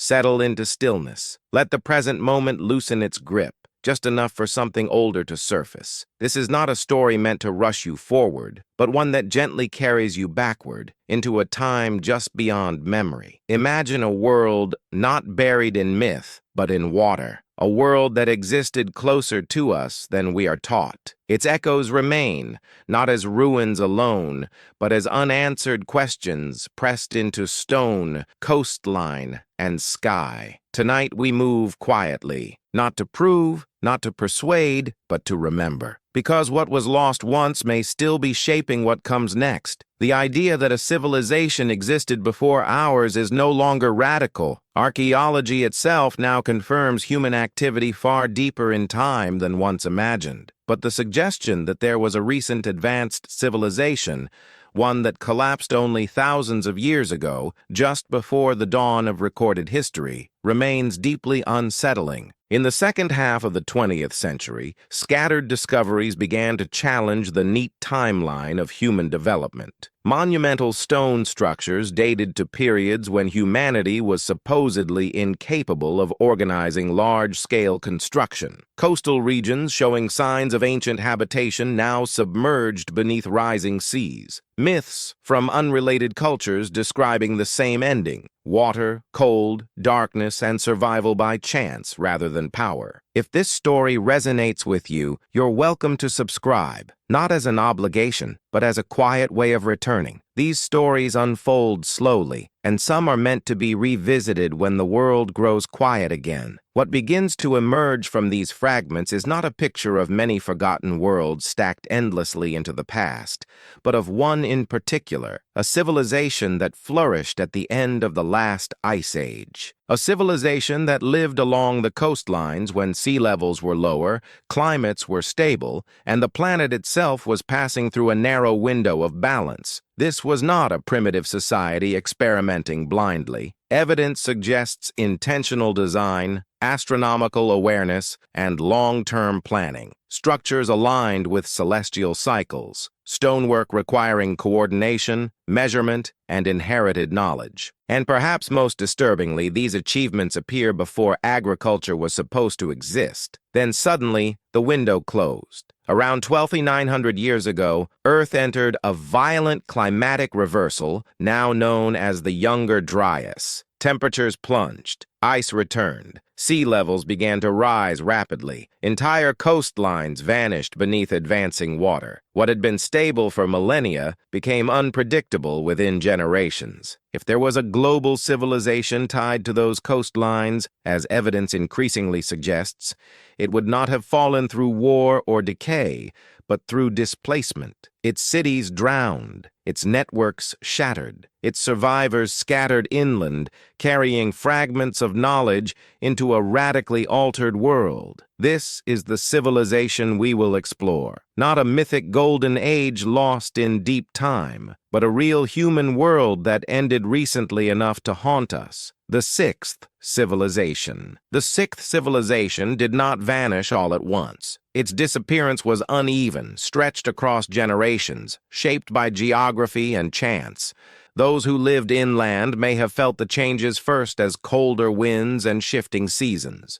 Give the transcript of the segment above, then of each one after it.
Settle into stillness. Let the present moment loosen its grip, just enough for something older to surface. This is not a story meant to rush you forward, but one that gently carries you backward into a time just beyond memory. Imagine a world not buried in myth, but in water. A world that existed closer to us than we are taught. Its echoes remain, not as ruins alone, but as unanswered questions pressed into stone, coastline, and sky. Tonight we move quietly, not to prove, not to persuade, but to remember. Because what was lost once may still be shaping what comes next. The idea that a civilization existed before ours is no longer radical. Archaeology itself now confirms human activity far deeper in time than once imagined. But the suggestion that there was a recent advanced civilization, one that collapsed only thousands of years ago, just before the dawn of recorded history, remains deeply unsettling. In the second half of the 20th century, scattered discoveries began to challenge the neat timeline of human development. Monumental stone structures dated to periods when humanity was supposedly incapable of organizing large-scale construction. Coastal regions showing signs of ancient habitation now submerged beneath rising seas. Myths from unrelated cultures describing the same ending: water, cold, darkness, and survival by chance rather than power. If this story resonates with you, you're welcome to subscribe, not as an obligation, but as a quiet way of returning. These stories unfold slowly, and some are meant to be revisited when the world grows quiet again. What begins to emerge from these fragments is not a picture of many forgotten worlds stacked endlessly into the past, but of one in particular, a civilization that flourished at the end of the last ice age. A civilization that lived along the coastlines when sea levels were lower, climates were stable, and the planet itself was passing through a narrow window of balance. This was not a primitive society experimenting blindly. Evidence suggests intentional design, astronomical awareness, and long-term planning. Structures aligned with celestial cycles. Stonework requiring coordination, measurement, and inherited knowledge. And perhaps most disturbingly, these achievements appear before agriculture was supposed to exist. Then suddenly, the window closed. Around 12,900 years ago, Earth entered a violent climatic reversal, now known as the Younger Dryas. Temperatures plunged, ice returned, sea levels began to rise rapidly, entire coastlines vanished beneath advancing water. What had been stable for millennia became unpredictable within generations. If there was a global civilization tied to those coastlines, as evidence increasingly suggests, it would not have fallen through war or decay, but through displacement. Its cities drowned, its networks shattered, its survivors scattered inland, carrying fragments of knowledge into a radically altered world. This is the civilization we will explore. Not a mythic golden age lost in deep time, but a real human world that ended recently enough to haunt us. The sixth civilization. The sixth civilization did not vanish all at once. Its disappearance was uneven, stretched across generations, shaped by geography and chance. Those who lived inland may have felt the changes first as colder winds and shifting seasons.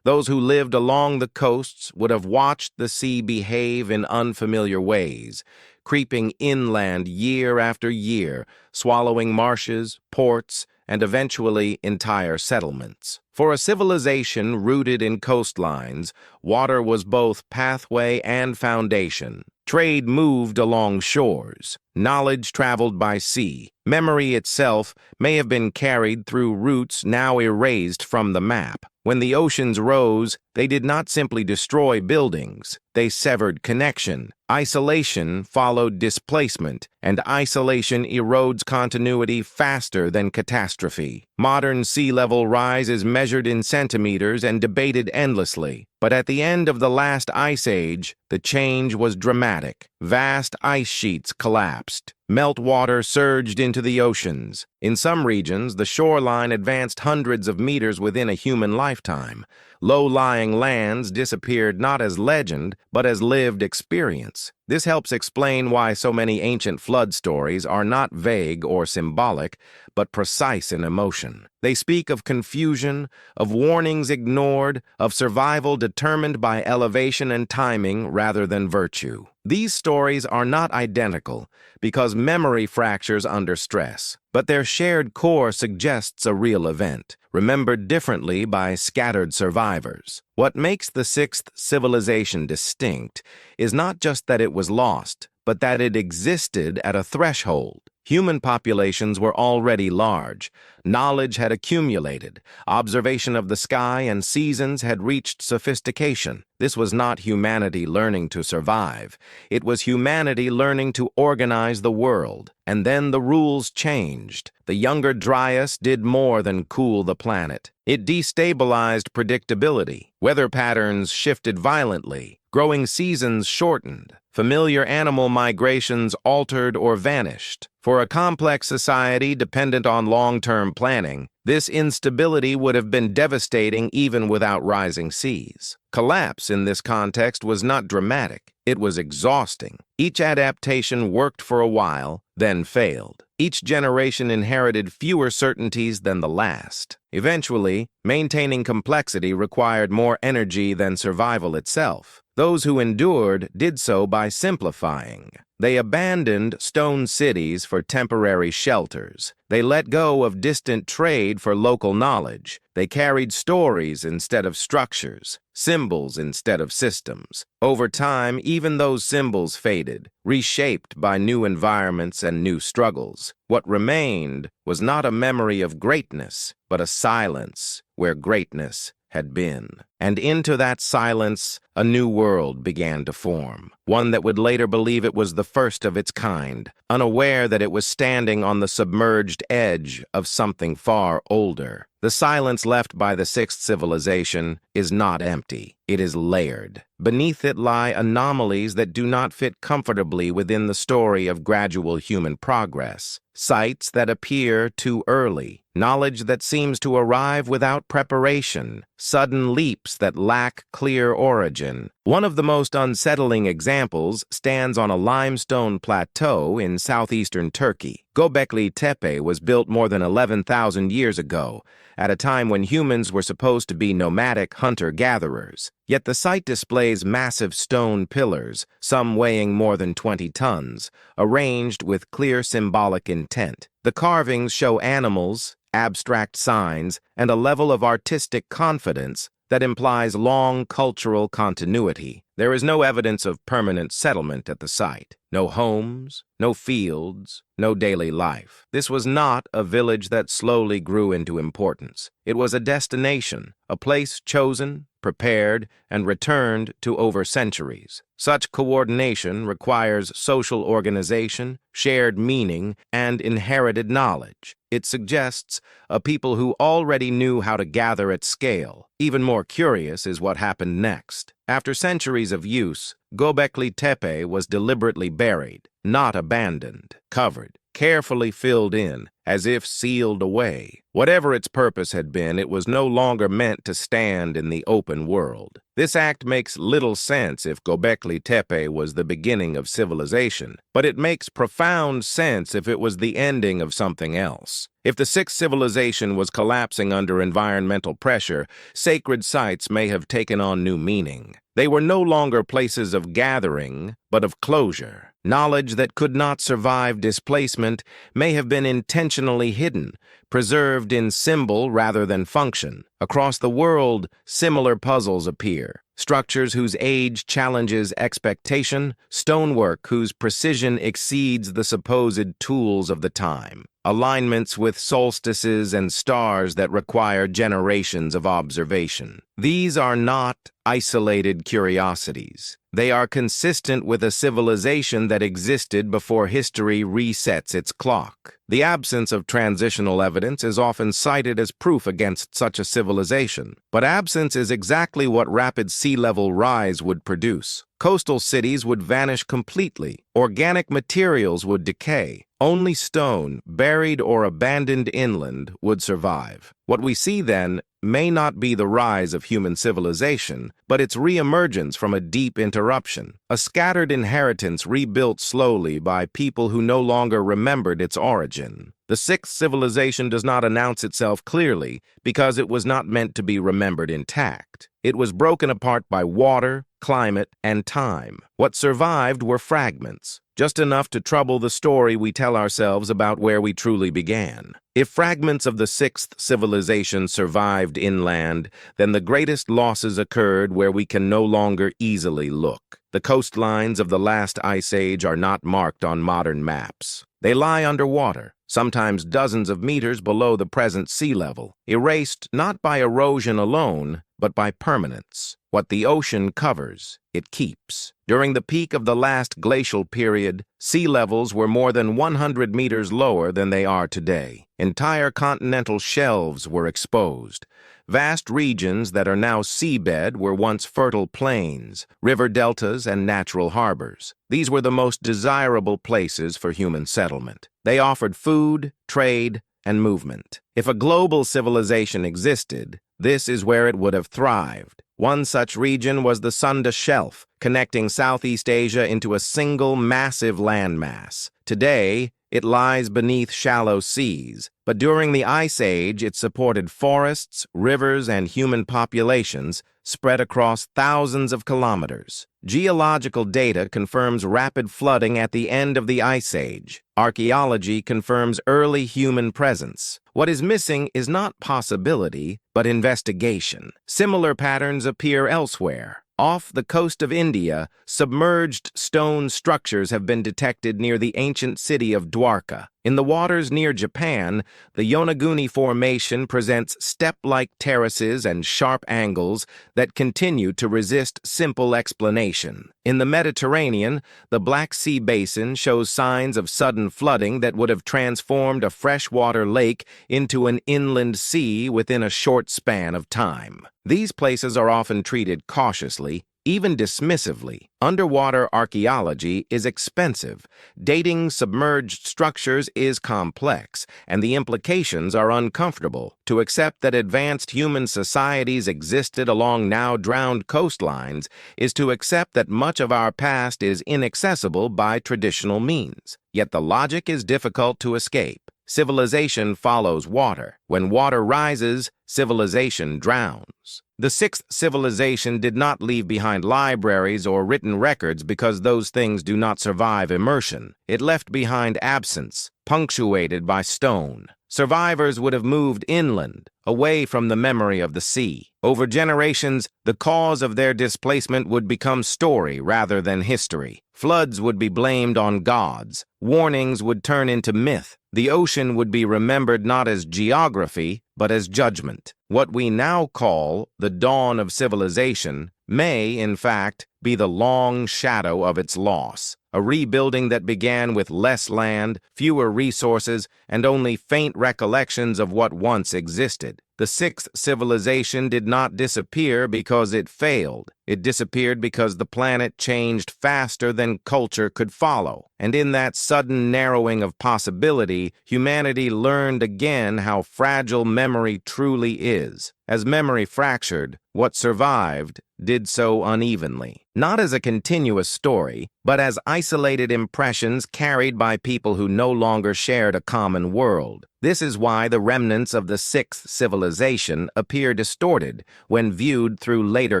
Those who lived along the coasts would have watched the sea behave in unfamiliar ways, creeping inland year after year, swallowing marshes, ports, and eventually entire settlements. For a civilization rooted in coastlines, water was both pathway and foundation. Trade moved along shores. Knowledge traveled by sea. Memory itself may have been carried through routes now erased from the map. When the oceans rose, they did not simply destroy buildings. They severed connection. Isolation followed displacement, and isolation erodes continuity faster than catastrophe. Modern sea level rise is measured in centimeters and debated endlessly. But at the end of the last ice age, the change was dramatic. Vast ice sheets collapsed. Meltwater surged into the oceans. In some regions, the shoreline advanced hundreds of meters within a human lifetime. Low-lying outlying lands disappeared not as legend, but as lived experience. This helps explain why so many ancient flood stories are not vague or symbolic, but precise in emotion. They speak of confusion, of warnings ignored, of survival determined by elevation and timing rather than virtue. These stories are not identical because memory fractures under stress, but their shared core suggests a real event, remembered differently by scattered survivors. What makes the sixth civilization distinct is not just that it was lost, but that it existed at a threshold. Human populations were already large. Knowledge had accumulated. Observation of the sky and seasons had reached sophistication. This was not humanity learning to survive. It was humanity learning to organize the world. And then the rules changed. The younger Dryas did more than cool the planet. It destabilized predictability. Weather patterns shifted violently. Growing seasons shortened. Familiar animal migrations altered or vanished. For a complex society dependent on long-term planning, this instability would have been devastating even without rising seas. Collapse in this context was not dramatic. It was exhausting. Each adaptation worked for a while, then failed. Each generation inherited fewer certainties than the last. Eventually, maintaining complexity required more energy than survival itself. Those who endured did so by simplifying. They abandoned stone cities for temporary shelters. They let go of distant trade for local knowledge. They carried stories instead of structures, symbols instead of systems. Over time, even those symbols faded, reshaped by new environments and new struggles. What remained was not a memory of greatness, but a silence where greatness had been. And into that silence, a new world began to form, one that would later believe it was the first of its kind, unaware that it was standing on the submerged edge of something far older. The silence left by the sixth civilization is not empty. It is layered. Beneath it lie anomalies that do not fit comfortably within the story of gradual human progress. Sites that appear too early, knowledge that seems to arrive without preparation, sudden leaps that lack clear origin. One of the most unsettling examples stands on a limestone plateau in southeastern Turkey. Göbekli Tepe was built more than 11,000 years ago, at a time when humans were supposed to be nomadic hunter-gatherers. Yet the site displays massive stone pillars, some weighing more than 20 tons, arranged with clear symbolic intent. The carvings show animals, abstract signs, and a level of artistic confidence that implies long cultural continuity. There is no evidence of permanent settlement at the site. No homes, no fields, no daily life. This was not a village that slowly grew into importance. It was a destination, a place chosen, prepared, and returned to over centuries. Such coordination requires social organization, shared meaning, and inherited knowledge. It suggests a people who already knew how to gather at scale. Even more curious is what happened next. After centuries of use, Göbekli Tepe was deliberately buried, not abandoned, covered, carefully filled in, as if sealed away. Whatever its purpose had been, it was no longer meant to stand in the open world. This act makes little sense if Göbekli Tepe was the beginning of civilization, but it makes profound sense if it was the ending of something else. If the sixth civilization was collapsing under environmental pressure, sacred sites may have taken on new meaning. They were no longer places of gathering, but of closure. Knowledge that could not survive displacement may have been intentionally hidden, preserved in symbol rather than function. Across the world, similar puzzles appear. Structures whose age challenges expectation, stonework whose precision exceeds the supposed tools of the time, alignments with solstices and stars that require generations of observation. These are not isolated curiosities. They are consistent with a civilization that existed before history resets its clock. The absence of transitional evidence is often cited as proof against such a civilization, but absence is exactly what rapid sea level rise would produce. Coastal cities would vanish completely. Organic materials would decay. Only stone, buried or abandoned inland, would survive. What we see then may not be the rise of human civilization, but its re-emergence from a deep interruption, a scattered inheritance rebuilt slowly by people who no longer remembered its origin. The sixth civilization does not announce itself clearly because it was not meant to be remembered intact. It was broken apart by water, climate, and time. What survived were fragments, just enough to trouble the story we tell ourselves about where we truly began. If fragments of the sixth civilization survived inland, then the greatest losses occurred where we can no longer easily look. The coastlines of the last ice age are not marked on modern maps. They lie underwater, sometimes dozens of meters below the present sea level, erased not by erosion alone, but by permanence. What the ocean covers, it keeps. During the peak of the last glacial period, sea levels were more than 100 meters lower than they are today. Entire continental shelves were exposed. Vast regions that are now seabed were once fertile plains, river deltas, and natural harbors. These were the most desirable places for human settlement. They offered food, trade, and movement. If a global civilization existed, this is where it would have thrived. One such region was the Sunda Shelf, connecting Southeast Asia into a single massive landmass. Today, it lies beneath shallow seas, but during the Ice Age it supported forests, rivers, and human populations spread across thousands of kilometers. Geological data confirms rapid flooding at the end of the Ice Age. Archaeology confirms early human presence. What is missing is not possibility, but investigation. Similar patterns appear elsewhere. Off the coast of India, submerged stone structures have been detected near the ancient city of Dwarka. In the waters near Japan, the Yonaguni Formation presents step-like terraces and sharp angles that continue to resist simple explanation. In the Mediterranean, the Black Sea Basin shows signs of sudden flooding that would have transformed a freshwater lake into an inland sea within a short span of time. These places are often treated cautiously, even dismissively. Underwater archaeology is expensive, dating submerged structures is complex, and the implications are uncomfortable. To accept that advanced human societies existed along now-drowned coastlines is to accept that much of our past is inaccessible by traditional means. Yet the logic is difficult to escape. Civilization follows water. When water rises, civilization drowns. The sixth civilization did not leave behind libraries or written records because those things do not survive immersion. It left behind absence, punctuated by stone. Survivors would have moved inland, away from the memory of the sea. Over generations, the cause of their displacement would become story rather than history. Floods would be blamed on gods. Warnings would turn into myth. The ocean would be remembered not as geography, but as judgment. What we now call the dawn of civilization may, in fact, be the long shadow of its loss. A rebuilding that began with less land, fewer resources, and only faint recollections of what once existed. The sixth civilization did not disappear because it failed. It disappeared because the planet changed faster than culture could follow. And in that sudden narrowing of possibility, humanity learned again how fragile memory truly is. As memory fractured, what survived did so unevenly. Not as a continuous story, but as isolated impressions carried by people who no longer shared a common world. This is why the remnants of the sixth civilization appear distorted when viewed through later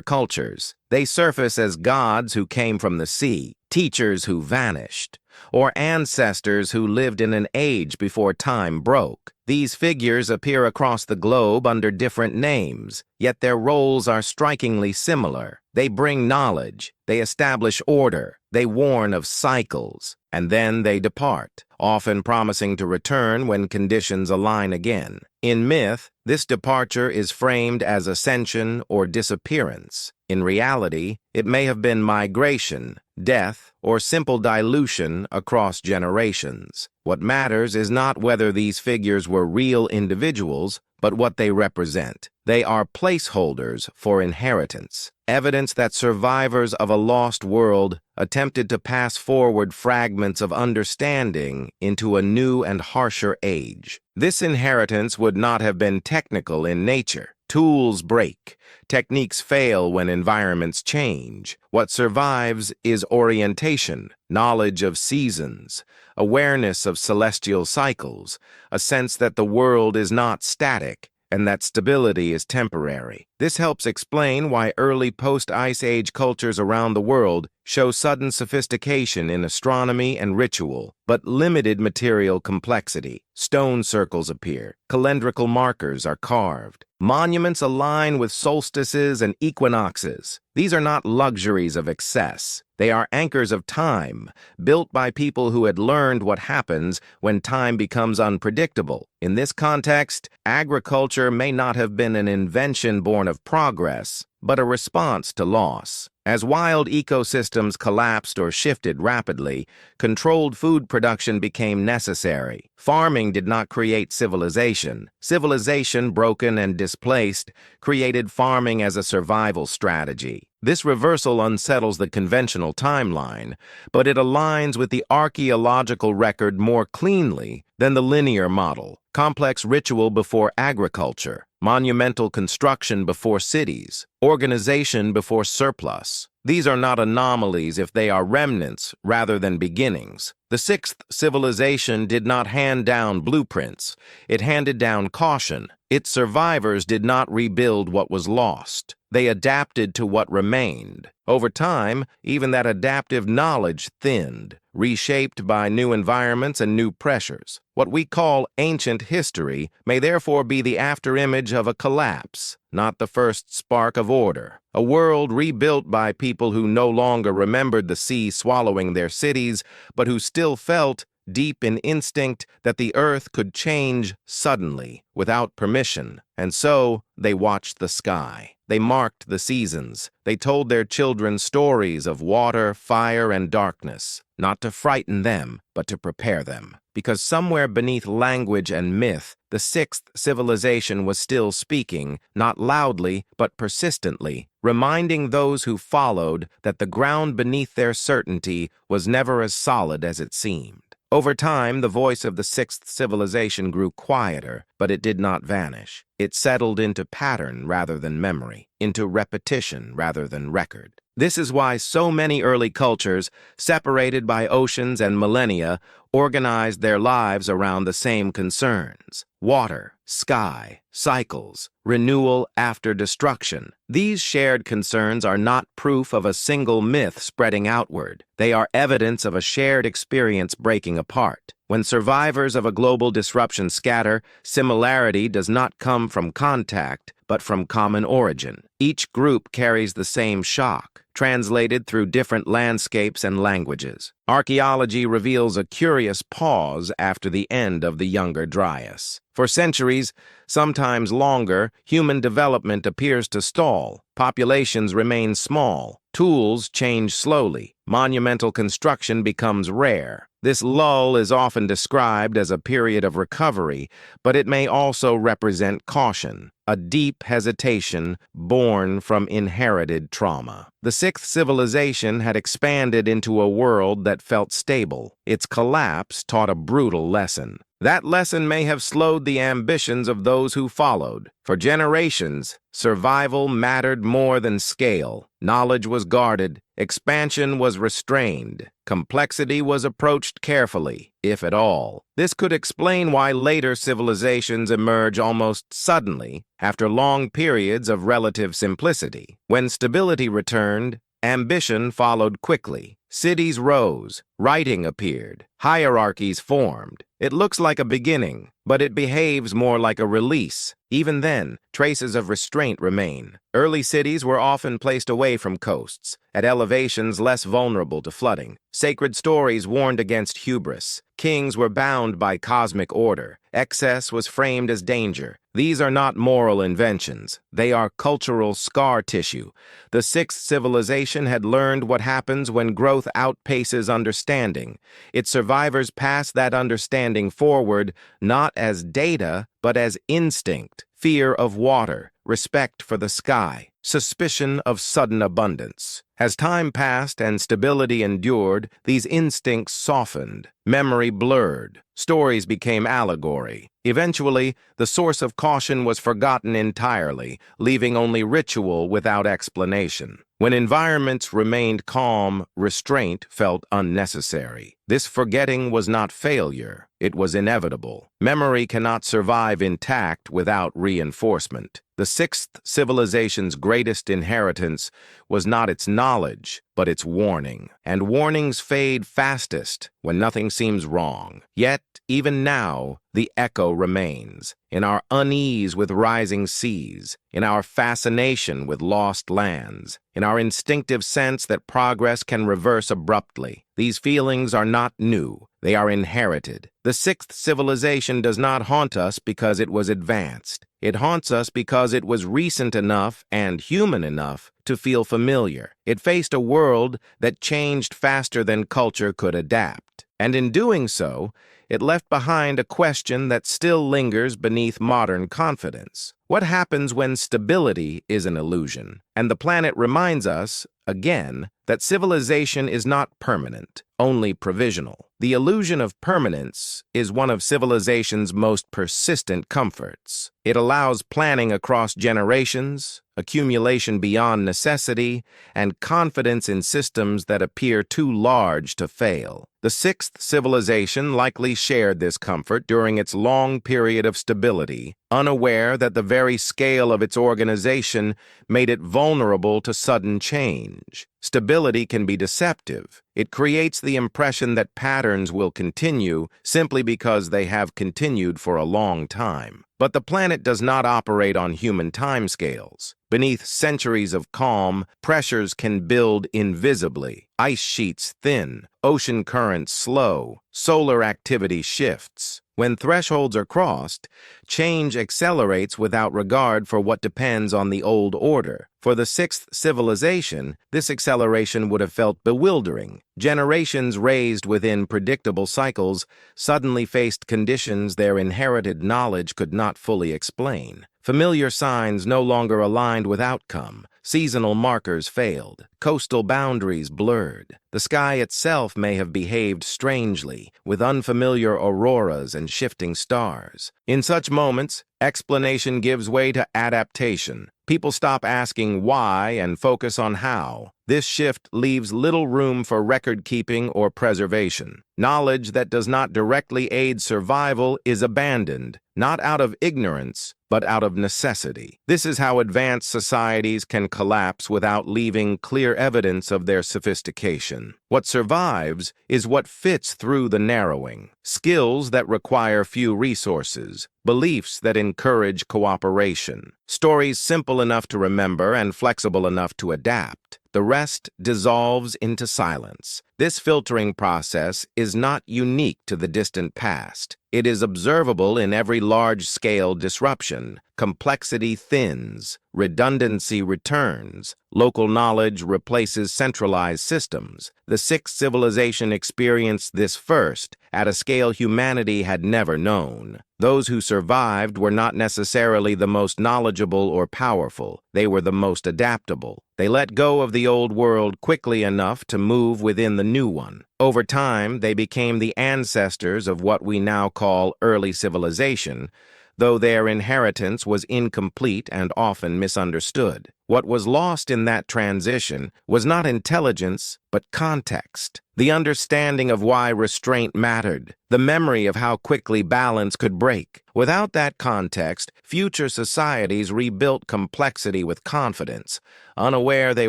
cultures. They surface as gods who came from the sea, teachers who vanished, or ancestors who lived in an age before time broke. These figures appear across the globe under different names, yet their roles are strikingly similar. They bring knowledge, they establish order, they warn of cycles, and then they depart, often promising to return when conditions align again. In myth, this departure is framed as ascension or disappearance. In reality, it may have been migration, death, or simple dilution across generations. What matters is not whether these figures were real individuals, but what they represent. They are placeholders for inheritance, evidence that survivors of a lost world attempted to pass forward fragments of understanding into a new and harsher age. This inheritance would not have been technical in nature. Tools break. Techniques fail when environments change. What survives is orientation, knowledge of seasons, awareness of celestial cycles, a sense that the world is not static and that stability is temporary. This helps explain why early post-Ice Age cultures around the world show sudden sophistication in astronomy and ritual, but limited material complexity. Stone circles appear. Calendrical markers are carved. Monuments align with solstices and equinoxes. These are not luxuries of excess. They are anchors of time, built by people who had learned what happens when time becomes unpredictable. In this context, agriculture may not have been an invention born of progress, but a response to loss. As wild ecosystems collapsed or shifted rapidly, controlled food production became necessary. Farming did not create civilization. Civilization, broken and displaced, created farming as a survival strategy. This reversal unsettles the conventional timeline, but it aligns with the archaeological record more cleanly than the linear model. Complex ritual before agriculture, monumental construction before cities, organization before surplus. These are not anomalies if they are remnants rather than beginnings. The sixth civilization did not hand down blueprints. It handed down caution. Its survivors did not rebuild what was lost. They adapted to what remained. Over time, even that adaptive knowledge thinned, reshaped by new environments and new pressures. What we call ancient history may therefore be the afterimage of a collapse, not the first spark of order. A world rebuilt by people who no longer remembered the sea swallowing their cities, but who still felt, deep in instinct, that the earth could change suddenly, without permission. And so, they watched the sky. They marked the seasons. They told their children stories of water, fire, and darkness, not to frighten them, but to prepare them. Because somewhere beneath language and myth, the sixth civilization was still speaking, not loudly, but persistently, reminding those who followed that the ground beneath their certainty was never as solid as it seemed. Over time, the voice of the sixth civilization grew quieter, but it did not vanish. It settled into pattern rather than memory, into repetition rather than record. This is why so many early cultures, separated by oceans and millennia, organized their lives around the same concerns: water, sky, cycles, renewal after destruction. These shared concerns are not proof of a single myth spreading outward. They are evidence of a shared experience breaking apart. When survivors of a global disruption scatter, similarity does not come from contact, but from common origin. Each group carries the same shock, translated through different landscapes and languages. Archaeology reveals a curious pause after the end of the Younger Dryas. For centuries, sometimes longer, human development appears to stall. Populations remain small. Tools change slowly. Monumental construction becomes rare. This lull is often described as a period of recovery, but it may also represent caution, a deep hesitation born from inherited trauma. The sixth civilization had expanded into a world that felt stable. Its collapse taught a brutal lesson. That lesson may have slowed the ambitions of those who followed. For generations, survival mattered more than scale. Knowledge was guarded, expansion was restrained, complexity was approached carefully, if at all. This could explain why later civilizations emerge almost suddenly after long periods of relative simplicity. When stability returned, ambition followed quickly. Cities rose, writing appeared, hierarchies formed. It looks like a beginning, but it behaves more like a release. Even then, traces of restraint remain. Early cities were often placed away from coasts, at elevations less vulnerable to flooding. Sacred stories warned against hubris. Kings were bound by cosmic order. Excess was framed as danger. These are not moral inventions. They are cultural scar tissue. The sixth civilization had learned what happens when growth outpaces understanding. Its survivors pass that understanding forward, not as data, but as instinct, fear of water, respect for the sky, suspicion of sudden abundance. As time passed and stability endured, these instincts softened, memory blurred, stories became allegory. Eventually, the source of caution was forgotten entirely, leaving only ritual without explanation. When environments remained calm, restraint felt unnecessary. This forgetting was not failure, it was inevitable. Memory cannot survive intact without reinforcement. The sixth civilization's greatest inheritance was not its knowledge, but its warning. And warnings fade fastest when nothing seems wrong. Yet, even now, the echo remains. In our unease with rising seas, in our fascination with lost lands, in our instinctive sense that progress can reverse abruptly. These feelings are not new, they are inherited. The sixth civilization does not haunt us because it was advanced. It haunts us because it was recent enough and human enough to feel familiar. It faced a world that changed faster than culture could adapt. And in doing so, it left behind a question that still lingers beneath modern confidence. What happens when stability is an illusion? And the planet reminds us, again, that civilization is not permanent, only provisional. The illusion of permanence is one of civilization's most persistent comforts. It allows planning across generations, accumulation beyond necessity, and confidence in systems that appear too large to fail. The sixth civilization likely shared this comfort during its long period of stability, unaware that the very scale of its organization made it vulnerable to sudden change. Stability can be deceptive. It creates the impression that patterns will continue simply because they have continued for a long time. But the planet does not operate on human timescales. Beneath centuries of calm, pressures can build invisibly. Ice sheets thin, ocean currents slow, solar activity shifts. When thresholds are crossed, change accelerates without regard for what depends on the old order. For the sixth civilization, this acceleration would have felt bewildering. Generations raised within predictable cycles suddenly faced conditions their inherited knowledge could not fully explain. Familiar signs no longer aligned with outcome. Seasonal markers failed. Coastal boundaries blurred. The sky itself may have behaved strangely, with unfamiliar auroras and shifting stars. In such moments, explanation gives way to adaptation. People stop asking why and focus on how. This shift leaves little room for record-keeping or preservation. Knowledge that does not directly aid survival is abandoned, not out of ignorance, but out of necessity. This is how advanced societies can collapse without leaving clear evidence of their sophistication. What survives is what fits through the narrowing. Skills that require few resources, beliefs that encourage cooperation, stories simple enough to remember and flexible enough to adapt. The rest dissolves into silence. This filtering process is not unique to the distant past. It is observable in every large-scale disruption. Complexity thins, redundancy returns, local knowledge replaces centralized systems. The sixth civilization experienced this first, at a scale humanity had never known. Those who survived were not necessarily the most knowledgeable or powerful. They were the most adaptable. They let go of the old world quickly enough to move within the new one. Over time, they became the ancestors of what we now call early civilization, though their inheritance was incomplete and often misunderstood. What was lost in that transition was not intelligence, but context. The understanding of why restraint mattered, the memory of how quickly balance could break. Without that context, future societies rebuilt complexity with confidence, unaware they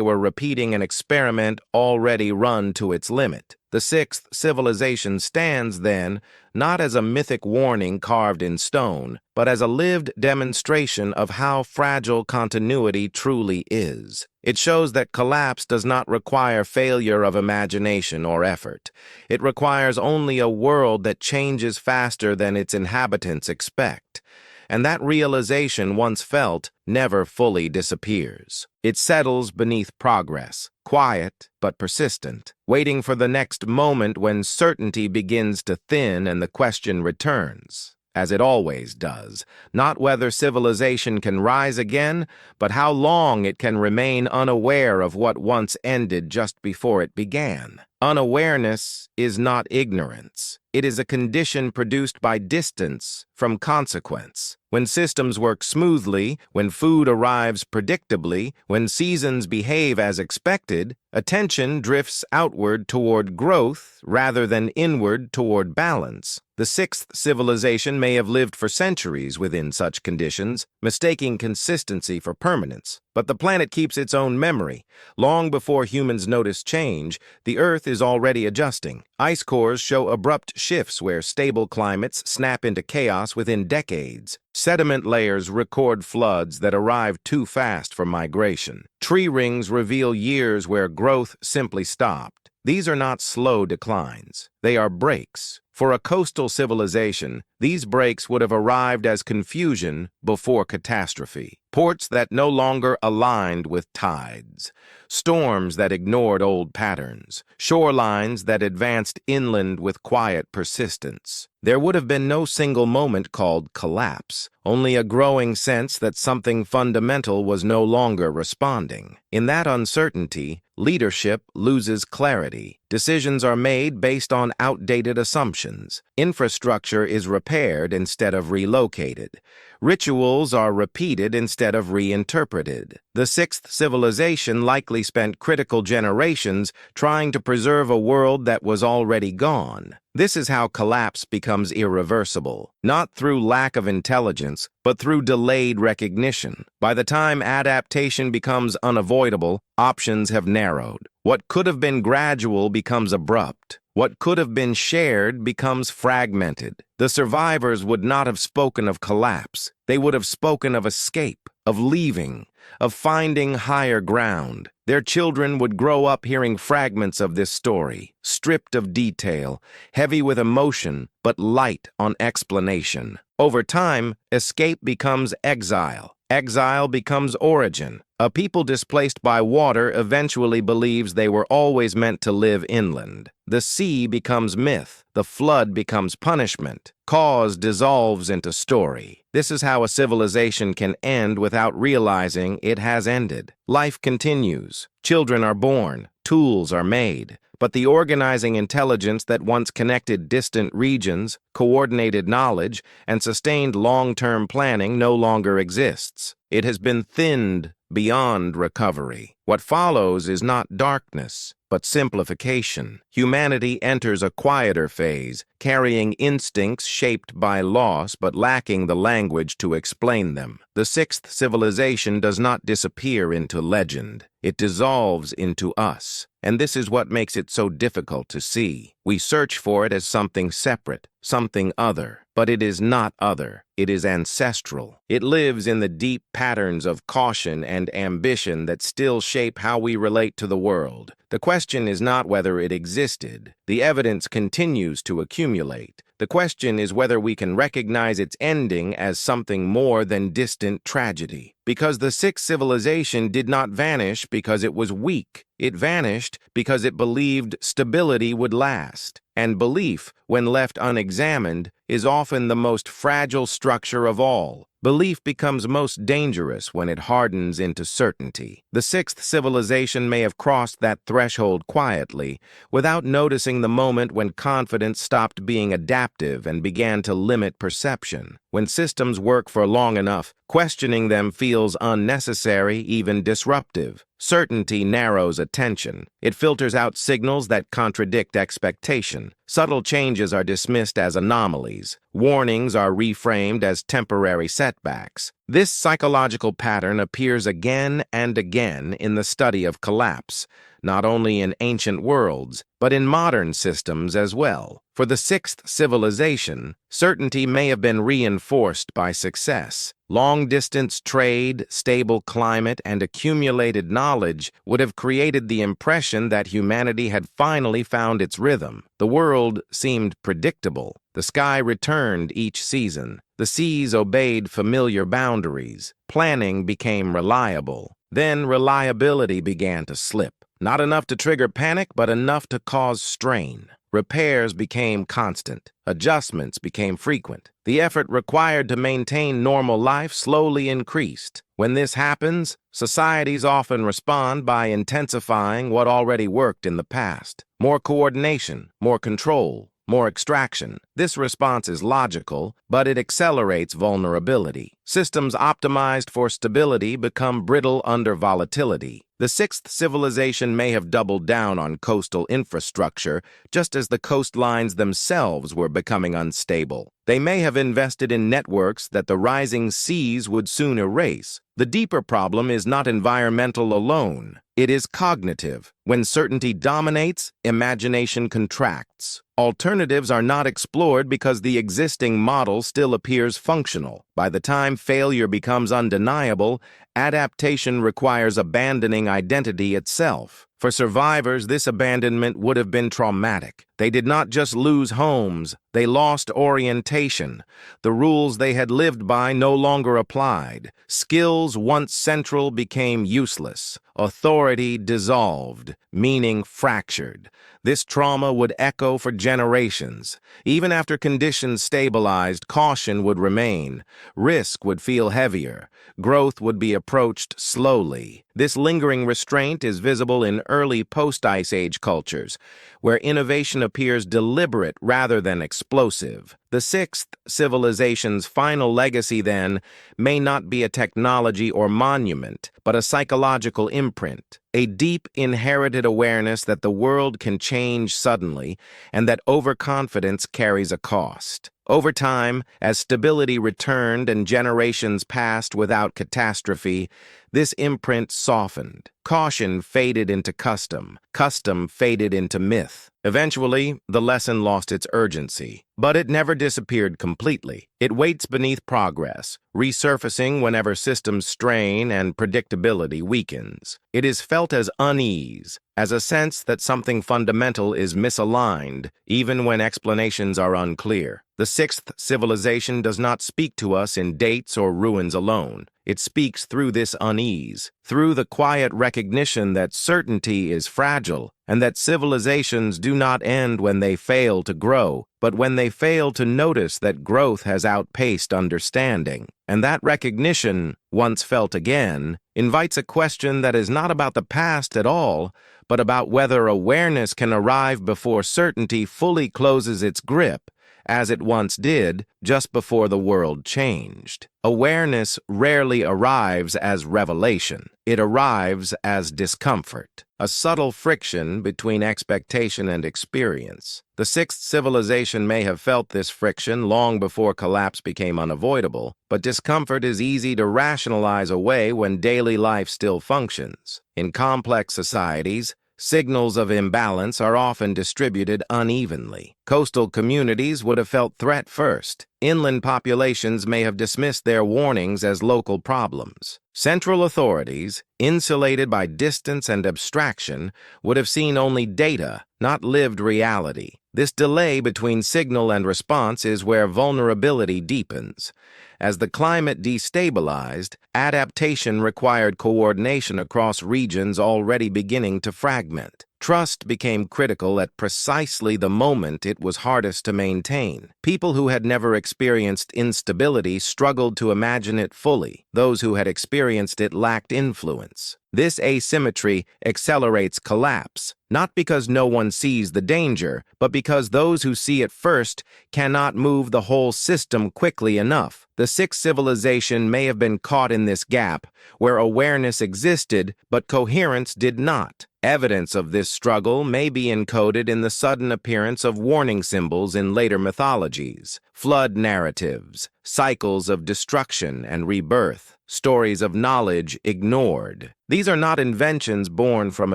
were repeating an experiment already run to its limit. The sixth civilization stands, then, not as a mythic warning carved in stone, but as a lived demonstration of how fragile continuity truly is. It shows that collapse does not require failure of imagination or effort. It requires only a world that changes faster than its inhabitants expect. And that realization, once felt, never fully disappears. It settles beneath progress, quiet but persistent, waiting for the next moment when certainty begins to thin and the question returns. as it always does, not whether civilization can rise again, but how long it can remain unaware of what once ended just before it began. Unawareness is not ignorance. It is a condition produced by distance from consequence. When systems work smoothly, when food arrives predictably, when seasons behave as expected, attention drifts outward toward growth rather than inward toward balance. The sixth civilization may have lived for centuries within such conditions, mistaking consistency for permanence. But the planet keeps its own memory. Long before humans notice change, the Earth is already adjusting. Ice cores show abrupt shifts where stable climates snap into chaos within decades. Sediment layers record floods that arrive too fast for migration. Tree rings reveal years where growth simply stopped. These are not slow declines. They are breaks. For a coastal civilization, these breaks would have arrived as confusion before catastrophe. Ports that no longer aligned with tides. Storms that ignored old patterns. Shorelines that advanced inland with quiet persistence. There would have been no single moment called collapse, only a growing sense that something fundamental was no longer responding. In that uncertainty, leadership loses clarity. Decisions are made based on outdated assumptions. Infrastructure is repaired instead of relocated. Rituals are repeated instead of reinterpreted. The sixth civilization likely spent critical generations trying to preserve a world that was already gone. This is how collapse becomes irreversible, not through lack of intelligence, but through delayed recognition. By the time adaptation becomes unavoidable, options have narrowed. What could have been gradual becomes abrupt. What could have been shared becomes fragmented. The survivors would not have spoken of collapse. They would have spoken of escape, of leaving, of finding higher ground. Their children would grow up hearing fragments of this story, stripped of detail, heavy with emotion, but light on explanation. Over time, escape becomes exile. Exile becomes origin. A people displaced by water eventually believes they were always meant to live inland. The sea becomes myth. The flood becomes punishment. Cause dissolves into story. This is how a civilization can end without realizing it has ended. Life continues. Children are born. Tools are made. But the organizing intelligence that once connected distant regions, coordinated knowledge, and sustained long-term planning no longer exists. It has been thinned beyond recovery. What follows is not darkness, but simplification. Humanity enters a quieter phase, carrying instincts shaped by loss but lacking the language to explain them. The sixth civilization does not disappear into legend. It dissolves into us. And this is what makes it so difficult to see. We search for it as something separate, something other. But it is not other. It is ancestral. It lives in the deep patterns of caution and ambition that still shape how we relate to the world. The question is not whether it existed. The evidence continues to accumulate. The question is whether we can recognize its ending as something more than distant tragedy. Because the sixth civilization did not vanish because it was weak. It vanished because it believed stability would last. And belief, when left unexamined, is often the most fragile structure of all. Belief becomes most dangerous when it hardens into certainty. The sixth civilization may have crossed that threshold quietly, without noticing the moment when confidence stopped being adaptive and began to limit perception. When systems work for long enough, questioning them feels unnecessary, even disruptive. Certainty narrows attention. It filters out signals that contradict expectation. Subtle changes are dismissed as anomalies. Warnings are reframed as temporary setbacks. This psychological pattern appears again and again in the study of collapse, not only in ancient worlds, but in modern systems as well. For the sixth civilization, certainty may have been reinforced by success. Long-distance trade, stable climate, and accumulated knowledge would have created the impression that humanity had finally found its rhythm. The world seemed predictable. The sky returned each season. The seas obeyed familiar boundaries. Planning became reliable. Then reliability began to slip. Not enough to trigger panic, but enough to cause strain. repairs became constant, adjustments became frequent. The effort required to maintain normal life slowly increased. When this happens, societies often respond by intensifying what already worked in the past. More coordination, more control, more extraction. This response is logical, but it accelerates vulnerability. Systems optimized for stability become brittle under volatility. The sixth civilization may have doubled down on coastal infrastructure, just as the coastlines themselves were becoming unstable. They may have invested in networks that the rising seas would soon erase. The deeper problem is not environmental alone. It is cognitive. When certainty dominates, imagination contracts. Alternatives are not explored because the existing model still appears functional. By the time failure becomes undeniable, adaptation requires abandoning identity itself. For survivors, this abandonment would have been traumatic. They did not just lose homes, they lost orientation. The rules they had lived by no longer applied. Skills once central became useless. Authority dissolved, meaning fractured. This trauma would echo for generations. Even after conditions stabilized, caution would remain. Risk would feel heavier. Growth would be approached slowly. This lingering restraint is visible in early post-Ice Age cultures, where innovation appears deliberate rather than explosive. The sixth civilization's final legacy, then, may not be a technology or monument, but a psychological imprint, a deep inherited awareness that the world can change suddenly and that overconfidence carries a cost. Over time, as stability returned and generations passed without catastrophe, this imprint softened. Caution faded into custom. Custom faded into myth. Eventually, the lesson lost its urgency. But it never disappeared completely. It waits beneath progress, resurfacing whenever systems strain and predictability weakens. It is felt as unease, as a sense that something fundamental is misaligned, even when explanations are unclear. The sixth civilization does not speak to us in dates or ruins alone. It speaks through this unease, through the quiet recognition that certainty is fragile, and that civilizations do not end when they fail to grow, but when they fail to notice that growth has outpaced understanding. And that recognition, once felt again, invites a question that is not about the past at all, but about whether awareness can arrive before certainty fully closes its grip, as it once did, just before the world changed. Awareness rarely arrives as revelation. It arrives as discomfort, a subtle friction between expectation and experience. The sixth civilization may have felt this friction long before collapse became unavoidable, but discomfort is easy to rationalize away when daily life still functions. In complex societies, signals of imbalance are often distributed unevenly. Coastal communities would have felt threat first. Inland populations may have dismissed their warnings as local problems. Central authorities, insulated by distance and abstraction, would have seen only data, not lived reality. This delay between signal and response is where vulnerability deepens. As the climate destabilized, adaptation required coordination across regions already beginning to fragment. Trust became critical at precisely the moment it was hardest to maintain. People who had never experienced instability struggled to imagine it fully. Those who had experienced it lacked influence. This asymmetry accelerates collapse, not because no one sees the danger, but because those who see it first cannot move the whole system quickly enough. The sixth civilization may have been caught in this gap, where awareness existed, but coherence did not. Evidence of this struggle may be encoded in the sudden appearance of warning symbols in later mythologies, flood narratives, cycles of destruction and rebirth, stories of knowledge ignored. These are not inventions born from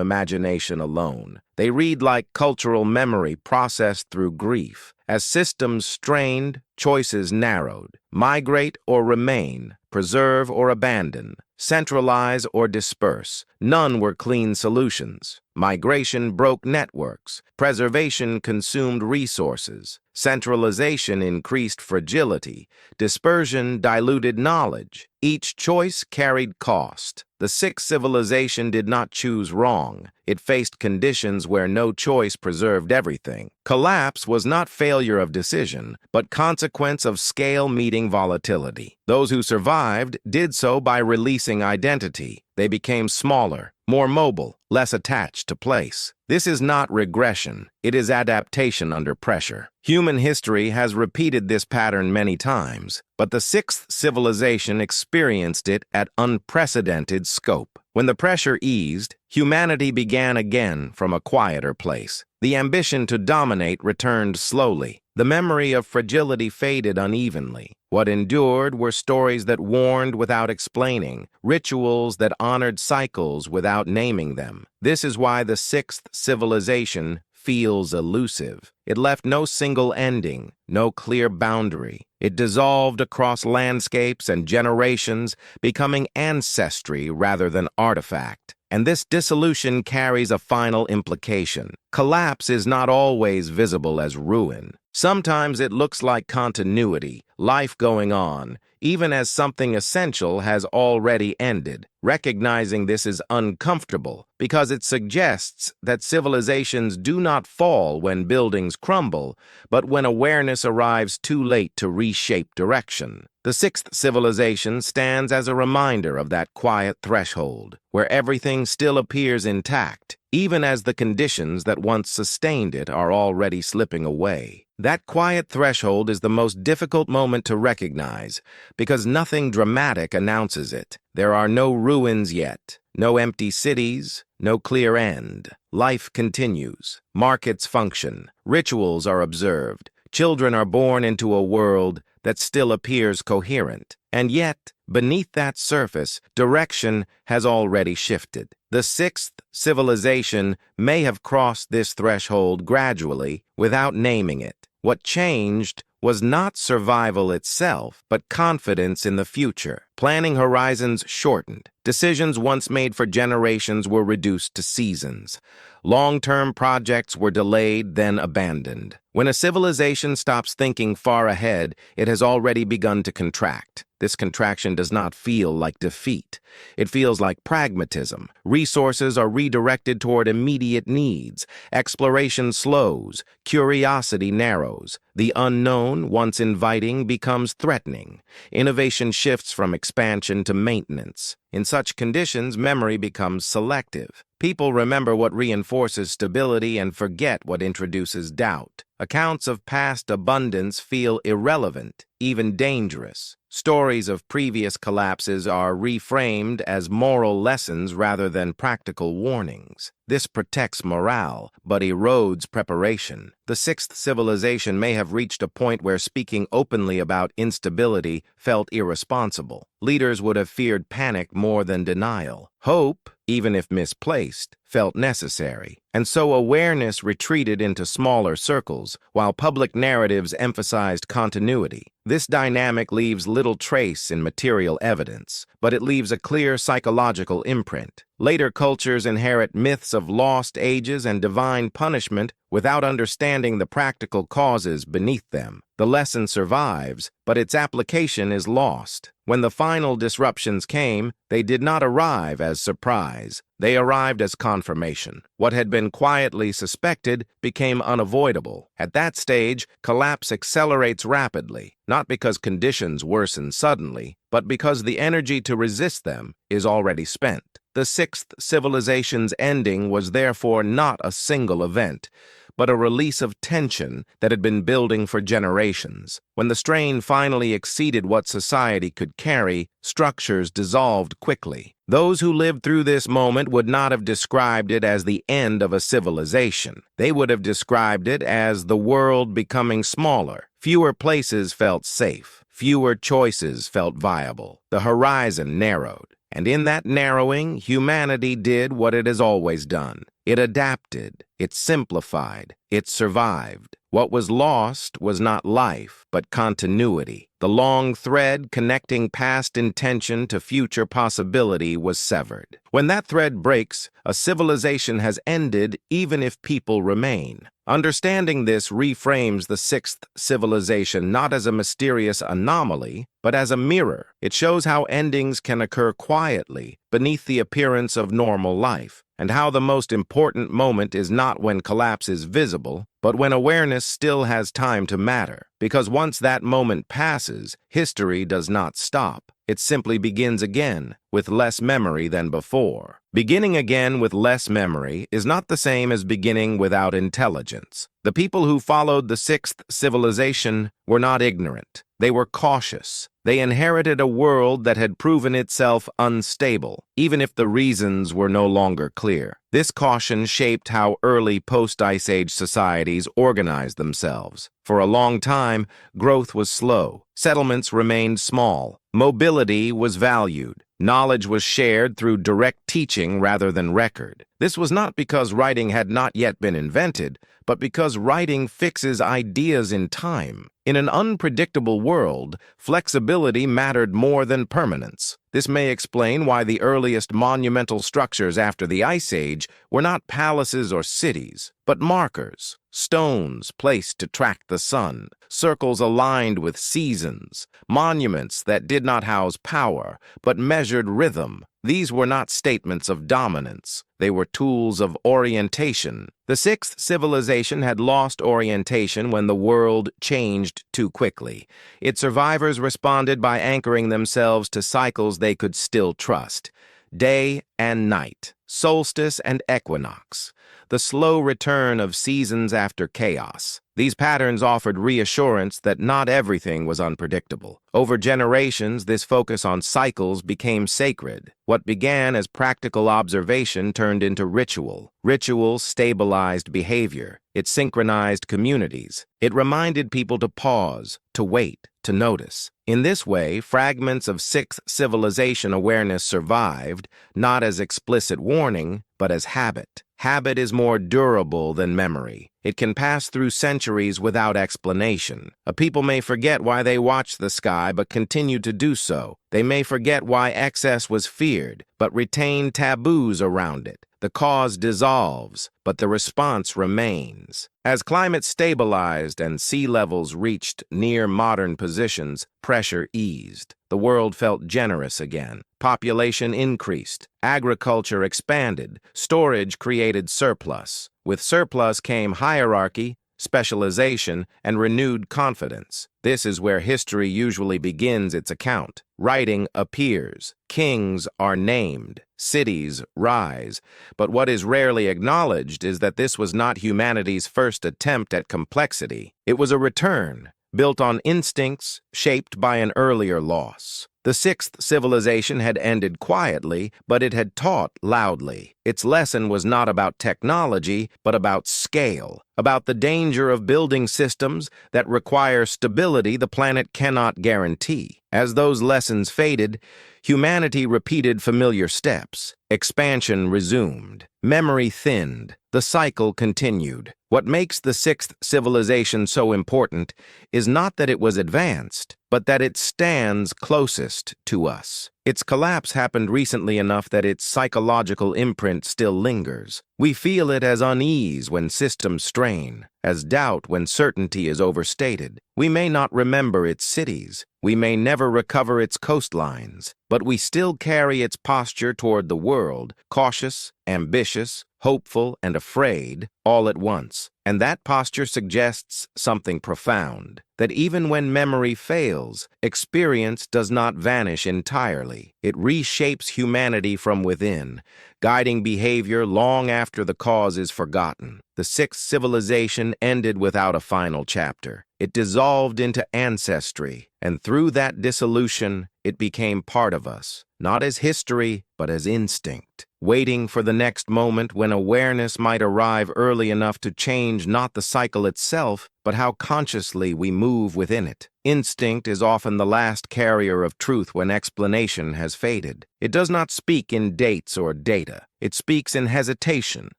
imagination alone. They read like cultural memory processed through grief. As systems strained, choices narrowed. Migrate or remain, preserve or abandon, centralize or disperse. None were clean solutions. Migration broke networks. Preservation consumed resources. Centralization increased fragility. Dispersion diluted knowledge. Each choice carried cost. The sixth civilization did not choose wrong. It faced conditions where no choice preserved everything. Collapse was not failure of decision, but consequence of scale meeting volatility. Those who survived did so by releasing identity. They became smaller, more mobile, less attached to place. This is not regression. It is adaptation under pressure. Human history has repeated this pattern many times, but the sixth civilization experienced it at unprecedented scope. When the pressure eased, humanity began again from a quieter place. The ambition to dominate returned slowly. The memory of fragility faded unevenly. What endured were stories that warned without explaining, rituals that honored cycles without naming them. This is why the sixth civilization feels elusive. It left no single ending, no clear boundary. It dissolved across landscapes and generations, becoming ancestry rather than artifact. And this dissolution carries a final implication. Collapse is not always visible as ruin. Sometimes it looks like continuity, life going on, even as something essential has already ended. Recognizing this is uncomfortable because it suggests that civilizations do not fall when buildings crumble, but when awareness arrives too late to reshape direction. The sixth civilization stands as a reminder of that quiet threshold, where everything still appears intact, even as the conditions that once sustained it are already slipping away. That quiet threshold is the most difficult moment to recognize, because nothing dramatic announces it. There are no ruins yet, no empty cities, no clear end. Life continues. Markets function. Rituals are observed. Children are born into a world that still appears coherent. And yet, beneath that surface, direction has already shifted. The sixth civilization may have crossed this threshold gradually without naming it. What changed was not survival itself, but confidence in the future. Planning horizons shortened. Decisions once made for generations were reduced to seasons. Long-term projects were delayed, then abandoned. When a civilization stops thinking far ahead, it has already begun to contract. This contraction does not feel like defeat. It feels like pragmatism. Resources are redirected toward immediate needs. Exploration slows. Curiosity narrows. The unknown, once inviting, becomes threatening. Innovation shifts from expansion to maintenance. In such conditions, memory becomes selective. People remember what reinforces stability and forget what introduces doubt. Accounts of past abundance feel irrelevant, even dangerous. Stories of previous collapses are reframed as moral lessons rather than practical warnings. This protects morale, but erodes preparation. The sixth civilization may have reached a point where speaking openly about instability felt irresponsible. Leaders would have feared panic more than denial. Hope, even if misplaced, felt necessary. And so awareness retreated into smaller circles, while public narratives emphasized continuity. This dynamic leaves little trace in material evidence, but it leaves a clear psychological imprint. Later cultures inherit myths of lost ages and divine punishment without understanding the practical causes beneath them. The lesson survives, but its application is lost. When the final disruptions came, they did not arrive as surprise. They arrived as confirmation. What had been quietly suspected became unavoidable. At that stage, collapse accelerates rapidly, not because conditions worsen suddenly, but because the energy to resist them is already spent. The sixth civilization's ending was therefore not a single event, but a release of tension that had been building for generations. When the strain finally exceeded what society could carry, structures dissolved quickly. Those who lived through this moment would not have described it as the end of a civilization. They would have described it as the world becoming smaller. Fewer places felt safe. Fewer choices felt viable. The horizon narrowed. And in that narrowing, humanity did what it has always done. It adapted, it simplified, it survived. What was lost was not life, but continuity. The long thread connecting past intention to future possibility was severed. When that thread breaks, a civilization has ended even if people remain. Understanding this reframes the sixth civilization not as a mysterious anomaly, but as a mirror. It shows how endings can occur quietly, beneath the appearance of normal life, and how the most important moment is not when collapse is visible, but when awareness still has time to matter. Because once that moment passes, history does not stop. It simply begins again, with less memory than before. Beginning again with less memory is not the same as beginning without intelligence. The people who followed the sixth civilization were not ignorant. They were cautious. They inherited a world that had proven itself unstable, even if the reasons were no longer clear. This caution shaped how early post-Ice Age societies organized themselves. For a long time, growth was slow. Settlements remained small. Mobility was valued. Knowledge was shared through direct teaching rather than record. This was not because writing had not yet been invented, but because writing fixes ideas in time. In an unpredictable world, flexibility mattered more than permanence. This may explain why the earliest monumental structures after the Ice Age were not palaces or cities, but markers, stones placed to track the sun, circles aligned with seasons, monuments that did not house power, but measured rhythm. These were not statements of dominance. They were tools of orientation. The sixth civilization had lost orientation when the world changed too quickly. Its survivors responded by anchoring themselves to cycles they could still trust. Day and night, solstice and equinox, the slow return of seasons after chaos. These patterns offered reassurance that not everything was unpredictable. Over generations, this focus on cycles became sacred. What began as practical observation turned into ritual. Ritual stabilized behavior. It synchronized communities. It reminded people to pause, to wait, to notice. In this way, fragments of sixth civilization awareness survived, not as explicit warning, but as habit. Habit is more durable than memory. It can pass through centuries without explanation. A people may forget why they watched the sky but continued to do so. They may forget why excess was feared, but retain taboos around it. The cause dissolves, but the response remains. As climate stabilized and sea levels reached near modern positions, pressure eased. The world felt generous again. Population increased. Agriculture expanded. Storage created surplus. With surplus came hierarchy, specialization, and renewed confidence. This is where history usually begins its account. Writing appears. Kings are named. Cities rise. But what is rarely acknowledged is that this was not humanity's first attempt at complexity. It was a return, built on instincts shaped by an earlier loss. The sixth civilization had ended quietly, but it had taught loudly. Its lesson was not about technology, but about scale, about the danger of building systems that require stability the planet cannot guarantee. As those lessons faded, humanity repeated familiar steps. Expansion resumed. Memory thinned. The cycle continued. What makes the sixth civilization so important is not that it was advanced, but that it stands closest to us. Its collapse happened recently enough that its psychological imprint still lingers. We feel it as unease when systems strain, as doubt when certainty is overstated. We may not remember its cities. We may never recover its coastlines, but we still carry its posture toward the world, cautious, ambitious, hopeful, and afraid, all at once. And that posture suggests something profound, that even when memory fails, experience does not vanish entirely. It reshapes humanity from within, guiding behavior long after the cause is forgotten. The sixth civilization ended without a final chapter. It dissolved into ancestry, and through that dissolution, it became part of us, not as history, but as instinct, waiting for the next moment when awareness might arrive early enough to change not the cycle itself, but how consciously we move within it. Instinct is often the last carrier of truth when explanation has faded. It does not speak in dates or data. It speaks in hesitation,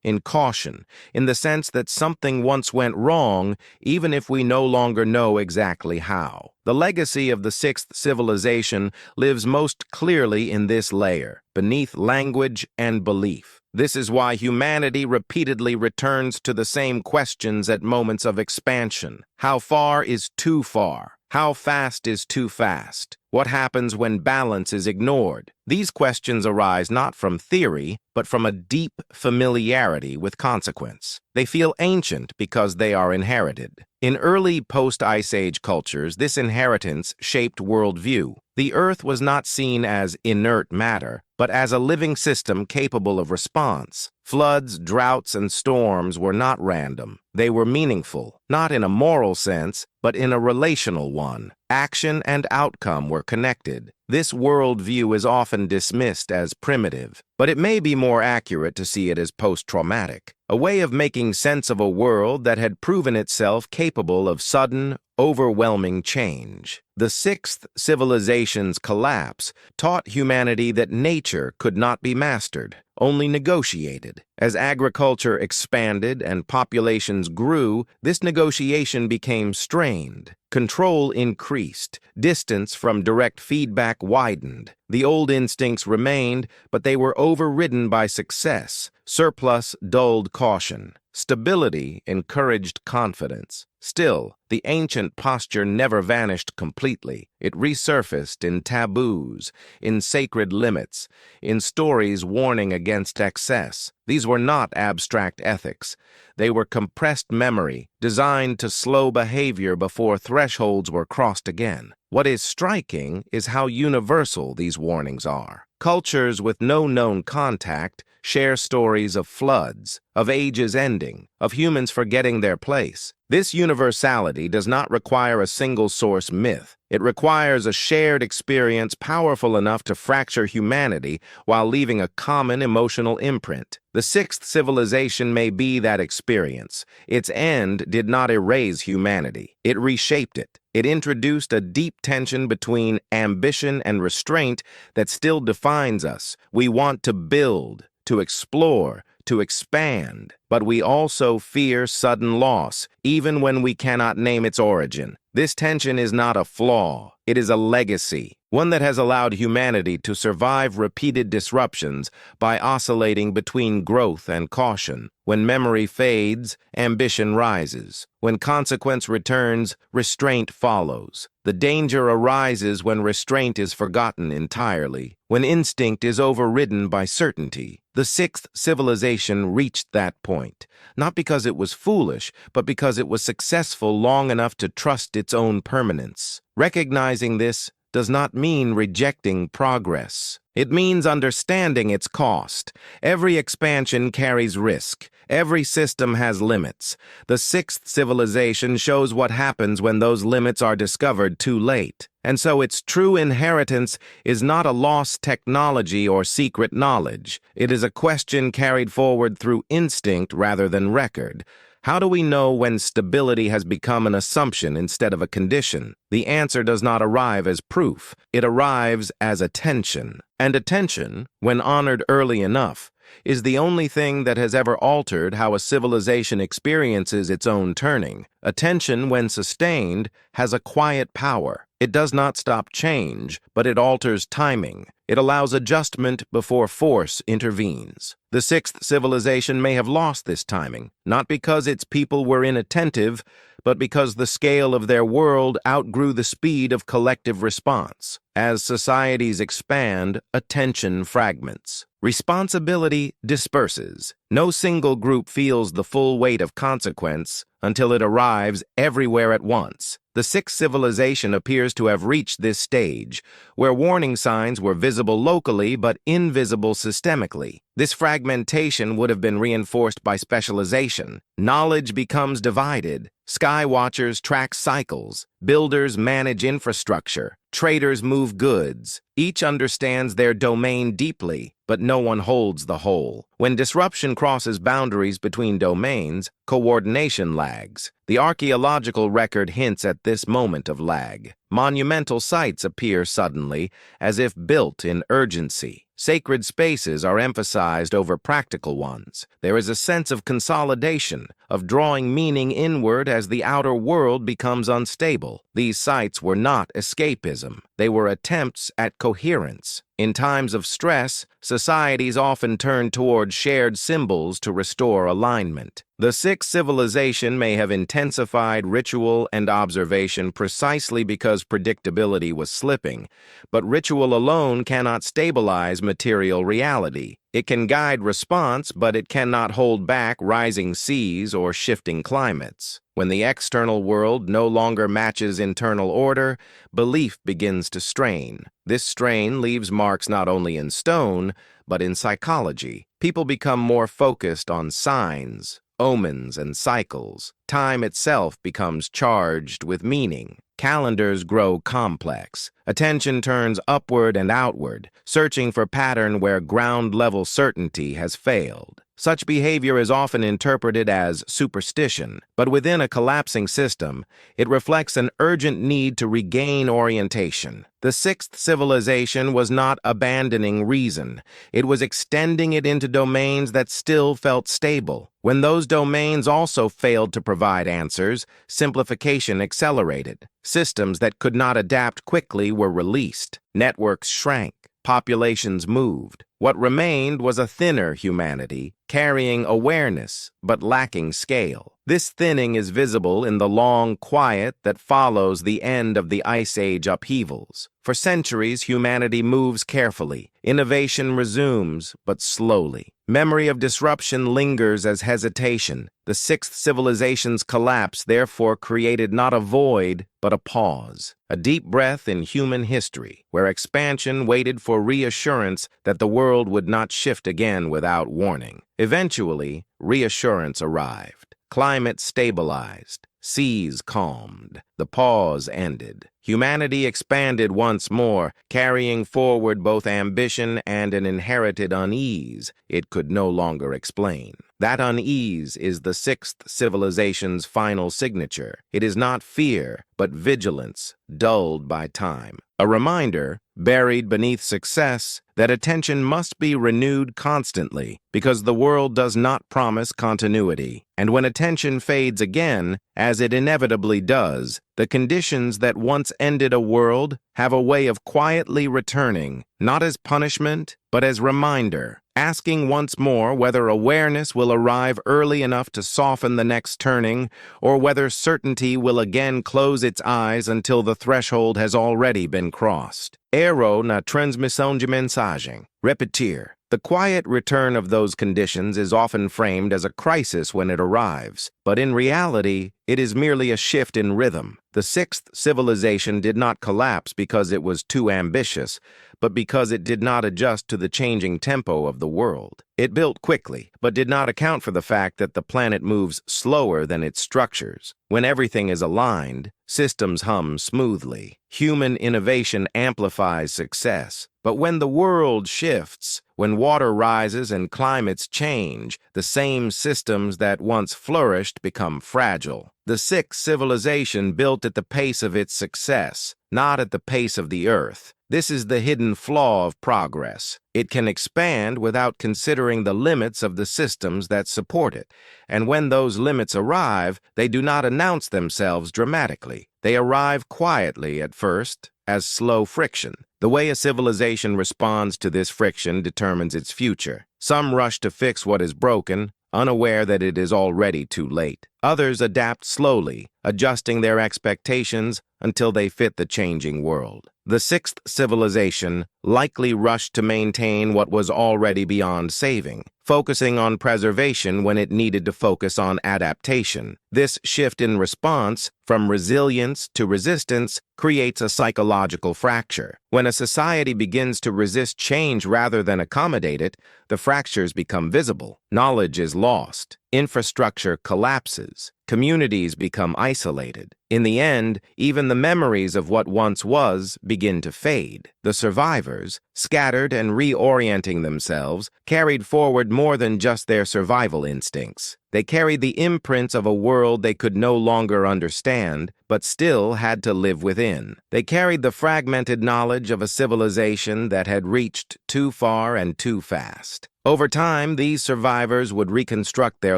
in caution, in the sense that something once went wrong, even if we no longer know exactly how. The legacy of the sixth civilization lives most clearly in this layer, beneath language and belief. This is why humanity repeatedly returns to the same questions at moments of expansion. How far is too far? How fast is too fast? What happens when balance is ignored? These questions arise not from theory, but from a deep familiarity with consequence. They feel ancient because they are inherited. In early post-Ice Age cultures, this inheritance shaped worldview. The Earth was not seen as inert matter, but as a living system capable of response. Floods, droughts, and storms were not random. They were meaningful, not in a moral sense, but in a relational one. Action and outcome were connected. This worldview is often dismissed as primitive, but it may be more accurate to see it as post-traumatic, a way of making sense of a world that had proven itself capable of sudden, overwhelming change. The sixth civilization's collapse taught humanity that nature could not be mastered, only negotiated. As agriculture expanded and populations grew, this negotiation became strained. Control increased, distance from direct feedback widened. The old instincts remained, but they were overridden by success. Surplus dulled caution. Stability encouraged confidence. Still, the ancient posture never vanished completely. It resurfaced in taboos, in sacred limits, in stories warning against excess. These were not abstract ethics. They were compressed memory, designed to slow behavior before thresholds were crossed again. What is striking is how universal these warnings are. Cultures with no known contact share stories of floods, of ages ending, of humans forgetting their place. This universality does not require a single-source myth. It requires a shared experience powerful enough to fracture humanity while leaving a common emotional imprint. The sixth civilization may be that experience. Its end did not erase humanity. It reshaped it. It introduced a deep tension between ambition and restraint that still defines us. We want to build, to explore, to expand, but we also fear sudden loss, even when we cannot name its origin. This tension is not a flaw, it is a legacy, one that has allowed humanity to survive repeated disruptions by oscillating between growth and caution. When memory fades, ambition rises. When consequence returns, restraint follows. The danger arises when restraint is forgotten entirely, when instinct is overridden by certainty. The sixth civilization reached that point, not because it was foolish, but because it was successful long enough to trust its own permanence. Recognizing this does not mean rejecting progress. It means understanding its cost. Every expansion carries risk. Every system has limits. The sixth civilization shows what happens when those limits are discovered too late. And so its true inheritance is not a lost technology or secret knowledge. It is a question carried forward through instinct rather than record. How do we know when stability has become an assumption instead of a condition? The answer does not arrive as proof. It arrives as attention. And attention, when honored early enough, is the only thing that has ever altered how a civilization experiences its own turning. Attention, when sustained, has a quiet power. It does not stop change, but it alters timing. It allows adjustment before force intervenes. The sixth civilization may have lost this timing, not because its people were inattentive, but because the scale of their world outgrew the speed of collective response. As societies expand, attention fragments. Responsibility disperses. No single group feels the full weight of consequence until it arrives everywhere at once. The sixth civilization appears to have reached this stage, where warning signs were visible locally but invisible systemically. This fragmentation would have been reinforced by specialization. Knowledge becomes divided. Sky watchers track cycles. Builders manage infrastructure. Traders move goods. Each understands their domain deeply, but no one holds the whole. When disruption crosses boundaries between domains, coordination lags. The archaeological record hints at this moment of lag. Monumental sites appear suddenly, as if built in urgency. Sacred spaces are emphasized over practical ones. There is a sense of consolidation, of drawing meaning inward as the outer world becomes unstable. These sites were not escapism. They were attempts at coherence. In times of stress, societies often turn toward shared symbols to restore alignment. The sixth civilization may have intensified ritual and observation precisely because predictability was slipping, but ritual alone cannot stabilize material reality. It can guide response, but it cannot hold back rising seas or shifting climates. When the external world no longer matches internal order, belief begins to strain. This strain leaves marks not only in stone, but in psychology. People become more focused on signs, omens, and cycles. Time itself becomes charged with meaning. Calendars grow complex. Attention turns upward and outward, searching for pattern where ground-level certainty has failed. Such behavior is often interpreted as superstition, but within a collapsing system, it reflects an urgent need to regain orientation. The sixth civilization was not abandoning reason. It was extending it into domains that still felt stable. When those domains also failed to provide answers, simplification accelerated. Systems that could not adapt quickly were released. Networks shrank. Populations moved. What remained was a thinner humanity, carrying awareness but lacking scale. This thinning is visible in the long quiet that follows the end of the Ice Age upheavals. For centuries, humanity moves carefully. Innovation resumes, but slowly. Memory of disruption lingers as hesitation. The sixth civilization's collapse therefore created not a void, but a pause. A deep breath in human history, where expansion waited for reassurance that the world would not shift again without warning. Eventually, reassurance arrived. Climate stabilized. Seas calmed. The pause ended. Humanity expanded once more, carrying forward both ambition and an inherited unease it could no longer explain. That unease is the sixth civilization's final signature. It is not fear, but vigilance, dulled by time. A reminder, buried beneath success, that attention must be renewed constantly, because the world does not promise continuity. And when attention fades again, as it inevitably does, the conditions that once ended a world have a way of quietly returning, not as punishment, but as reminder, asking once more whether awareness will arrive early enough to soften the next turning, or whether certainty will again close its eyes until the threshold has already been crossed. Ero na transmissão de mensagem. Repetir. The quiet return of those conditions is often framed as a crisis when it arrives, but in reality, it is merely a shift in rhythm. The sixth civilization did not collapse because it was too ambitious, but because it did not adjust to the changing tempo of the world. It built quickly, but did not account for the fact that the planet moves slower than its structures. When everything is aligned, systems hum smoothly. Human innovation amplifies success. But when the world shifts, when water rises and climates change, the same systems that once flourished become fragile. The sixth civilization built at the pace of its success, not at the pace of the earth. This is the hidden flaw of progress. It can expand without considering the limits of the systems that support it. And when those limits arrive, they do not announce themselves dramatically. They arrive quietly at first, as slow friction. The way a civilization responds to this friction determines its future. Some rush to fix what is broken, unaware that it is already too late. Others adapt slowly, adjusting their expectations until they fit the changing world. The sixth civilization likely rushed to maintain what was already beyond saving, focusing on preservation when it needed to focus on adaptation. This shift in response, from resilience to resistance, creates a psychological fracture. When a society begins to resist change rather than accommodate it, the fractures become visible. Knowledge is lost. Infrastructure collapses. Communities become isolated. In the end, even the memories of what once was begin to fade. The survivors, scattered and reorienting themselves, carried forward more than just their survival instincts. They carried the imprints of a world they could no longer understand, but still had to live within. They carried the fragmented knowledge of a civilization that had reached too far and too fast. Over time, these survivors would reconstruct their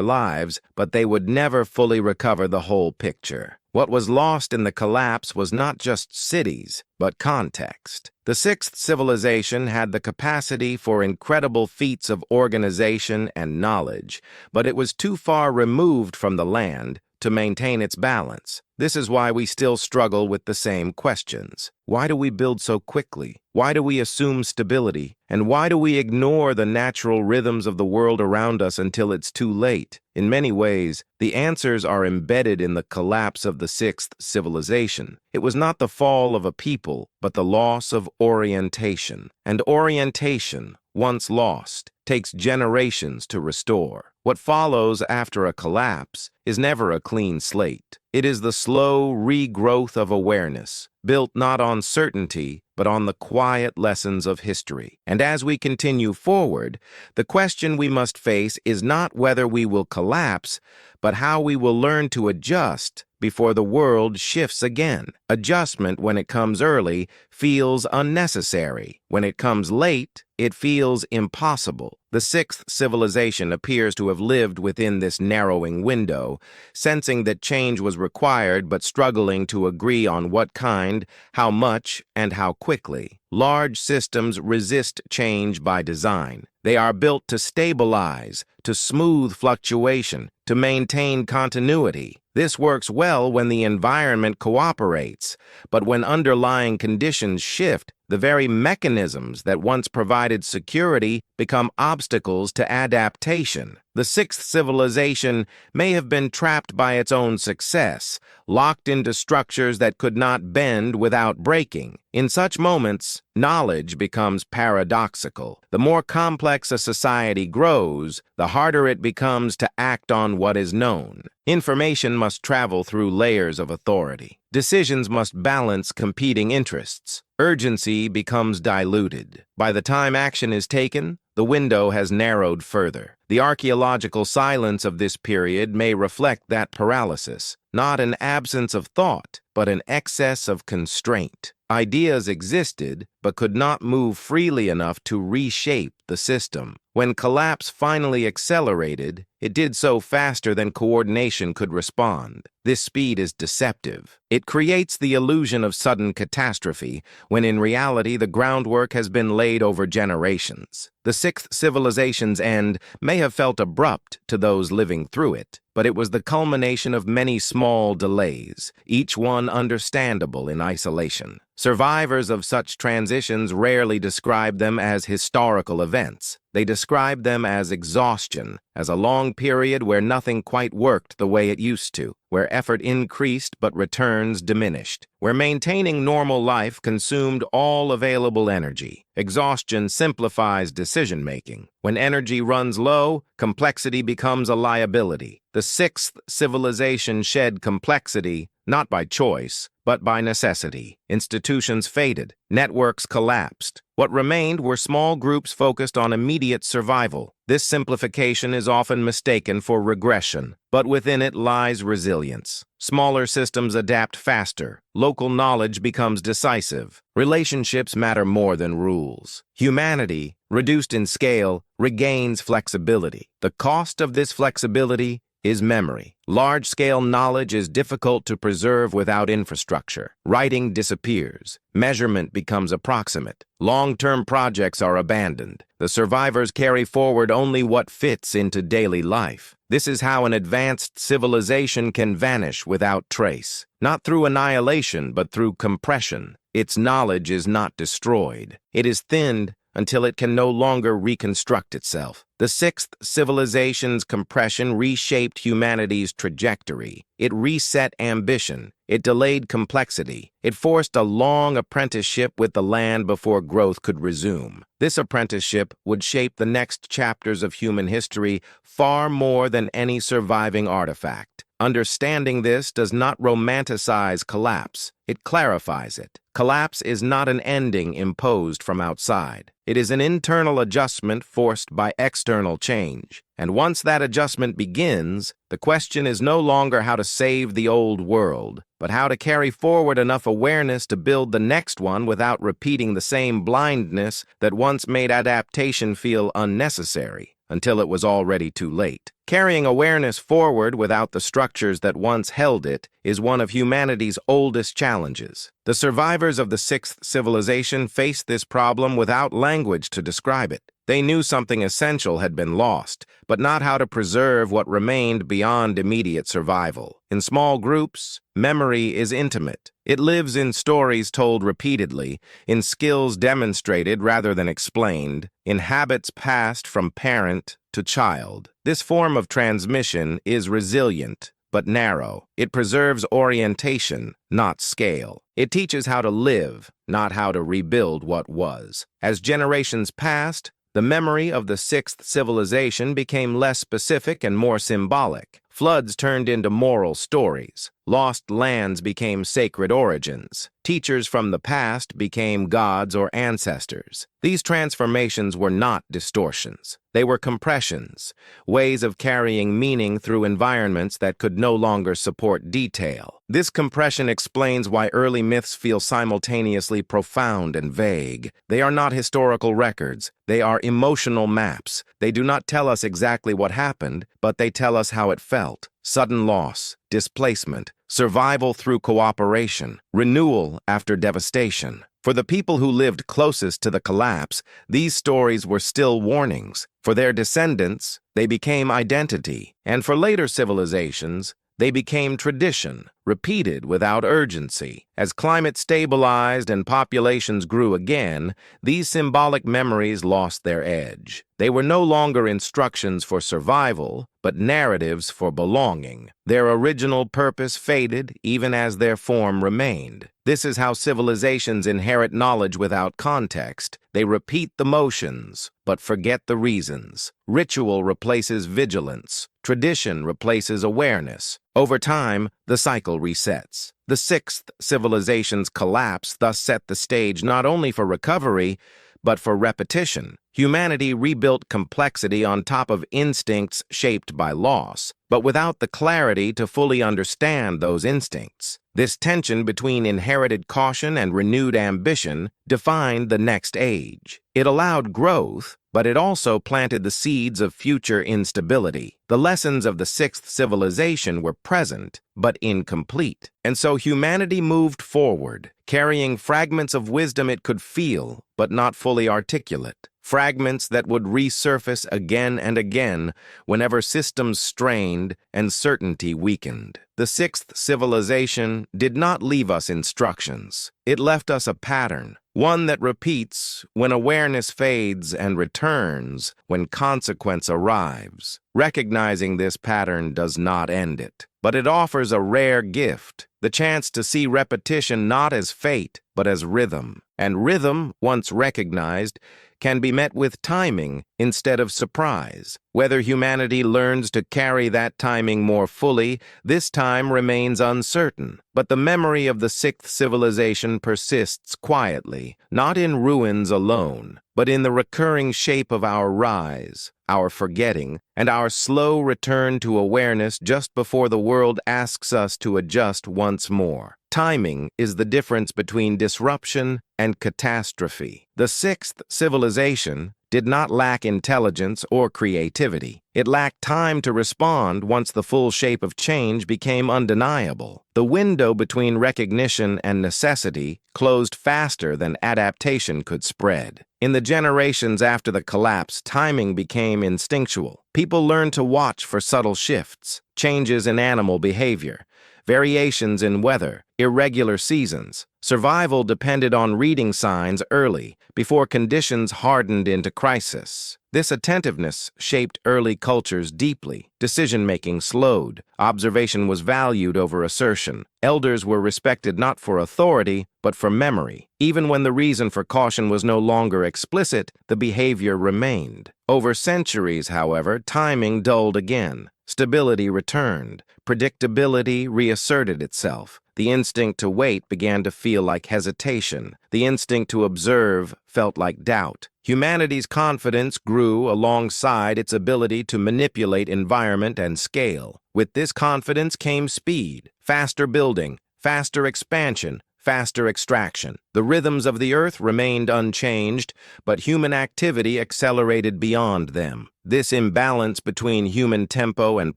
lives, but they would never fully recover the whole picture. What was lost in the collapse was not just cities, but context. The sixth civilization had the capacity for incredible feats of organization and knowledge, but it was too far removed from the land to maintain its balance. This is why we still struggle with the same questions. Why do we build so quickly? Why do we assume stability? And why do we ignore the natural rhythms of the world around us until it's too late? In many ways, the answers are embedded in the collapse of the sixth civilization. It was not the fall of a people, but the loss of orientation. And orientation, once lost, takes generations to restore. What follows after a collapse is never a clean slate. It is the slow regrowth of awareness, built not on certainty, but on the quiet lessons of history. And as we continue forward, the question we must face is not whether we will collapse, but how we will learn to adjust before the world shifts again. Adjustment, when it comes early, feels unnecessary. When it comes late, it feels impossible. The sixth civilization appears to have lived within this narrowing window, sensing that change was required but struggling to agree on what kind, how much, and how quickly. Large systems resist change by design. They are built to stabilize, to smooth fluctuation, to maintain continuity. This works well when the environment cooperates, but when underlying conditions shift, the very mechanisms that once provided security become obstacles to adaptation. The sixth civilization may have been trapped by its own success, locked into structures that could not bend without breaking. In such moments, knowledge becomes paradoxical. The more complex a society grows, the harder it becomes to act on what is known. Information must travel through layers of authority. Decisions must balance competing interests. Urgency becomes diluted. By the time action is taken, the window has narrowed further. The archaeological silence of this period may reflect that paralysis, not an absence of thought, but an excess of constraint. Ideas existed, but could not move freely enough to reshape the system. When collapse finally accelerated, it did so faster than coordination could respond. This speed is deceptive. It creates the illusion of sudden catastrophe, when in reality the groundwork has been laid over generations. The sixth civilization's end may have felt abrupt to those living through it, but it was the culmination of many small delays, each one understandable in isolation. Survivors of such transitions rarely describe them as historical events. They describe them as exhaustion, as a long period where nothing quite worked the way it used to, where effort increased but returns diminished, where maintaining normal life consumed all available energy. Exhaustion simplifies decision-making. When energy runs low, complexity becomes a liability. The sixth civilization shed complexity, not by choice, but by necessity. Institutions faded. Networks collapsed. What remained were small groups focused on immediate survival. This simplification is often mistaken for regression, but within it lies resilience. Smaller systems adapt faster. Local knowledge becomes decisive. Relationships matter more than rules. Humanity, reduced in scale, regains flexibility. The cost of this flexibility is memory. Large-scale knowledge is difficult to preserve without infrastructure. Writing disappears. Measurement becomes approximate. Long-term projects are abandoned. The survivors carry forward only what fits into daily life. This is how an advanced civilization can vanish without trace. Not through annihilation, but through compression. Its knowledge is not destroyed. It is thinned until it can no longer reconstruct itself. The sixth civilization's compression reshaped humanity's trajectory. It reset ambition. It delayed complexity. It forced a long apprenticeship with the land before growth could resume. This apprenticeship would shape the next chapters of human history far more than any surviving artifact. Understanding this does not romanticize collapse, it clarifies it. Collapse is not an ending imposed from outside. It is an internal adjustment forced by external change. And once that adjustment begins, the question is no longer how to save the old world, but how to carry forward enough awareness to build the next one without repeating the same blindness that once made adaptation feel unnecessary, until it was already too late. Carrying awareness forward without the structures that once held it is one of humanity's oldest challenges. The survivors of the sixth civilization faced this problem without language to describe it. They knew something essential had been lost, but not how to preserve what remained beyond immediate survival. In small groups, memory is intimate. It lives in stories told repeatedly, in skills demonstrated rather than explained, in habits passed from parent to child. This form of transmission is resilient, but narrow. It preserves orientation, not scale. It teaches how to live, not how to rebuild what was. As generations passed, the memory of the sixth civilization became less specific and more symbolic. Floods turned into moral stories. Lost lands became sacred origins. Teachers from the past became gods or ancestors. These transformations were not distortions. They were compressions, ways of carrying meaning through environments that could no longer support detail. This compression explains why early myths feel simultaneously profound and vague. They are not historical records. They are emotional maps. They do not tell us exactly what happened, but they tell us how it felt. Sudden loss, displacement, survival through cooperation, renewal after devastation. For the people who lived closest to the collapse, these stories were still warnings. For their descendants, they became identity. And for later civilizations, they became tradition, repeated without urgency. As climate stabilized and populations grew again, these symbolic memories lost their edge. They were no longer instructions for survival, but narratives for belonging. Their original purpose faded even as their form remained. This is how civilizations inherit knowledge without context. They repeat the motions, but forget the reasons. Ritual replaces vigilance. Tradition replaces awareness. Over time, the cycle resets. The sixth civilization's collapse thus set the stage not only for recovery, but for repetition. Humanity rebuilt complexity on top of instincts shaped by loss, but without the clarity to fully understand those instincts. This tension between inherited caution and renewed ambition defined the next age. It allowed growth, but it also planted the seeds of future instability. The lessons of the sixth civilization were present, but incomplete. And so humanity moved forward, carrying fragments of wisdom it could feel, but not fully articulate. Fragments that would resurface again and again whenever systems strained and certainty weakened. The sixth civilization did not leave us instructions. It left us a pattern, one that repeats when awareness fades and returns when consequence arrives. Recognizing this pattern does not end it, but it offers a rare gift, the chance to see repetition not as fate, but as rhythm. And rhythm, once recognized, can be met with timing instead of surprise. Whether humanity learns to carry that timing more fully, this time remains uncertain. But the memory of the sixth civilization persists quietly, not in ruins alone, but in the recurring shape of our rise, our forgetting, and our slow return to awareness just before the world asks us to adjust once more. Timing is the difference between disruption and catastrophe. The sixth civilization did not lack intelligence or creativity. It lacked time to respond once the full shape of change became undeniable. The window between recognition and necessity closed faster than adaptation could spread. In the generations after the collapse, timing became instinctual. People learned to watch for subtle shifts, changes in animal behavior, variations in weather, irregular seasons. Survival depended on reading signs early, before conditions hardened into crisis. This attentiveness shaped early cultures deeply. Decision-making slowed. Observation was valued over assertion. Elders were respected not for authority, but for memory. Even when the reason for caution was no longer explicit, the behavior remained. Over centuries, however, timing dulled again. Stability returned. Predictability reasserted itself. The instinct to wait began to feel like hesitation. The instinct to observe felt like doubt. Humanity's confidence grew alongside its ability to manipulate environment and scale. With this confidence came speed, faster building, faster expansion, faster extraction. The rhythms of the earth remained unchanged, but human activity accelerated beyond them. This imbalance between human tempo and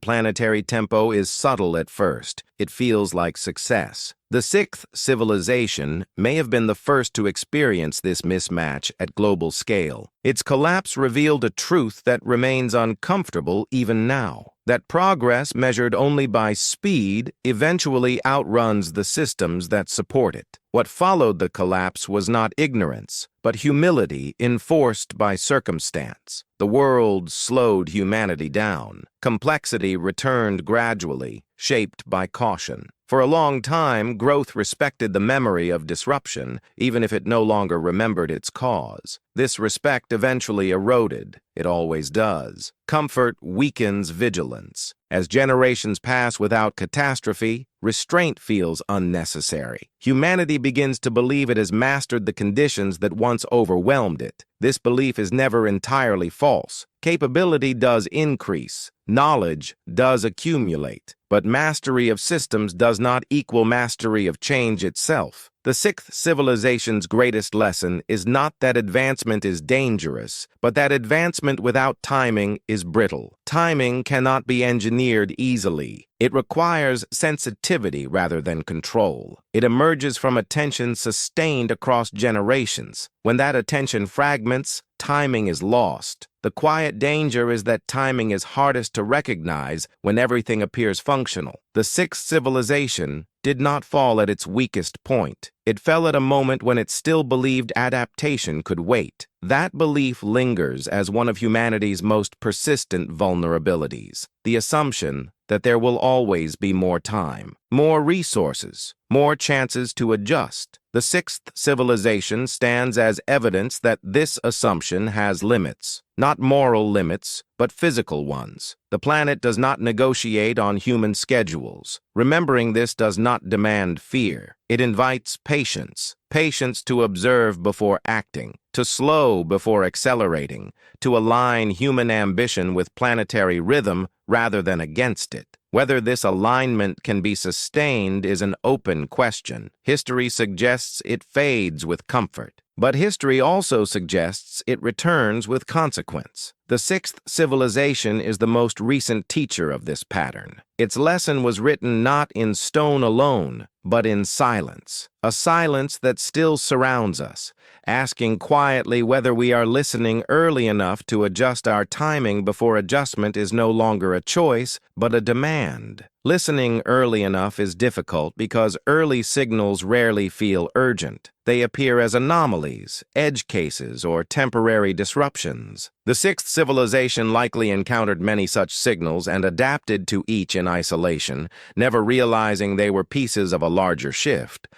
planetary tempo is subtle at first. It feels like success. The sixth civilization may have been the first to experience this mismatch at global scale. Its collapse revealed a truth that remains uncomfortable even now, that progress measured only by speed eventually outruns the systems that support it. What followed the collapse was not ignorance, but humility enforced by circumstance. The world slowed humanity down. Complexity returned gradually, shaped by caution. For a long time, growth respected the memory of disruption, even if it no longer remembered its cause. This respect eventually eroded. It always does. Comfort weakens vigilance. As generations pass without catastrophe, restraint feels unnecessary. Humanity begins to believe it has mastered the conditions that once overwhelmed it. This belief is never entirely false. Capability does increase. Knowledge does accumulate. But mastery of systems does not equal mastery of change itself. The sixth civilization's greatest lesson is not that advancement is dangerous, but that advancement without timing is brittle. Timing cannot be engineered easily. It requires sensitivity rather than control. It emerges from attention sustained across generations. When that attention fragments, timing is lost. The quiet danger is that timing is hardest to recognize when everything appears functional. The sixth civilization did not fall at its weakest point. It fell at a moment when it still believed adaptation could wait. That belief lingers as one of humanity's most persistent vulnerabilities. The assumption that there will always be more time, more resources, more chances to adjust. The sixth civilization stands as evidence that this assumption has limits. Not moral limits, but physical ones. The planet does not negotiate on human schedules. Remembering this does not demand fear. It invites patience. Patience to observe before acting, to slow before accelerating, to align human ambition with planetary rhythm rather than against it. Whether this alignment can be sustained is an open question. History suggests it fades with comfort, but history also suggests it returns with consequence. The sixth civilization is the most recent teacher of this pattern. Its lesson was written not in stone alone, but in silence. A silence that still surrounds us, asking quietly whether we are listening early enough to adjust our timing before adjustment is no longer a choice, but a demand. Listening early enough is difficult because early signals rarely feel urgent. They appear as anomalies, edge cases, or temporary disruptions. The sixth civilization likely encountered many such signals and adapted to each in isolation, never realizing they were pieces of a larger shift.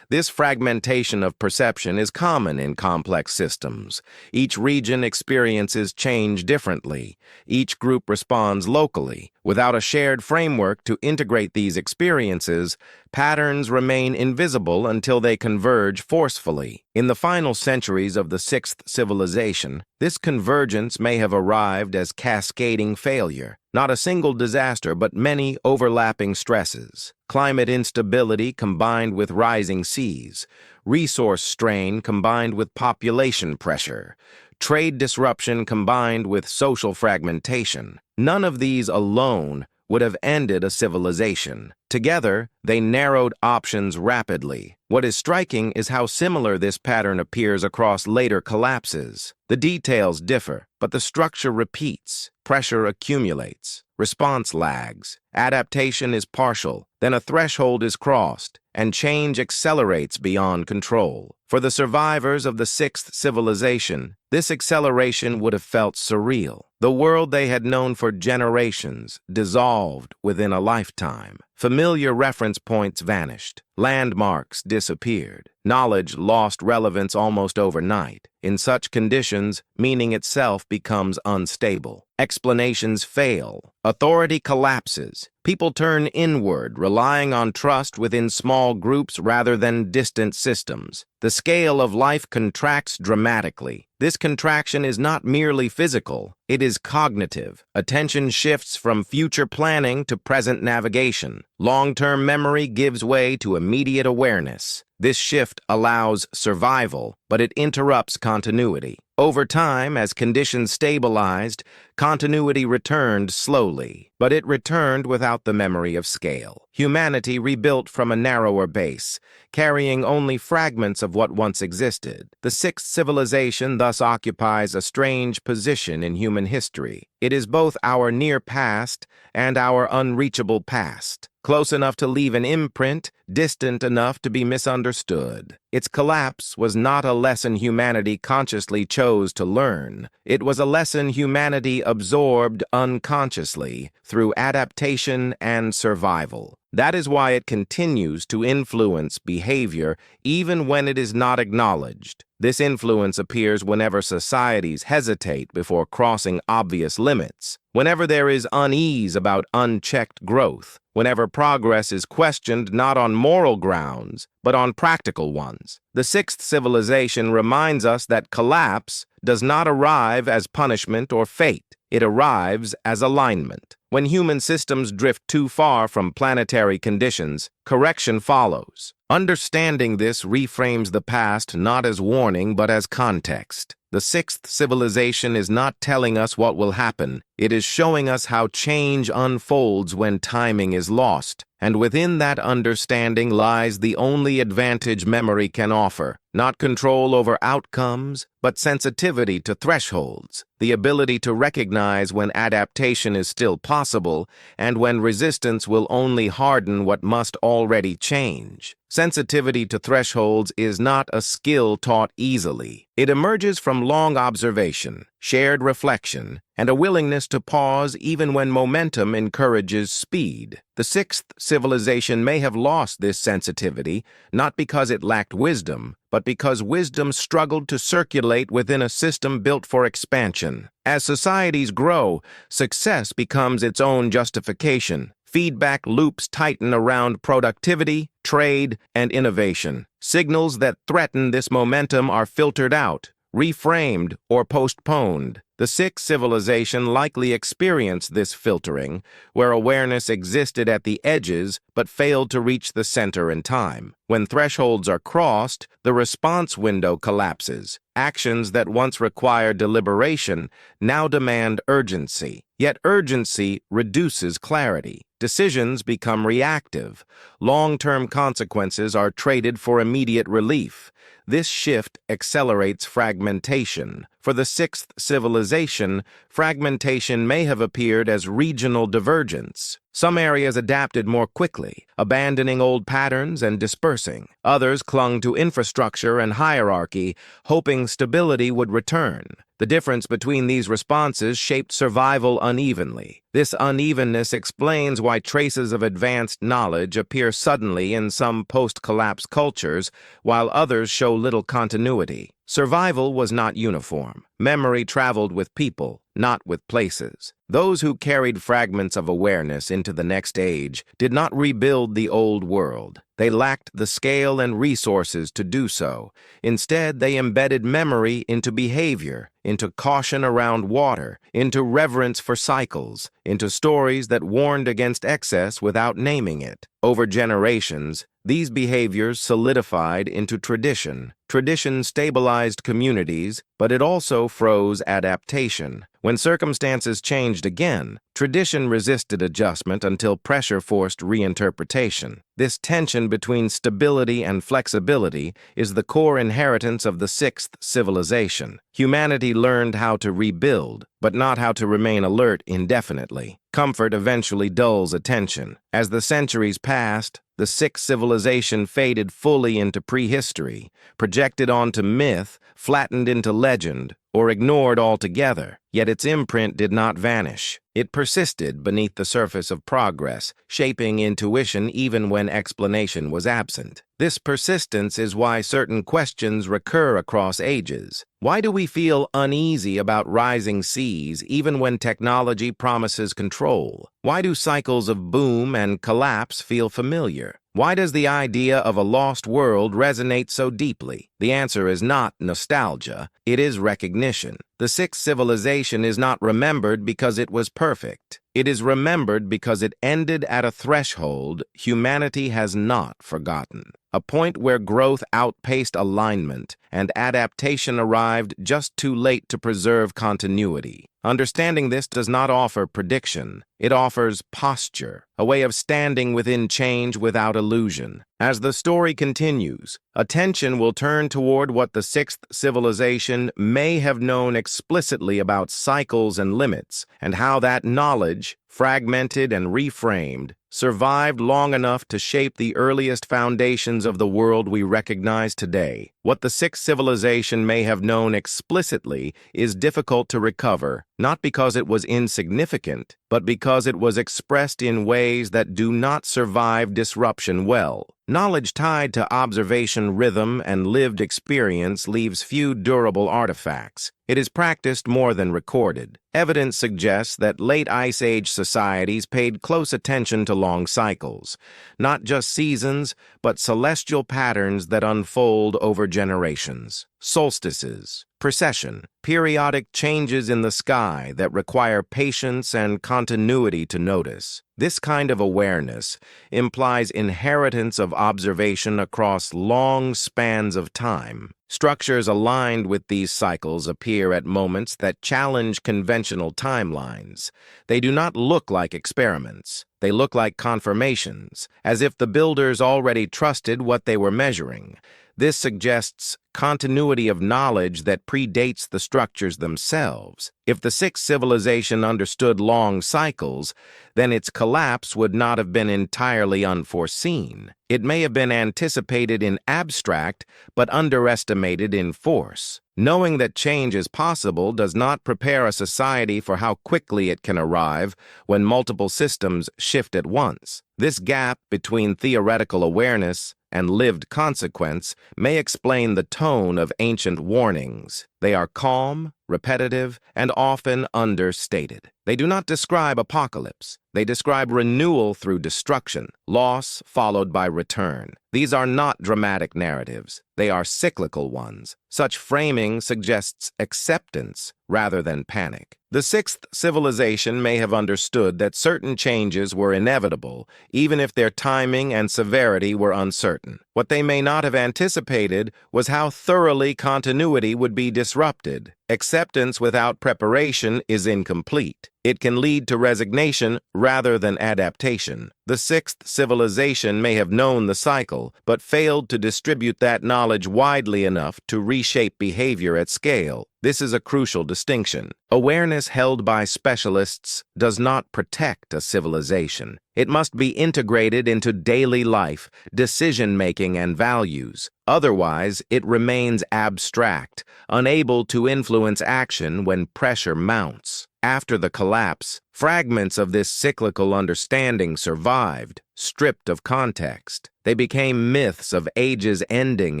This fragmentation of perception is common in complex systems. Each region experiences change differently. Each group responds locally. Without a shared framework to integrate these experiences, patterns remain invisible until they converge forcefully. In the final centuries of the sixth civilization, this convergence may have arrived as cascading failure. Not a single disaster, but many overlapping stresses. Climate instability combined with rising seas, resource strain combined with population pressure, trade disruption combined with social fragmentation. None of these alone would have ended a civilization. Together, they narrowed options rapidly. What is striking is how similar this pattern appears across later collapses. The details differ, but the structure repeats. Pressure accumulates. Response lags. Adaptation is partial. Then a threshold is crossed, and change accelerates beyond control. For the survivors of the sixth civilization, this acceleration would have felt surreal. The world they had known for generations dissolved within a lifetime. Familiar reference points vanished. Landmarks disappeared. Knowledge lost relevance almost overnight. In such conditions, meaning itself becomes unstable. Explanations fail. Authority collapses. People turn inward, relying on trust within small groups rather than distant systems. The scale of life contracts dramatically. This contraction is not merely physical, it is cognitive. Attention shifts from future planning to present navigation. Long-term memory gives way to immediate awareness. This shift allows survival, but it interrupts continuity. Over time, as conditions stabilized, continuity returned slowly, but it returned without the memory of scale. Humanity rebuilt from a narrower base, carrying only fragments of what once existed. The sixth civilization thus occupies a strange position in human history. It is both our near past and our unreachable past. Close enough to leave an imprint, distant enough to be misunderstood. Its collapse was not a lesson humanity consciously chose to learn. It was a lesson humanity absorbed unconsciously through adaptation and survival. That is why it continues to influence behavior even when it is not acknowledged. This influence appears whenever societies hesitate before crossing obvious limits, whenever there is unease about unchecked growth, whenever progress is questioned not on moral grounds, but on practical ones. The sixth civilization reminds us that collapse does not arrive as punishment or fate. It arrives as alignment. When human systems drift too far from planetary conditions, correction follows. Understanding this reframes the past not as warning but as context. The sixth civilization is not telling us what will happen. It is showing us how change unfolds when timing is lost. And within that understanding lies the only advantage memory can offer. Not control over outcomes, but sensitivity to thresholds. The ability to recognize when adaptation is still possible and when resistance will only harden what must already change. Sensitivity to thresholds is not a skill taught easily. It emerges from long observation, shared reflection, and a willingness to pause even when momentum encourages speed. The sixth civilization may have lost this sensitivity, not because it lacked wisdom, but because wisdom struggled to circulate within a system built for expansion. As societies grow, success becomes its own justification. Feedback loops tighten around productivity, trade, and innovation. Signals that threaten this momentum are filtered out, reframed, or postponed. The sixth civilization likely experienced this filtering, where awareness existed at the edges but failed to reach the center in time. When thresholds are crossed, the response window collapses. Actions that once required deliberation now demand urgency. Yet urgency reduces clarity. Decisions become reactive. Long-term consequences are traded for immediate relief. This shift accelerates fragmentation. For the sixth civilization, fragmentation may have appeared as regional divergence. Some areas adapted more quickly, abandoning old patterns and dispersing. Others clung to infrastructure and hierarchy, hoping stability would return. The difference between these responses shaped survival unevenly. This unevenness explains why traces of advanced knowledge appear suddenly in some post-collapse cultures, while others show little continuity. Survival was not uniform. Memory traveled with people, not with places. Those who carried fragments of awareness into the next age did not rebuild the old world. They lacked the scale and resources to do so. Instead, they embedded memory into behavior, into caution around water, into reverence for cycles, into stories that warned against excess without naming it. Over generations, these behaviors solidified into tradition. Tradition stabilized communities, but it also froze adaptation. When circumstances changed again, tradition resisted adjustment until pressure forced reinterpretation. This tension between stability and flexibility is the core inheritance of the sixth civilization. Humanity learned how to rebuild, but not how to remain alert indefinitely. Comfort eventually dulls attention. As the centuries passed, the sixth civilization faded fully into prehistory, projecting projected onto myth, flattened into legend, or ignored altogether. Yet its imprint did not vanish. It persisted beneath the surface of progress, shaping intuition even when explanation was absent. This persistence is why certain questions recur across ages. Why do we feel uneasy about rising seas even when technology promises control? Why do cycles of boom and collapse feel familiar? Why does the idea of a lost world resonate so deeply? The answer is not nostalgia, it is recognition. The sixth civilization is not remembered because it was perfect. It is remembered because it ended at a threshold humanity has not forgotten. A point where growth outpaced alignment and adaptation arrived just too late to preserve continuity. Understanding this does not offer prediction. It offers posture, a way of standing within change without illusion. As the story continues, attention will turn toward what the sixth civilization may have known explicitly about cycles and limits, and how that knowledge, fragmented and reframed, survived long enough to shape the earliest foundations of the world we recognize today. What the sixth civilization may have known explicitly is difficult to recover, not because it was insignificant, but because it was expressed in ways that do not survive disruption well. Knowledge tied to observation rhythm and lived experience leaves few durable artifacts. It is practiced more than recorded. Evidence suggests that late Ice Age societies paid close attention to long cycles, not just seasons, but celestial patterns that unfold over generations. Solstices, precession, periodic changes in the sky that require patience and continuity to notice. This kind of awareness implies inheritance of observation across long spans of time. Structures aligned with these cycles appear at moments that challenge conventional timelines. They do not look like experiments. They look like confirmations, as if the builders already trusted what they were measuring. This suggests continuity of knowledge that predates the structures themselves. If the sixth civilization understood long cycles, then its collapse would not have been entirely unforeseen. It may have been anticipated in abstract, but underestimated in force. Knowing that change is possible does not prepare a society for how quickly it can arrive when multiple systems shift at once. This gap between theoretical awareness and lived consequence may explain the tone of ancient warnings. They are calm, repetitive, and often understated. They do not describe apocalypse. They describe renewal through destruction, loss followed by return. These are not dramatic narratives. They are cyclical ones. Such framing suggests acceptance rather than panic. The sixth civilization may have understood that certain changes were inevitable, even if their timing and severity were uncertain. What they may not have anticipated was how thoroughly continuity would be disrupted. Acceptance without preparation is incomplete. It can lead to resignation rather than adaptation. The sixth civilization may have known the cycle, but failed to distribute that knowledge widely enough to reshape behavior at scale. This is a crucial distinction. Awareness held by specialists does not protect a civilization. It must be integrated into daily life, decision-making, and values. Otherwise, it remains abstract, unable to influence action when pressure mounts. After the collapse, fragments of this cyclical understanding survived, stripped of context. They became myths of ages ending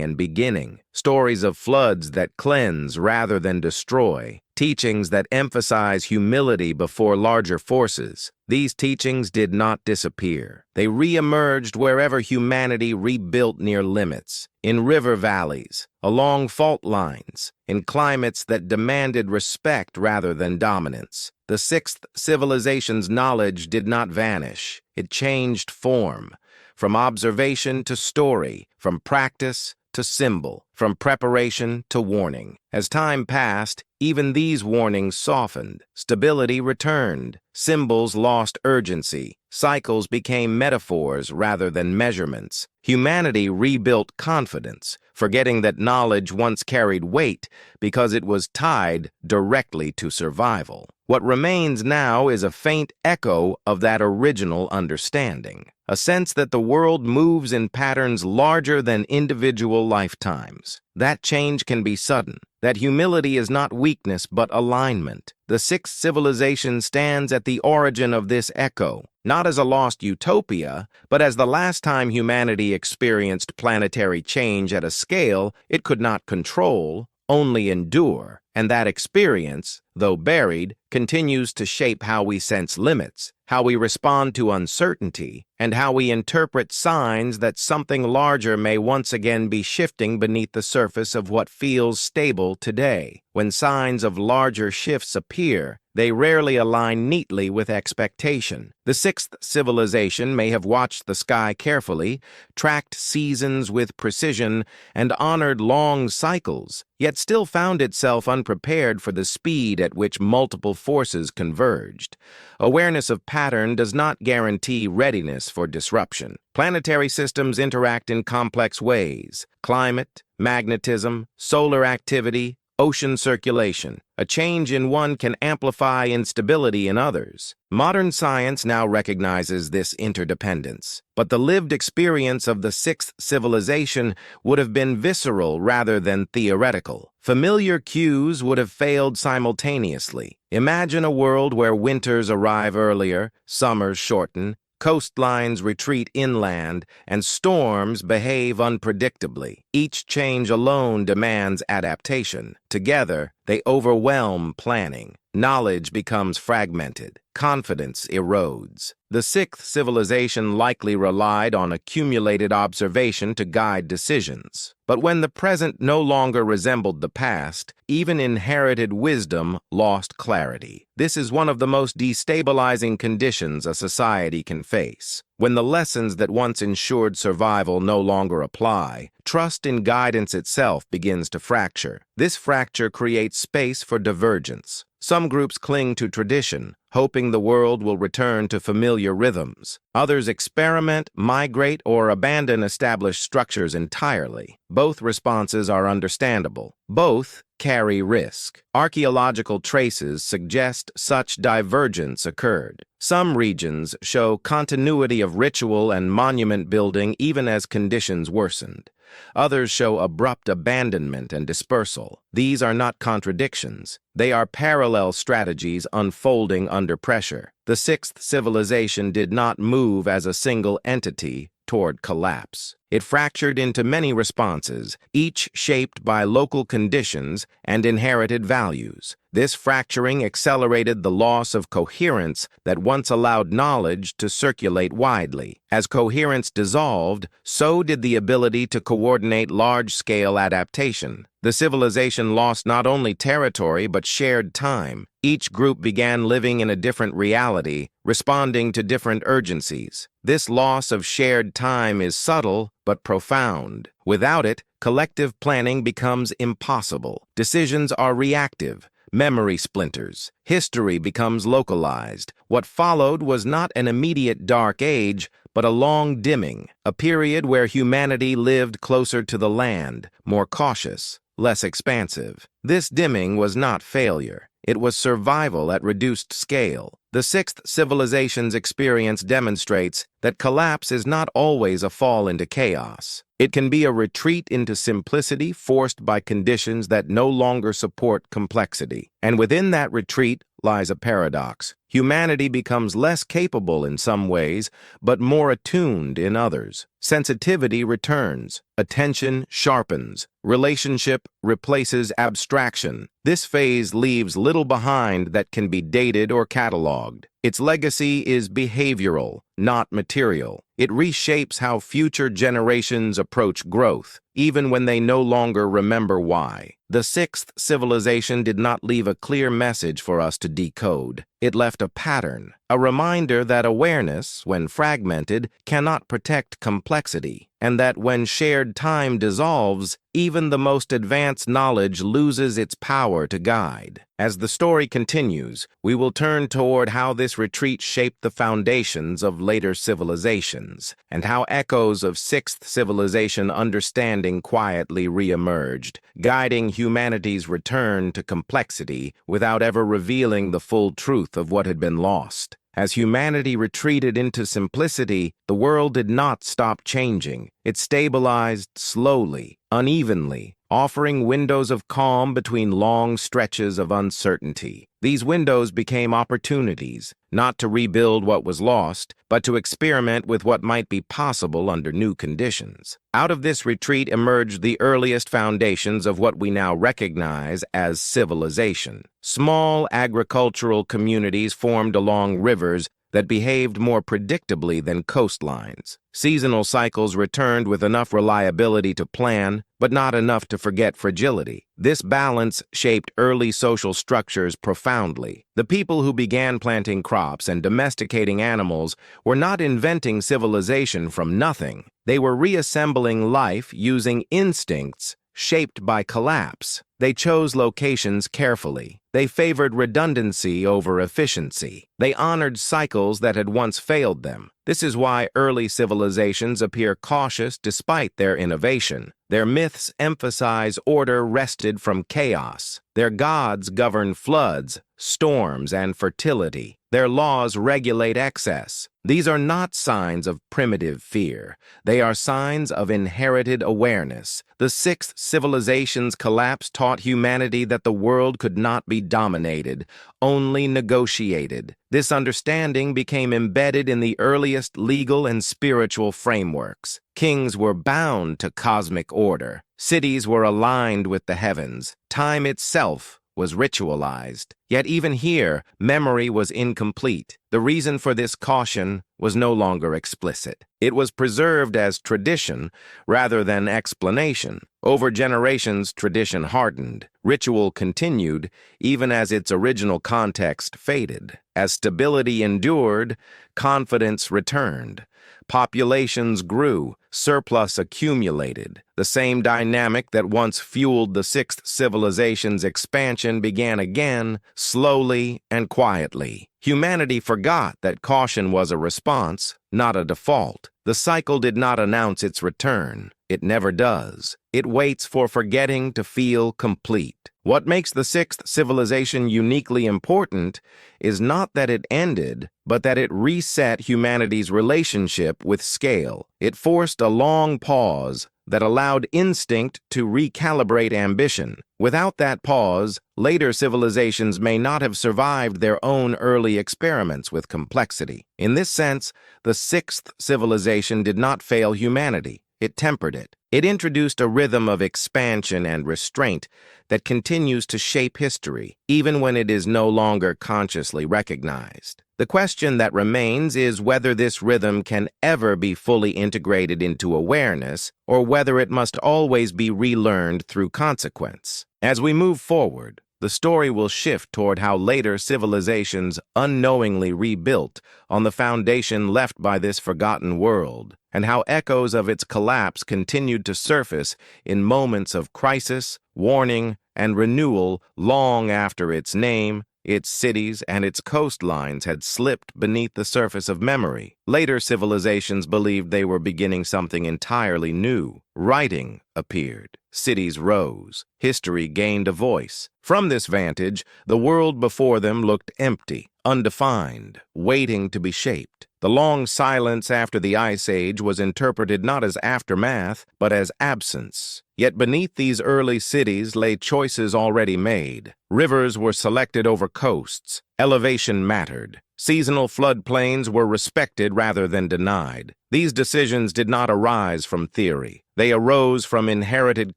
and beginning, stories of floods that cleanse rather than destroy, teachings that emphasize humility before larger forces. These teachings did not disappear. They re-emerged wherever humanity rebuilt near limits, in river valleys, along fault lines, in climates that demanded respect rather than dominance. The sixth civilization's knowledge did not vanish. It changed form, from observation to story, from practice to symbol, from preparation to warning. As time passed, even these warnings softened. Stability returned. Symbols lost urgency. Cycles became metaphors rather than measurements. Humanity rebuilt confidence, forgetting that knowledge once carried weight because it was tied directly to survival. What remains now is a faint echo of that original understanding, a sense that the world moves in patterns larger than individual lifetimes. That change can be sudden, that humility is not weakness but alignment. The sixth civilization stands at the origin of this echo, not as a lost utopia, but as the last time humanity experienced planetary change at a scale it could not control, only endure, and that experience, though buried, continues to shape how we sense limits, how we respond to uncertainty, and how we interpret signs that something larger may once again be shifting beneath the surface of what feels stable today. When signs of larger shifts appear, they rarely align neatly with expectation. The sixth civilization may have watched the sky carefully, tracked seasons with precision, and honored long cycles, yet still found itself unprepared for the speed at which multiple forces converged. Awareness of pattern does not guarantee readiness for disruption. Planetary systems interact in complex ways: climate, magnetism, solar activity, ocean circulation. A change in one can amplify instability in others. Modern science now recognizes this interdependence, but the lived experience of the sixth civilization would have been visceral rather than theoretical. Familiar cues would have failed simultaneously. Imagine a world where winters arrive earlier, summers shorten, coastlines retreat inland, and storms behave unpredictably. Each change alone demands adaptation. Together, they overwhelm planning. Knowledge becomes fragmented. Confidence erodes. The sixth civilization likely relied on accumulated observation to guide decisions. But when the present no longer resembled the past, even inherited wisdom lost clarity. This is one of the most destabilizing conditions a society can face. When the lessons that once ensured survival no longer apply, trust in guidance itself begins to fracture. This fracture creates space for divergence. Some groups cling to tradition, hoping the world will return to familiar rhythms. Others experiment, migrate, or abandon established structures entirely. Both responses are understandable. Both carry risk. Archaeological traces suggest such divergence occurred. Some regions show continuity of ritual and monument building even as conditions worsened. Others show abrupt abandonment and dispersal. These are not contradictions. They are parallel strategies unfolding under pressure. The sixth civilization did not move as a single entity toward collapse. It fractured into many responses, each shaped by local conditions and inherited values. This fracturing accelerated the loss of coherence that once allowed knowledge to circulate widely. As coherence dissolved, so did the ability to coordinate large-scale adaptation. The civilization lost not only territory but shared time. Each group began living in a different reality, responding to different urgencies. This loss of shared time is subtle but profound. Without it, collective planning becomes impossible. Decisions are reactive. Memory splinters. History becomes localized. What followed was not an immediate dark age, but a long dimming, a period where humanity lived closer to the land, more cautious, less expansive. This dimming was not failure. It was survival at reduced scale. The sixth civilization's experience demonstrates that collapse is not always a fall into chaos. It can be a retreat into simplicity forced by conditions that no longer support complexity. And within that retreat lies a paradox. Humanity becomes less capable in some ways, but more attuned in others. Sensitivity returns. Attention sharpens. Relationship replaces abstraction. This phase leaves little behind that can be dated or cataloged. Its legacy is behavioral, not material. It reshapes how future generations approach growth, even when they no longer remember why. The sixth civilization did not leave a clear message for us to decode. It left a pattern, a reminder that awareness, when fragmented, cannot protect complexity, and that when shared time dissolves, even the most advanced knowledge loses its power to guide. As the story continues, we will turn toward how this retreat shaped the foundations of later civilizations, and how echoes of sixth civilization understanding quietly re-emerged, guiding humanity's return to complexity without ever revealing the full truth of what had been lost. As humanity retreated into simplicity, the world did not stop changing. It stabilized slowly, unevenly, offering windows of calm between long stretches of uncertainty. These windows became opportunities, not to rebuild what was lost, but to experiment with what might be possible under new conditions. Out of this retreat emerged the earliest foundations of what we now recognize as civilization. Small agricultural communities formed along rivers that behaved more predictably than coastlines. Seasonal cycles returned with enough reliability to plan, but not enough to forget fragility. This balance shaped early social structures profoundly. The people who began planting crops and domesticating animals were not inventing civilization from nothing. They were reassembling life using instincts shaped by collapse. They chose locations carefully. They favored redundancy over efficiency. They honored cycles that had once failed them. This is why early civilizations appear cautious despite their innovation. Their myths emphasize order wrested from chaos. Their gods govern floods, storms, and fertility. Their laws regulate excess. These are not signs of primitive fear. They are signs of inherited awareness. The sixth civilization's collapse taught humanity that the world could not be dominated, only negotiated. This understanding became embedded in the earliest legal and spiritual frameworks. Kings were bound to cosmic order. Cities were aligned with the heavens. Time itself was ritualized. Yet even here, memory was incomplete. The reason for this caution was no longer explicit. It was preserved as tradition rather than explanation. Over generations, tradition hardened. Ritual continued, even as its original context faded. As stability endured, confidence returned. Populations grew, surplus accumulated. The same dynamic that once fueled the sixth civilization's expansion began again, slowly and quietly. Humanity forgot that caution was a response, not a default. The cycle did not announce its return. It never does. It waits for forgetting to feel complete. What makes the sixth civilization uniquely important is not that it ended, but that it reset humanity's relationship with scale. It forced a long pause that allowed instinct to recalibrate ambition. Without that pause, later civilizations may not have survived their own early experiments with complexity. In this sense, the sixth civilization did not fail humanity. It tempered it. It introduced a rhythm of expansion and restraint that continues to shape history, even when it is no longer consciously recognized. The question that remains is whether this rhythm can ever be fully integrated into awareness, or whether it must always be relearned through consequence. As we move forward, the story will shift toward how later civilizations unknowingly rebuilt on the foundation left by this forgotten world, and how echoes of its collapse continued to surface in moments of crisis, warning, and renewal long after its name, its cities, and its coastlines had slipped beneath the surface of memory. Later civilizations believed they were beginning something entirely new. Writing appeared. Cities rose. History gained a voice. From this vantage, the world before them looked empty, undefined, waiting to be shaped. The long silence after the Ice Age was interpreted not as aftermath, but as absence. Yet beneath these early cities lay choices already made. Rivers were selected over coasts. Elevation mattered. Seasonal floodplains were respected rather than denied. These decisions did not arise from theory. They arose from inherited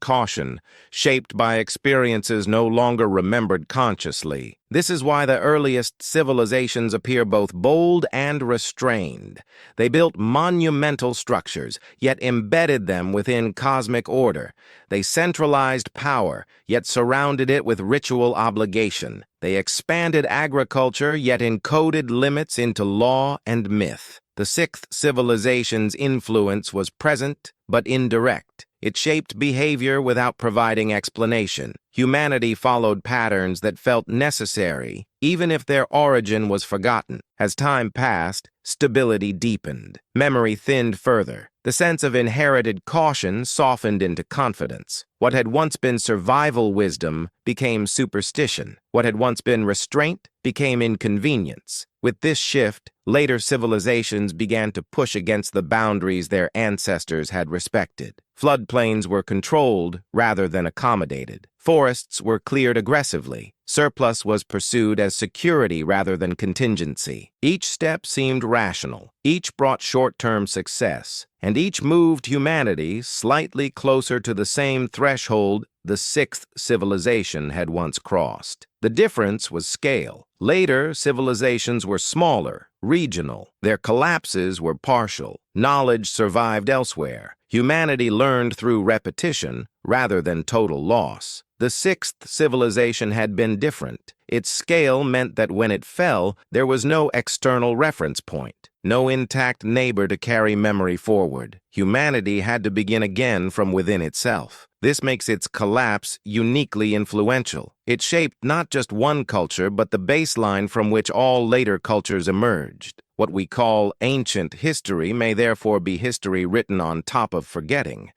caution, shaped by experiences no longer remembered consciously. This is why the earliest civilizations appear both bold and restrained. They built monumental structures, yet embedded them within cosmic order. They centralized power, yet surrounded it with ritual obligation. They expanded agriculture, yet encoded limits into law and myth. The sixth civilization's influence was present but indirect. It shaped behavior without providing explanation. Humanity followed patterns that felt necessary, even if their origin was forgotten. As time passed, stability deepened. Memory thinned further. The sense of inherited caution softened into confidence. What had once been survival wisdom became superstition. What had once been restraint became inconvenience. With this shift, later civilizations began to push against the boundaries their ancestors had respected. Floodplains were controlled rather than accommodated. Forests were cleared aggressively. Surplus was pursued as security rather than contingency. Each step seemed rational. Each brought short-term success, and each moved humanity slightly closer to the same threshold the sixth civilization had once crossed. The difference was scale. Later, civilizations were smaller, regional. Their collapses were partial. Knowledge survived elsewhere. Humanity learned through repetition rather than total loss. The sixth civilization had been different. Its scale meant that when it fell, there was no external reference point, no intact neighbor to carry memory forward. Humanity had to begin again from within itself. This makes its collapse uniquely influential. It shaped not just one culture, but the baseline from which all later cultures emerged. What we call ancient history may therefore be history written on top of forgetting,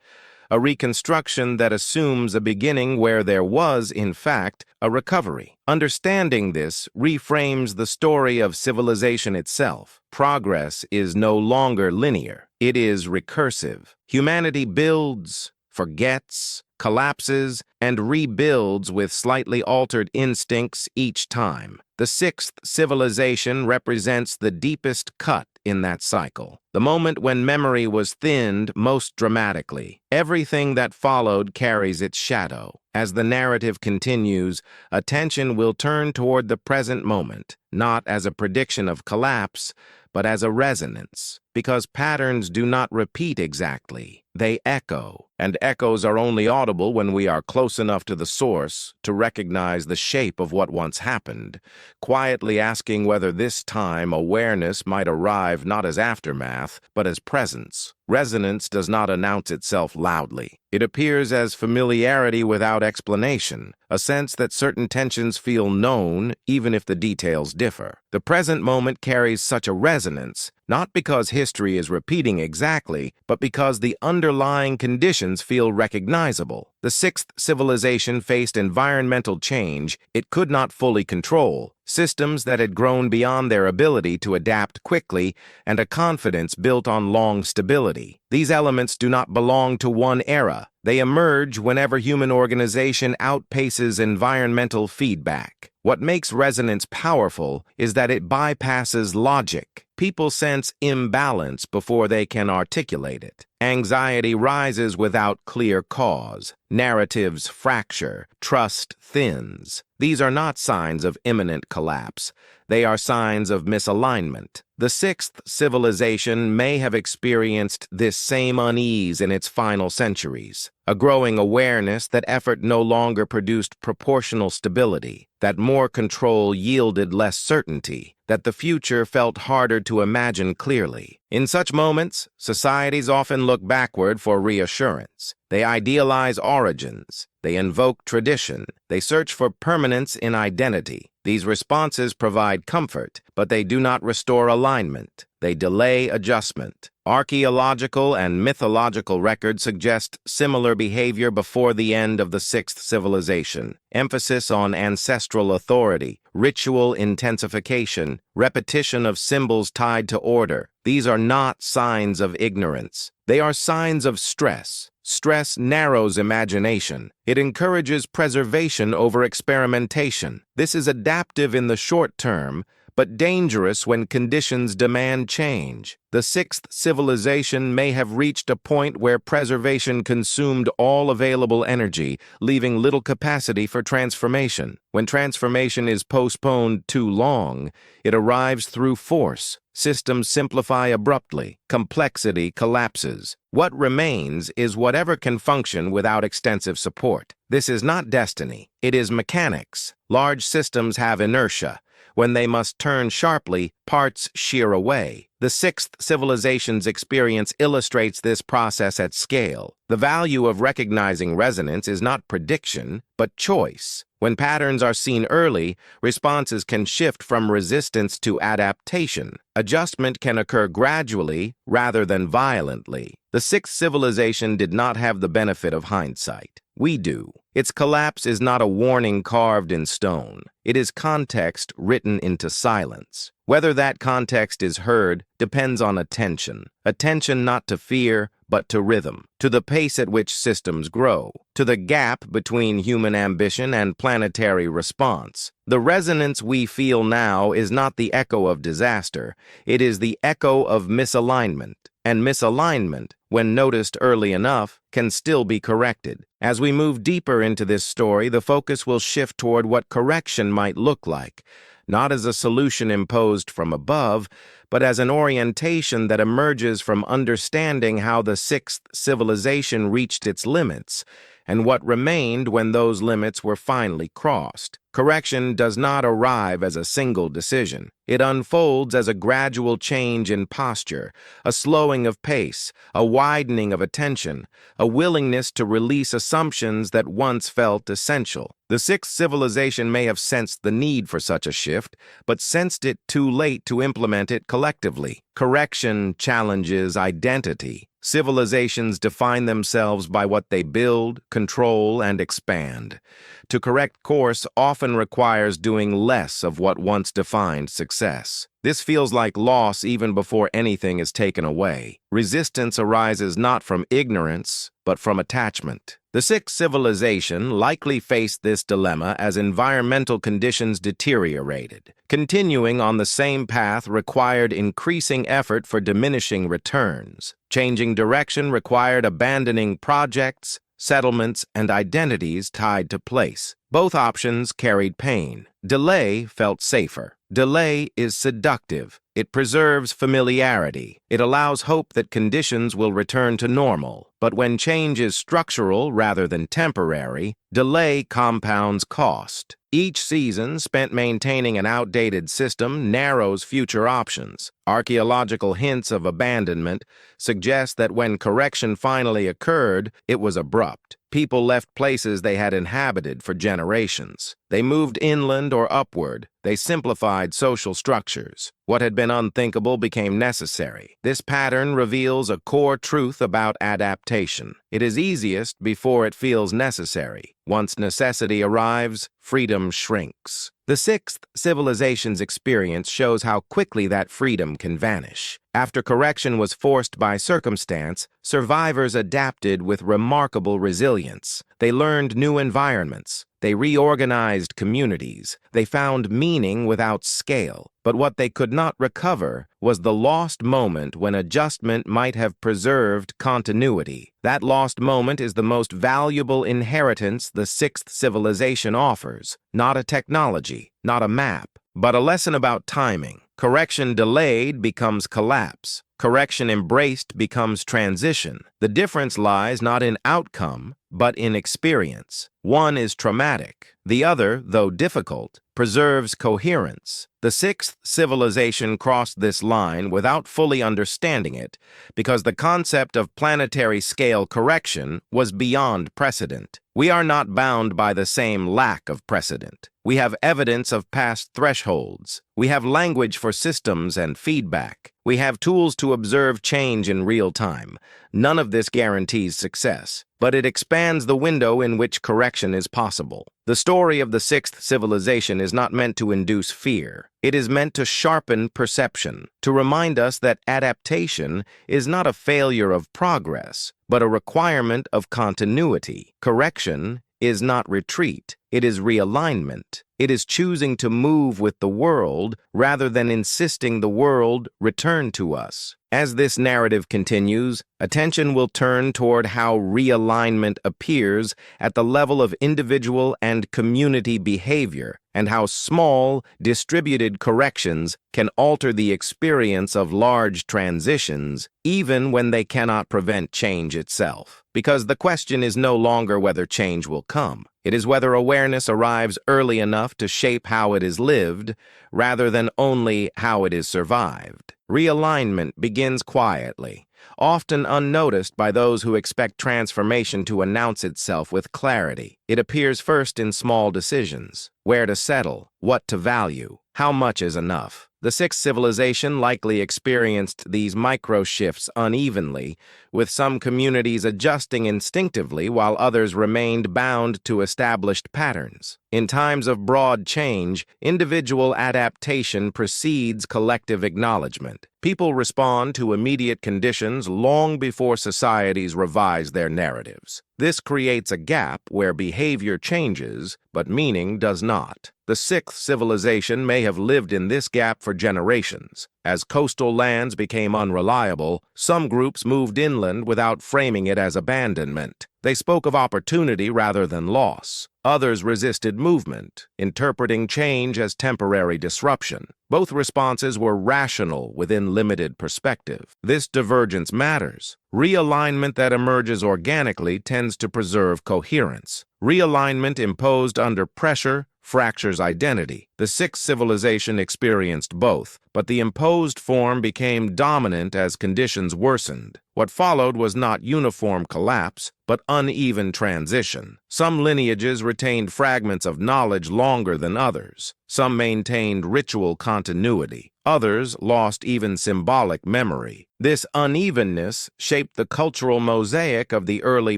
a reconstruction that assumes a beginning where there was, in fact, a recovery. Understanding this reframes the story of civilization itself. Progress is no longer linear. It is recursive. Humanity builds, forgets, collapses, and rebuilds with slightly altered instincts each time. The sixth civilization represents the deepest cut in that cycle, the moment when memory was thinned most dramatically. Everything that followed carries its shadow. As the narrative continues, attention will turn toward the present moment, not as a prediction of collapse, but as a resonance, because patterns do not repeat exactly. They echo, and echoes are only audible when we are close enough to the source to recognize the shape of what once happened, quietly asking whether this time awareness might arrive not as aftermath, but as presence. Resonance does not announce itself loudly. It appears as familiarity without explanation, a sense that certain tensions feel known even if the details differ. The present moment carries such a resonance, not because history is repeating exactly, but because the underlying conditions feel recognizable. The sixth civilization faced environmental change it could not fully control, systems that had grown beyond their ability to adapt quickly, and a confidence built on long stability. These elements do not belong to one era. They emerge whenever human organization outpaces environmental feedback. What makes resonance powerful is that it bypasses logic. People sense imbalance before they can articulate it. Anxiety rises without clear cause. Narratives fracture. Trust thins. These are not signs of imminent collapse. They are signs of misalignment. The sixth civilization may have experienced this same unease in its final centuries, a growing awareness that effort no longer produced proportional stability, that more control yielded less certainty, that the future felt harder to imagine clearly. In such moments, societies often look backward for reassurance. They idealize origins. They invoke tradition. They search for permanence in identity. These responses provide comfort, but they do not restore alignment. They delay adjustment. Archaeological and mythological records suggest similar behavior before the end of the sixth civilization. Emphasis on ancestral authority, ritual intensification, repetition of symbols tied to order. These are not signs of ignorance. They are signs of stress. Stress narrows imagination. It encourages preservation over experimentation. This is adaptive in the short term, but dangerous when conditions demand change. The sixth civilization may have reached a point where preservation consumed all available energy, leaving little capacity for transformation. When transformation is postponed too long, it arrives through force. Systems simplify abruptly. Complexity collapses. What remains is whatever can function without extensive support. This is not destiny. It is mechanics. Large systems have inertia. When they must turn sharply, parts shear away. The sixth civilization's experience illustrates this process at scale. The value of recognizing resonance is not prediction, but choice. When patterns are seen early, responses can shift from resistance to adaptation. Adjustment can occur gradually rather than violently. The sixth civilization did not have the benefit of hindsight. We do. Its collapse is not a warning carved in stone. It is context written into silence. Whether that context is heard depends on attention. Attention not to fear, but to rhythm, to the pace at which systems grow, to the gap between human ambition and planetary response. The resonance we feel now is not the echo of disaster. It is the echo of misalignment. And misalignment, when noticed early enough, can still be corrected. As we move deeper into this story, the focus will shift toward what correction might look like, not as a solution imposed from above, but as an orientation that emerges from understanding how the sixth civilization reached its limits, and what remained when those limits were finally crossed. Correction does not arrive as a single decision. It unfolds as a gradual change in posture, a slowing of pace, a widening of attention, a willingness to release assumptions that once felt essential. The sixth civilization may have sensed the need for such a shift, but sensed it too late to implement it collectively. Correction challenges identity. Civilizations define themselves by what they build, control, and expand. To correct course often requires doing less of what once defined success. This feels like loss even before anything is taken away. Resistance arises not from ignorance, but from attachment. The sixth civilization likely faced this dilemma as environmental conditions deteriorated. Continuing on the same path required increasing effort for diminishing returns. Changing direction required abandoning projects, settlements, and identities tied to place. Both options carried pain. Delay felt safer. Delay is seductive. It preserves familiarity. It allows hope that conditions will return to normal. But when change is structural rather than temporary, delay compounds cost. Each season spent maintaining an outdated system narrows future options. Archaeological hints of abandonment suggest that when correction finally occurred, it was abrupt. People left places they had inhabited for generations. They moved inland or upward. They simplified social structures. What had been unthinkable became necessary. This pattern reveals a core truth about adaptation. It is easiest before it feels necessary. Once necessity arrives, freedom shrinks. The sixth civilization's experience shows how quickly that freedom can vanish. After correction was forced by circumstance, survivors adapted with remarkable resilience. They learned new environments. They reorganized communities. They found meaning without scale. But what they could not recover was the lost moment when adjustment might have preserved continuity. That lost moment is the most valuable inheritance the sixth civilization offers. Not a technology, not a map, but a lesson about timing. Correction delayed becomes collapse. Correction embraced becomes transition. The difference lies not in outcome, but in experience. One is traumatic. The other, though difficult, preserves coherence. The sixth civilization crossed this line without fully understanding it because the concept of planetary scale correction was beyond precedent. We are not bound by the same lack of precedent. We have evidence of past thresholds. We have language for systems and feedback. We have tools to observe change in real time. None of this guarantees success, but it expands the window in which correction is possible. The story of the sixth civilization is not meant to induce fear. It is meant to sharpen perception, to remind us that adaptation is not a failure of progress, but a requirement of continuity. Correction is not retreat. It is realignment. It is choosing to move with the world rather than insisting the world return to us. As this narrative continues, attention will turn toward how realignment appears at the level of individual and community behavior, and how small, distributed corrections can alter the experience of large transitions, even when they cannot prevent change itself. Because the question is no longer whether change will come. It is whether awareness arrives early enough to shape how it is lived, rather than only how it is survived. Realignment begins quietly, often unnoticed by those who expect transformation to announce itself with clarity. It appears first in small decisions: where to settle, what to value, how much is enough. The sixth civilization likely experienced these micro-shifts unevenly, with some communities adjusting instinctively while others remained bound to established patterns. In times of broad change, individual adaptation precedes collective acknowledgement. People respond to immediate conditions long before societies revise their narratives. This creates a gap where behavior changes, but meaning does not. The sixth civilization may have lived in this gap for generations. As coastal lands became unreliable, some groups moved inland without framing it as abandonment. They spoke of opportunity rather than loss. Others resisted movement, interpreting change as temporary disruption. Both responses were rational within limited perspective. This divergence matters. Realignment that emerges organically tends to preserve coherence. Realignment imposed under pressure fractures identity. The sixth civilization experienced both, but the imposed form became dominant as conditions worsened. What followed was not uniform collapse, but uneven transition. Some lineages retained fragments of knowledge longer than others. Some maintained ritual continuity. Others lost even symbolic memory. This unevenness shaped the cultural mosaic of the early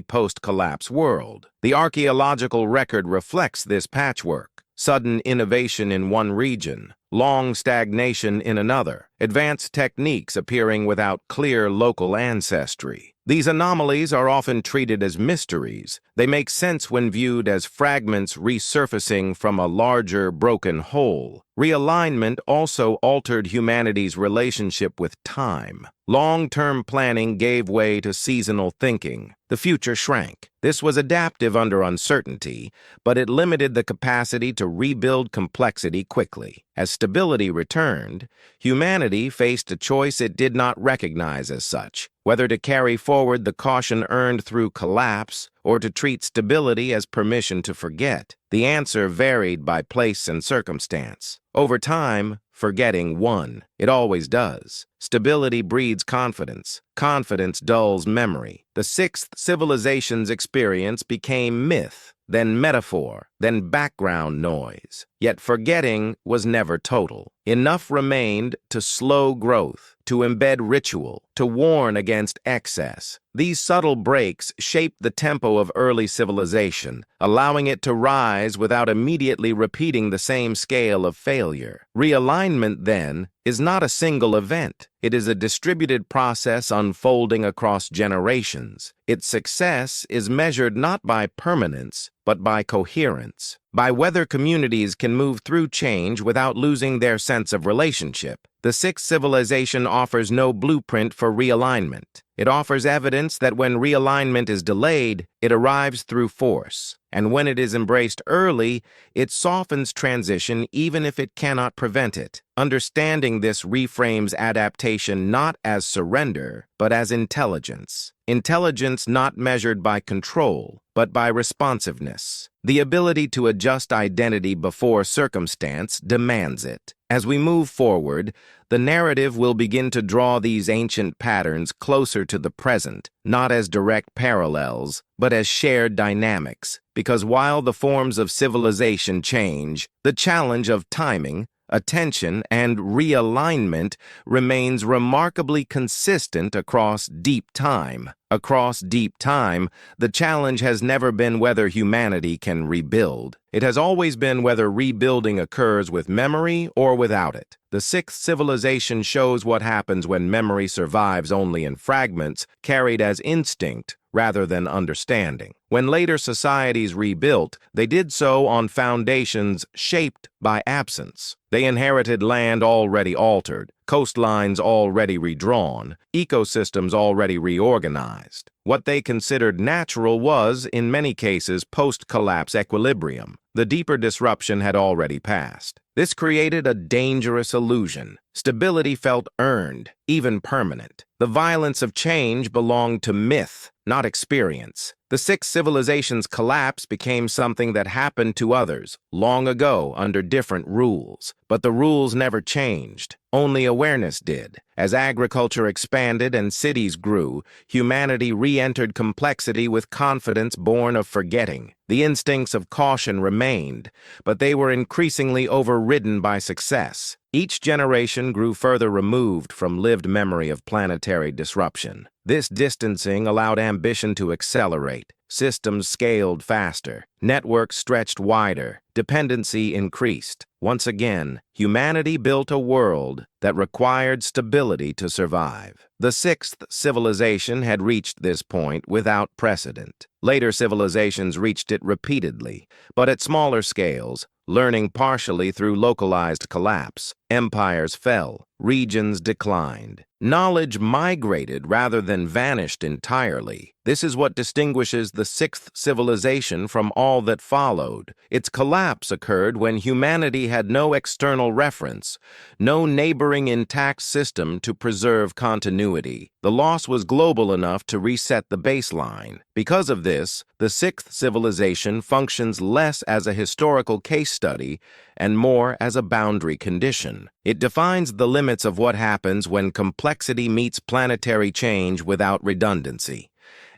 post-collapse world. The archaeological record reflects this patchwork. Sudden innovation in one region, long stagnation in another, advanced techniques appearing without clear local ancestry. These anomalies are often treated as mysteries. They make sense when viewed as fragments resurfacing from a larger, broken whole. Realignment also altered humanity's relationship with time. Long-term planning gave way to seasonal thinking. The future shrank. This was adaptive under uncertainty, but it limited the capacity to rebuild complexity quickly. As stability returned, humanity faced a choice it did not recognize as such: whether to carry forward the caution earned through collapse or to treat stability as permission to forget. The answer varied by place and circumstance. Over time, forgetting won. It always does. Stability breeds confidence. Confidence dulls memory. The sixth civilization's experience became myth, then metaphor, then background noise. Yet forgetting was never total. Enough remained to slow growth, to embed ritual, to warn against excess. These subtle breaks shaped the tempo of early civilization, allowing it to rise without immediately repeating the same scale of failure. Realignment, then, is not a single event. It is a distributed process unfolding across generations. Its success is measured not by permanence, but by coherence, by whether communities can move through change without losing their sense of relationship. The sixth civilization offers no blueprint for realignment. It offers evidence that when realignment is delayed, it arrives through force. And when it is embraced early, it softens transition even if it cannot prevent it. Understanding this reframes adaptation not as surrender, but as intelligence. Intelligence not measured by control, but by responsiveness. The ability to adjust identity before circumstance demands it. As we move forward, the narrative will begin to draw these ancient patterns closer to the present, not as direct parallels, but as shared dynamics. Because while the forms of civilization change, the challenge of timing, attention, and realignment remains remarkably consistent across deep time. Across deep time, the challenge has never been whether humanity can rebuild. It has always been whether rebuilding occurs with memory or without it. The sixth civilization shows what happens when memory survives only in fragments, carried as instinct rather than understanding. When later societies rebuilt, they did so on foundations shaped by absence. They inherited land already altered, coastlines already redrawn, ecosystems already reorganized. What they considered natural was, in many cases, post-collapse equilibrium. The deeper disruption had already passed. This created a dangerous illusion. Stability felt earned, even permanent. The violence of change belonged to myth, not experience. The six civilizations' collapse became something that happened to others, long ago, under different rules. But the rules never changed. Only awareness did. As agriculture expanded and cities grew, humanity re-entered complexity with confidence born of forgetting. The instincts of caution remained, but they were increasingly overridden by success. Each generation grew further removed from lived memory of planetary disruption. This distancing allowed ambition to accelerate. Systems scaled faster. Networks stretched wider. Dependency increased. Once again, humanity built a world that required stability to survive. The sixth civilization had reached this point without precedent. Later civilizations reached it repeatedly, but at smaller scales, learning partially through localized collapse. Empires fell, regions declined. Knowledge migrated rather than vanished entirely. This is what distinguishes the sixth civilization from all that followed. Its collapse occurred when humanity had no external reference, no neighboring intact system to preserve continuity. The loss was global enough to reset the baseline. Because of this, the sixth civilization functions less as a historical case study and more as a boundary condition. It defines the limits of what happens when complexity meets planetary change without redundancy.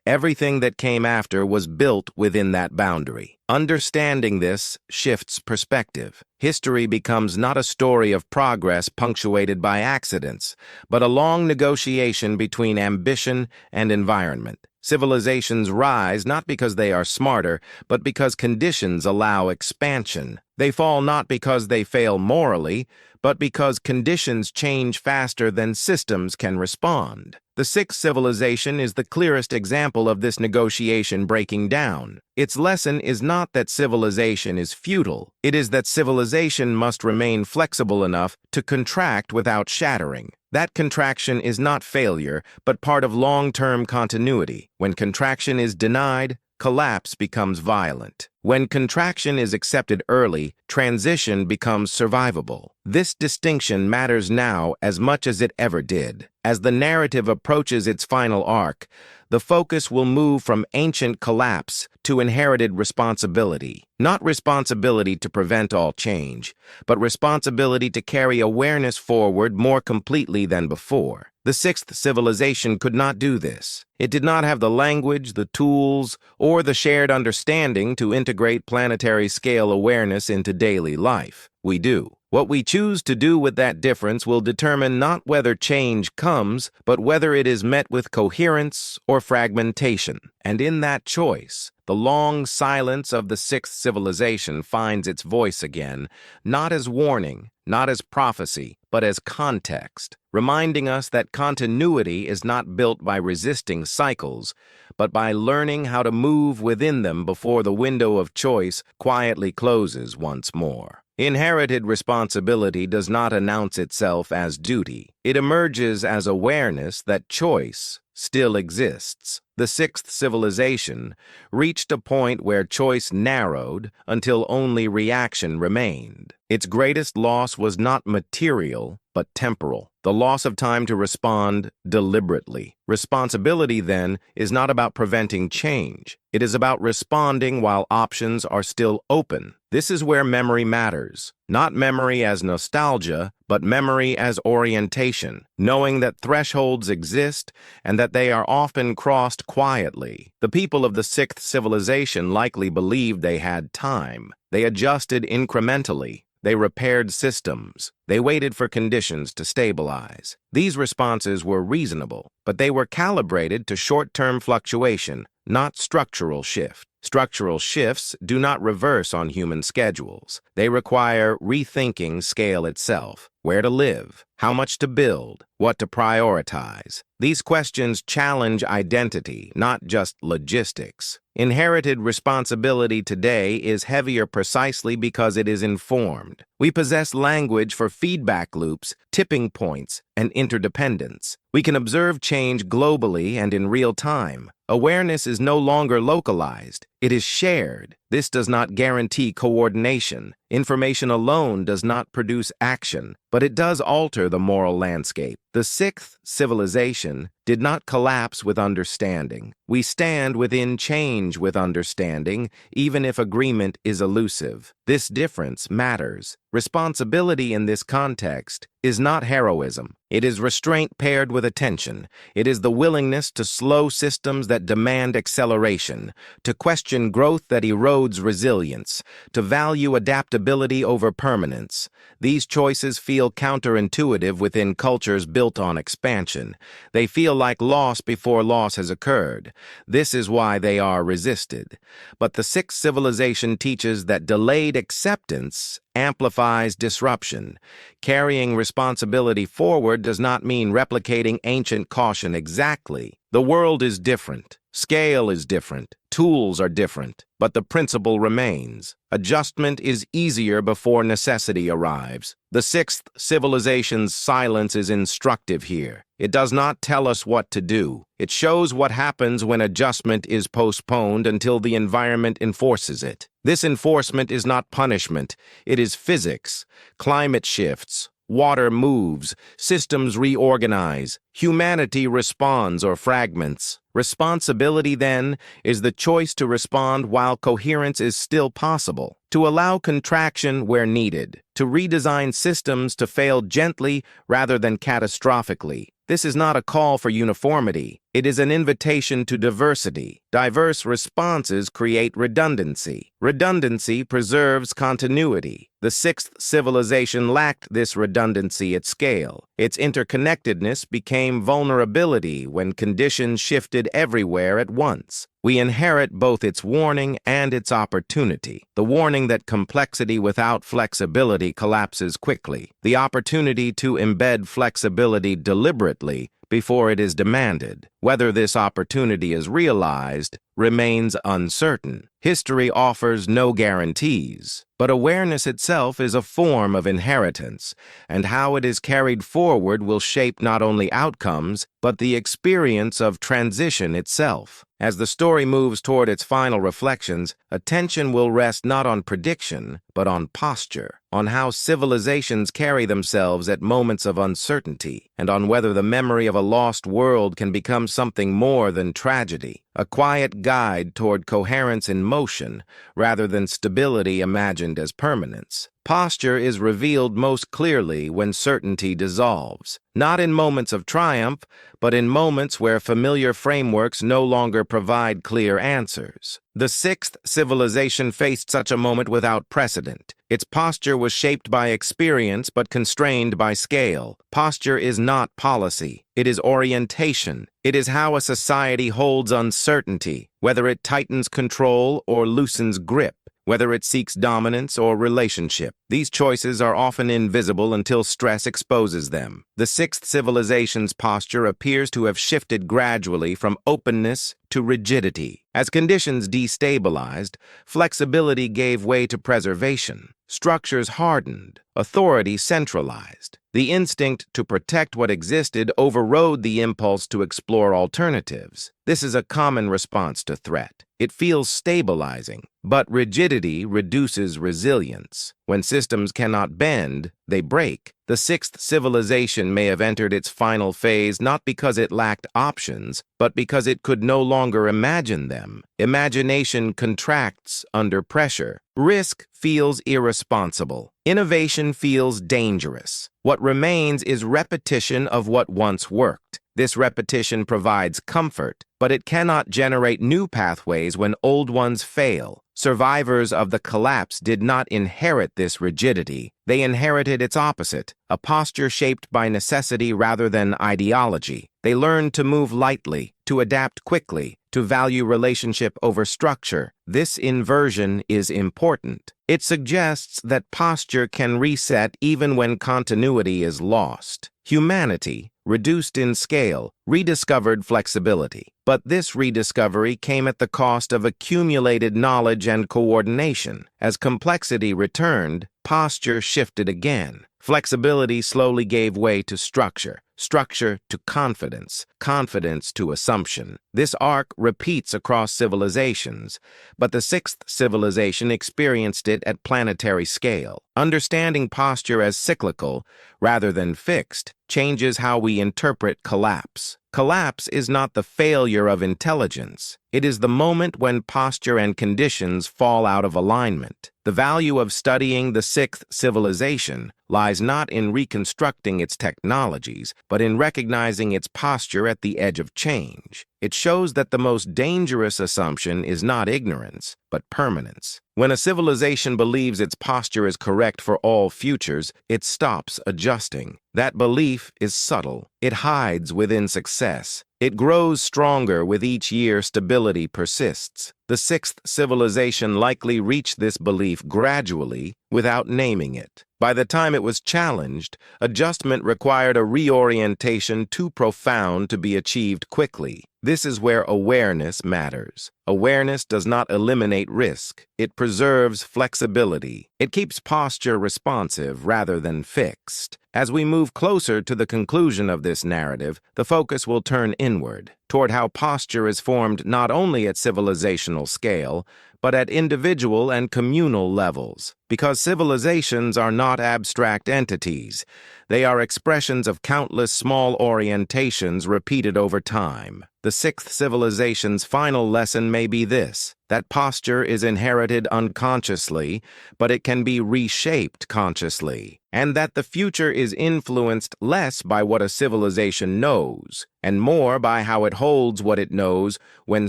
Everything that came after was built within that boundary. Understanding this shifts perspective. History becomes not a story of progress punctuated by accidents, but a long negotiation between ambition and environment. Civilizations rise not because they are smarter, but because conditions allow expansion. They fall not because they fail morally, but because conditions change faster than systems can respond. The sixth civilization is the clearest example of this negotiation breaking down. Its lesson is not that civilization is futile. It is that civilization must remain flexible enough to contract without shattering. That contraction is not failure, but part of long-term continuity. When contraction is denied, collapse becomes violent. When contraction is accepted early, transition becomes survivable. This distinction matters now as much as it ever did. As the narrative approaches its final arc, the focus will move from ancient collapse to inherited responsibility. Not responsibility to prevent all change, but responsibility to carry awareness forward more completely than before. The sixth civilization could not do this. It did not have the language, the tools, or the shared understanding to integrate planetary-scale awareness into daily life. We do. What we choose to do with that difference will determine not whether change comes, but whether it is met with coherence or fragmentation. And in that choice, the long silence of the sixth civilization finds its voice again, not as warning, not as prophecy, but as context, reminding us that continuity is not built by resisting cycles, but by learning how to move within them before the window of choice quietly closes once more. Inherited responsibility does not announce itself as duty. It emerges as awareness that choice still exists. The sixth civilization reached a point where choice narrowed until only reaction remained. Its greatest loss was not material, but temporal. The loss of time to respond deliberately. Responsibility, then, is not about preventing change. It is about responding while options are still open. This is where memory matters. Not memory as nostalgia, but memory as orientation, knowing that thresholds exist and that they are often crossed quietly. The people of the sixth civilization likely believed they had time. They adjusted incrementally. They repaired systems. They waited for conditions to stabilize. These responses were reasonable, but they were calibrated to short-term fluctuation, not structural shift. Structural shifts do not reverse on human schedules. They require rethinking scale itself. where to live, how much to build, what to prioritize. These questions challenge identity, not just logistics. Inherited responsibility today is heavier precisely because it is informed. We possess language for feedback loops, tipping points, and interdependence. We can observe change globally and in real time. Awareness is no longer localized. It is shared. This does not guarantee coordination. Information alone does not produce action, but it does alter the moral landscape. The sixth civilization did not collapse with understanding. We stand within change with understanding, even if agreement is elusive. This difference matters. Responsibility in this context is not heroism. It is restraint paired with attention. It is the willingness to slow systems that demand acceleration, to question growth that erodes resilience, to value adaptability over permanence. These choices feel counterintuitive within cultures built on expansion. They feel like loss before loss has occurred. This is why they are resisted. But the sixth civilization teaches that delayed acceptance amplifies disruption. Carrying responsibility forward does not mean replicating ancient caution exactly. The world is different. Scale is different. Tools are different. But the principle remains. Adjustment is easier before necessity arrives. The sixth civilization's silence is instructive here. It does not tell us what to do. It shows what happens when adjustment is postponed until the environment enforces it. This enforcement is not punishment. It is physics. Climate shifts. Water moves. Systems reorganize. Humanity responds or fragments. Responsibility, then, is the choice to respond while coherence is still possible, to allow contraction where needed, to redesign systems to fail gently rather than catastrophically. This is not a call for uniformity. It is an invitation to diversity. Diverse responses create redundancy. Redundancy preserves continuity. The sixth civilization lacked this redundancy at scale. Its interconnectedness became vulnerability when conditions shifted everywhere at once. We inherit both its warning and its opportunity. The warning that complexity without flexibility collapses quickly. The opportunity to embed flexibility deliberately before it is demanded. Whether this opportunity is realized remains uncertain. History offers no guarantees, but awareness itself is a form of inheritance, and how it is carried forward will shape not only outcomes, but the experience of transition itself. As the story moves toward its final reflections, attention will rest not on prediction, but on posture, on how civilizations carry themselves at moments of uncertainty, and on whether the memory of a lost world can become something more than tragedy, a quiet guide toward coherence in motion rather than stability imagined as permanence. Posture is revealed most clearly when certainty dissolves, not in moments of triumph, but in moments where familiar frameworks no longer provide clear answers. The sixth civilization faced such a moment without precedent. Its posture was shaped by experience but constrained by scale. Posture is not policy. It is orientation. It is how a society holds uncertainty, whether it tightens control or loosens grip, whether it seeks dominance or relationship. These choices are often invisible until stress exposes them. The sixth civilization's posture appears to have shifted gradually from openness to rigidity. As conditions destabilized, flexibility gave way to preservation. Structures hardened, authority centralized. The instinct to protect what existed overrode the impulse to explore alternatives. This is a common response to threat. It feels stabilizing, but rigidity reduces resilience. When systems cannot bend, they break. The sixth civilization may have entered its final phase not because it lacked options, but because it could no longer imagine them. Imagination contracts under pressure. Risk feels irresponsible. Innovation feels dangerous. What remains is repetition of what once worked. This repetition provides comfort, but it cannot generate new pathways when old ones fail. Survivors of the collapse did not inherit this rigidity. They inherited its opposite, a posture shaped by necessity rather than ideology. They learned to move lightly, to adapt quickly, to value relationship over structure. This inversion is important. It suggests that posture can reset even when continuity is lost. Humanity, reduced in scale, rediscovered flexibility. But this rediscovery came at the cost of accumulated knowledge and coordination. As complexity returned, posture shifted again. Flexibility slowly gave way to structure, structure to confidence, confidence to assumption. This arc repeats across civilizations, but the sixth civilization experienced it at planetary scale. Understanding posture as cyclical, rather than fixed, changes how we interpret collapse. Collapse is not the failure of intelligence. It is the moment when posture and conditions fall out of alignment. The value of studying the sixth civilization lies not in reconstructing its technologies, but in recognizing its posture at the edge of change. It shows that the most dangerous assumption is not ignorance, but permanence. When a civilization believes its posture is correct for all futures, it stops adjusting. That belief is subtle. It hides within success. It grows stronger with each year stability persists. The sixth civilization likely reached this belief gradually without naming it. By the time it was challenged, adjustment required a reorientation too profound to be achieved quickly. This is where awareness matters. Awareness does not eliminate risk. It preserves flexibility. It keeps posture responsive rather than fixed. As we move closer to the conclusion of this narrative, the focus will turn inward, toward how posture is formed not only at civilizational scale, but at individual and communal levels. Because civilizations are not abstract entities, they are expressions of countless small orientations repeated over time. The sixth civilization's final lesson may be this: that posture is inherited unconsciously, but it can be reshaped consciously, and that the future is influenced less by what a civilization knows, and more by how it holds what it knows when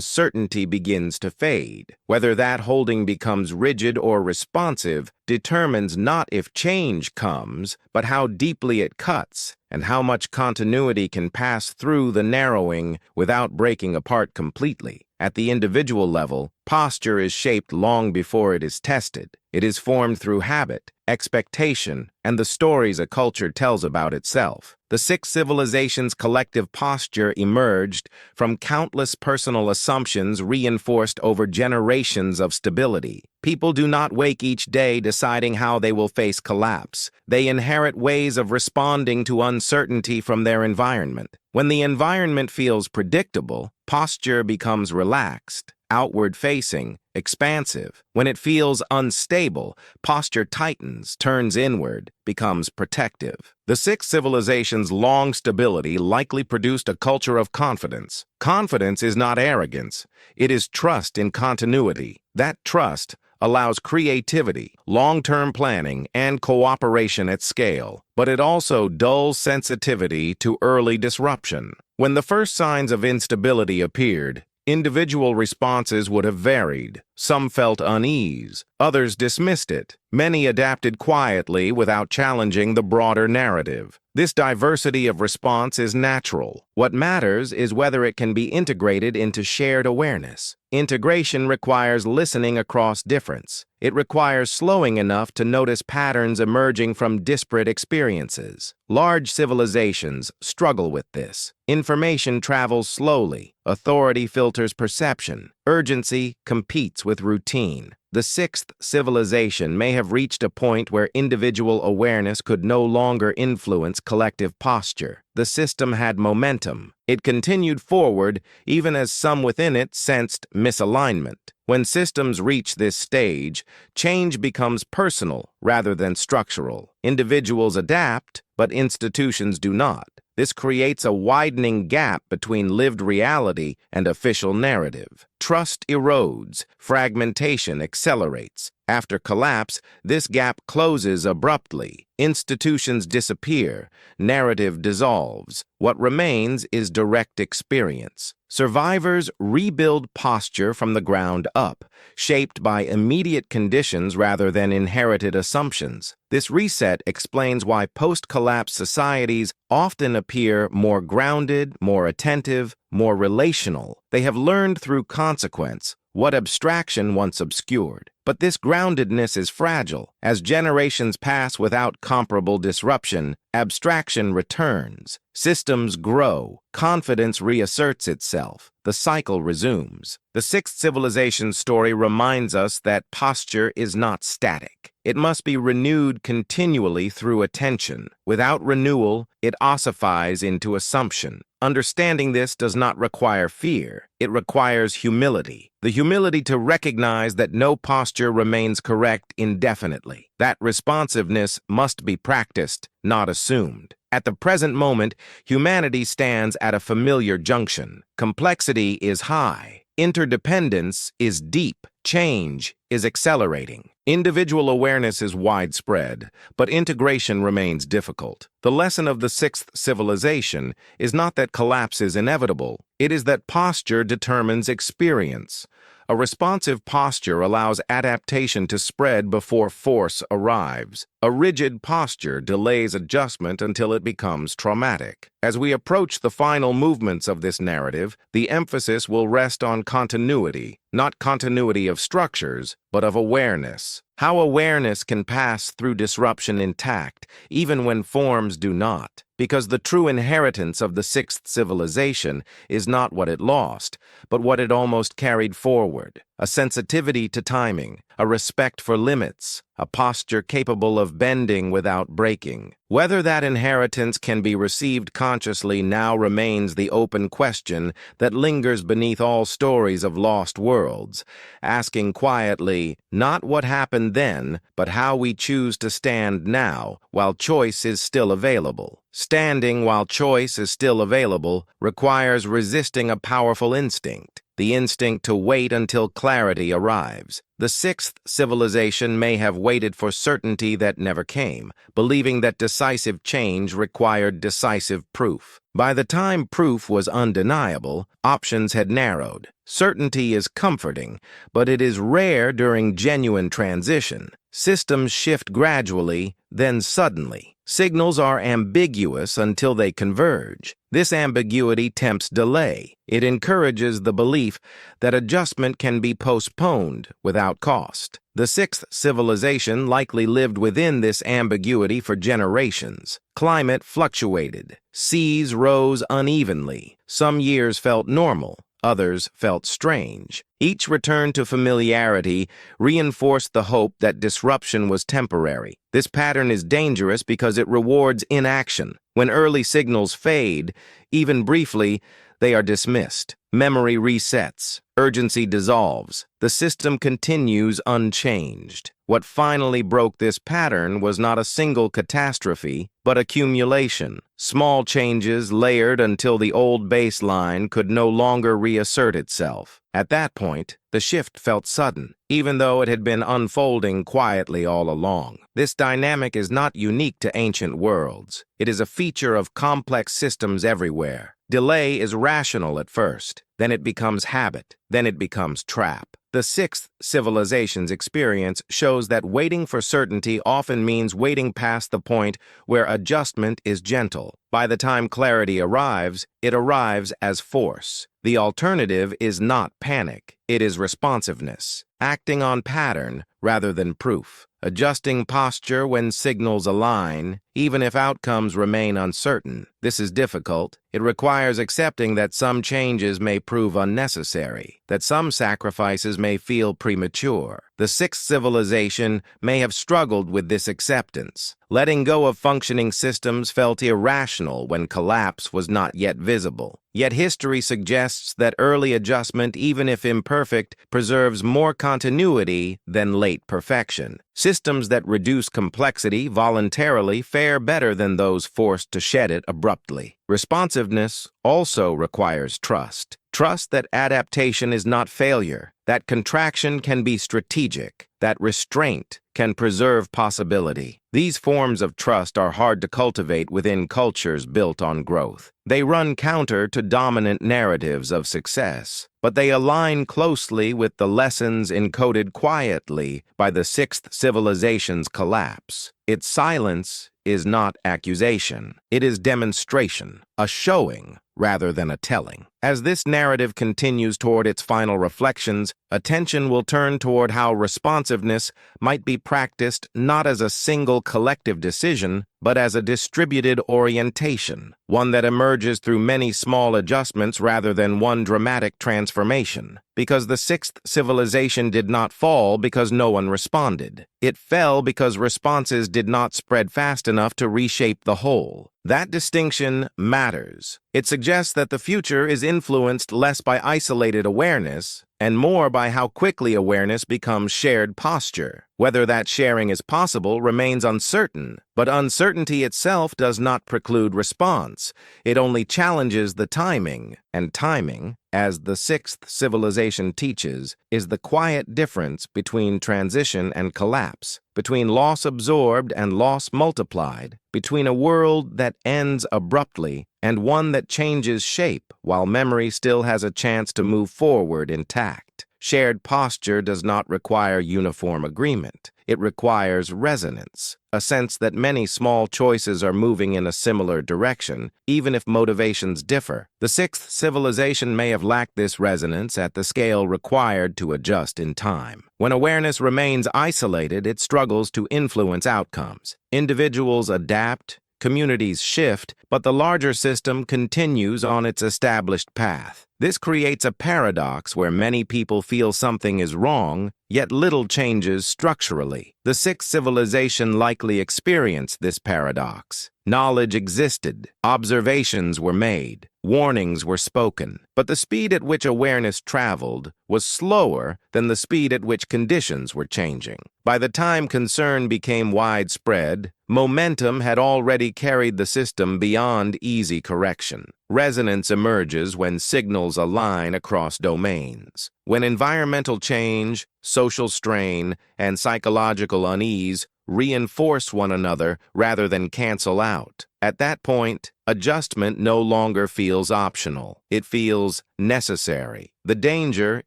certainty begins to fade. Whether that holding becomes rigid or responsive determines not if change comes, but how deeply it cuts, and how much continuity can pass through the narrowing without breaking apart completely. At the individual level, posture is shaped long before it is tested. It is formed through habit, expectation, and the stories a culture tells about itself. The six civilizations' collective posture emerged from countless personal assumptions reinforced over generations of stability. People do not wake each day deciding how they will face collapse. They inherit ways of responding to uncertainty from their environment. When the environment feels predictable, posture becomes relaxed, outward-facing, expansive. When it feels unstable, posture tightens, turns inward, becomes protective. The six civilizations' long stability likely produced a culture of confidence. Confidence is not arrogance. It is trust in continuity. That trust allows creativity, long-term planning, and cooperation at scale, but it also dulls sensitivity to early disruption. When the first signs of instability appeared, individual responses would have varied. Some felt unease, others dismissed it. Many adapted quietly without challenging the broader narrative. This diversity of response is natural. What matters is whether it can be integrated into shared awareness. Integration requires listening across difference. It requires slowing enough to notice patterns emerging from disparate experiences. Large civilizations struggle with this. Information travels slowly. Authority filters perception. Urgency competes with routine. The sixth civilization may have reached a point where individual awareness could no longer influence collective posture. The system had momentum. It continued forward even as some within it sensed misalignment. When systems reach this stage, change becomes personal rather than structural. Individuals adapt, but institutions do not. This creates a widening gap between lived reality and official narrative. Trust erodes, fragmentation accelerates. After collapse, this gap closes abruptly. Institutions disappear. Narrative dissolves. What remains is direct experience. Survivors rebuild posture from the ground up, shaped by immediate conditions rather than inherited assumptions. This reset explains why post-collapse societies often appear more grounded, more attentive, more relational. They have learned through consequence what abstraction once obscured. But this groundedness is fragile. As generations pass without comparable disruption, abstraction returns. Systems grow. Confidence reasserts itself. The cycle resumes. The sixth civilization story reminds us that posture is not static. It must be renewed continually through attention. Without renewal, it ossifies into assumption. Understanding this does not require fear. It requires humility. The humility to recognize that no posture remains correct indefinitely. That responsiveness must be practiced, not assumed. At the present moment, humanity stands at a familiar junction. Complexity is high. Interdependence is deep. Change is accelerating. Individual awareness is widespread, but integration remains difficult. The lesson of the sixth civilization is not that collapse is inevitable. It is that posture determines experience. A responsive posture allows adaptation to spread before force arrives. A rigid posture delays adjustment until it becomes traumatic. As we approach the final movements of this narrative, the emphasis will rest on continuity, not continuity of structures, but of awareness. How awareness can pass through disruption intact, even when forms do not. Because the true inheritance of the sixth civilization is not what it lost, but what it almost carried forward. A sensitivity to timing, a respect for limits, a posture capable of bending without breaking. Whether that inheritance can be received consciously now remains the open question that lingers beneath all stories of lost worlds, asking quietly, not what happened then, but how we choose to stand now, while choice is still available. Standing while choice is still available requires resisting a powerful instinct, the instinct to wait until clarity arrives. The sixth civilization may have waited for certainty that never came, believing that decisive change required decisive proof. By the time proof was undeniable, options had narrowed. Certainty is comforting, but it is rare during genuine transition. Systems shift gradually, then suddenly. Signals are ambiguous until they converge. This ambiguity tempts delay. It encourages the belief that adjustment can be postponed without cost. The sixth civilization likely lived within this ambiguity for generations. Climate fluctuated. Seas rose unevenly. Some years felt normal. Others felt strange. Each return to familiarity reinforced the hope that disruption was temporary. This pattern is dangerous because it rewards inaction. When early signals fade, even briefly, they are dismissed. Memory resets. Urgency dissolves. The system continues unchanged. What finally broke this pattern was not a single catastrophe, but accumulation. Small changes layered until the old baseline could no longer reassert itself. At that point, the shift felt sudden, even though it had been unfolding quietly all along. This dynamic is not unique to ancient worlds. It is a feature of complex systems everywhere. Delay is rational at first, then it becomes habit, then it becomes trap. The sixth civilization's experience shows that waiting for certainty often means waiting past the point where adjustment is gentle. By the time clarity arrives, it arrives as force. The alternative is not panic, it is responsiveness, acting on pattern rather than proof, adjusting posture when signals align, even if outcomes remain uncertain. This is difficult. It requires accepting that some changes may prove unnecessary, that some sacrifices may feel premature. The sixth civilization may have struggled with this acceptance. Letting go of functioning systems felt irrational when collapse was not yet visible. Yet history suggests that early adjustment, even if imperfect, preserves more continuity than late perfection. Systems that reduce complexity voluntarily fare better than those forced to shed it abruptly. Responsiveness also requires trust. Trust that adaptation is not failure, that contraction can be strategic, that restraint can preserve possibility. These forms of trust are hard to cultivate within cultures built on growth. They run counter to dominant narratives of success, but they align closely with the lessons encoded quietly by the sixth civilization's collapse. Its silence is not accusation. It is demonstration, a showing rather than a telling. As this narrative continues toward its final reflections, attention will turn toward how responsiveness might be practiced not as a single collective decision, but as a distributed orientation, one that emerges through many small adjustments rather than one dramatic transformation. Because the sixth civilization did not fall because no one responded. It fell because responses did not spread fast enough to reshape the whole. That distinction matters. It suggests that the future is influenced less by isolated awareness and more by how quickly awareness becomes shared posture. Whether that sharing is possible remains uncertain, but uncertainty itself does not preclude response. It only challenges the timing, and timing, as the sixth civilization teaches, is the quiet difference between transition and collapse, between loss absorbed and loss multiplied, between a world that ends abruptly and one that changes shape while memory still has a chance to move forward intact. Shared posture does not require uniform agreement. It requires resonance, a sense that many small choices are moving in a similar direction, even if motivations differ. The sixth civilization may have lacked this resonance at the scale required to adjust in time. When awareness remains isolated, it struggles to influence outcomes. Individuals adapt, communities shift, but the larger system continues on its established path. This creates a paradox where many people feel something is wrong, yet little changes structurally. The sixth civilization likely experienced this paradox. Knowledge existed, observations were made, warnings were spoken, but the speed at which awareness traveled was slower than the speed at which conditions were changing. By the time concern became widespread, momentum had already carried the system beyond easy correction. Resonance emerges when signals align across domains. When environmental change, social strain, and psychological unease reinforce one another rather than cancel out. At that point, adjustment no longer feels optional. It feels necessary. The danger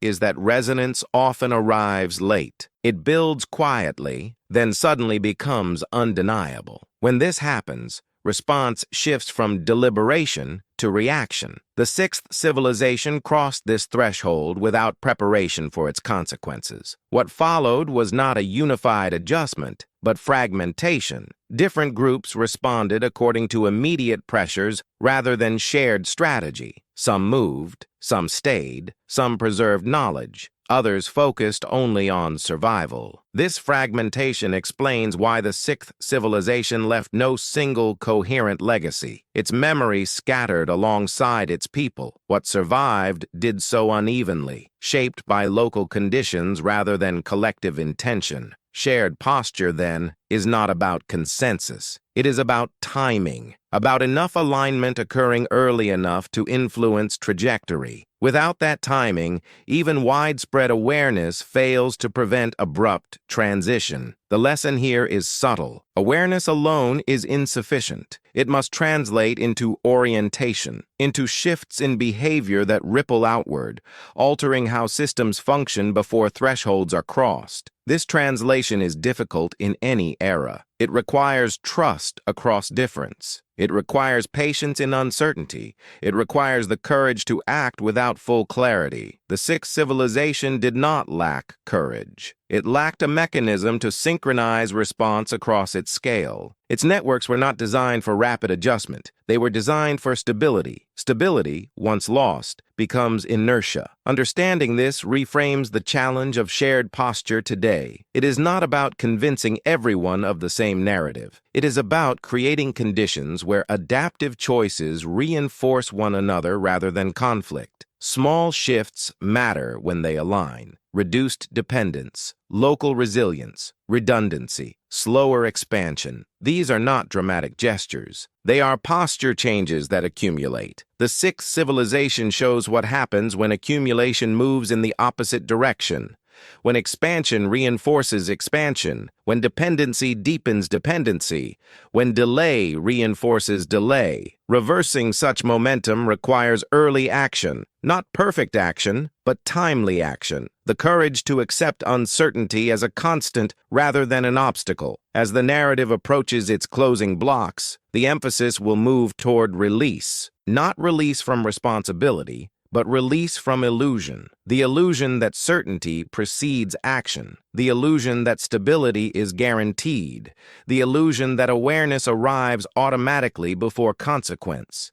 is that resonance often arrives late. It builds quietly, then suddenly becomes undeniable. When this happens, response shifts from deliberation to reaction. The sixth civilization crossed this threshold without preparation for its consequences. What followed was not a unified adjustment, but fragmentation. Different groups responded according to immediate pressures rather than shared strategy. Some moved, some stayed, some preserved knowledge. Others focused only on survival. This fragmentation explains why the sixth civilization left no single coherent legacy. Its memory scattered alongside its people. What survived did so unevenly, shaped by local conditions rather than collective intention. Shared posture, then, is not about consensus. It is about timing, about enough alignment occurring early enough to influence trajectory. Without that timing, even widespread awareness fails to prevent abrupt transition. The lesson here is subtle. Awareness alone is insufficient. It must translate into orientation, into shifts in behavior that ripple outward, altering how systems function before thresholds are crossed. This translation is difficult in any era. It requires trust across difference. It requires patience in uncertainty. It requires the courage to act without full clarity. The sixth civilization did not lack courage. It lacked a mechanism to synchronize response across its scale. Its networks were not designed for rapid adjustment. They were designed for stability. Stability, once lost, becomes inertia. Understanding this reframes the challenge of shared posture today. It is not about convincing everyone of the same narrative. It is about creating conditions where adaptive choices reinforce one another rather than conflict. Small shifts matter when they align. Reduced dependence, local resilience, redundancy. slower expansion. These are not dramatic gestures. They are posture changes that accumulate. The sixth civilization shows what happens when accumulation moves in the opposite direction. When expansion reinforces expansion, when dependency deepens dependency, when delay reinforces delay. Reversing such momentum requires early action, not perfect action, but timely action. The courage to accept uncertainty as a constant rather than an obstacle. As the narrative approaches its closing blocks, the emphasis will move toward release, not release from responsibility, but release from illusion. The illusion that certainty precedes action. The illusion that stability is guaranteed. The illusion that awareness arrives automatically before consequence.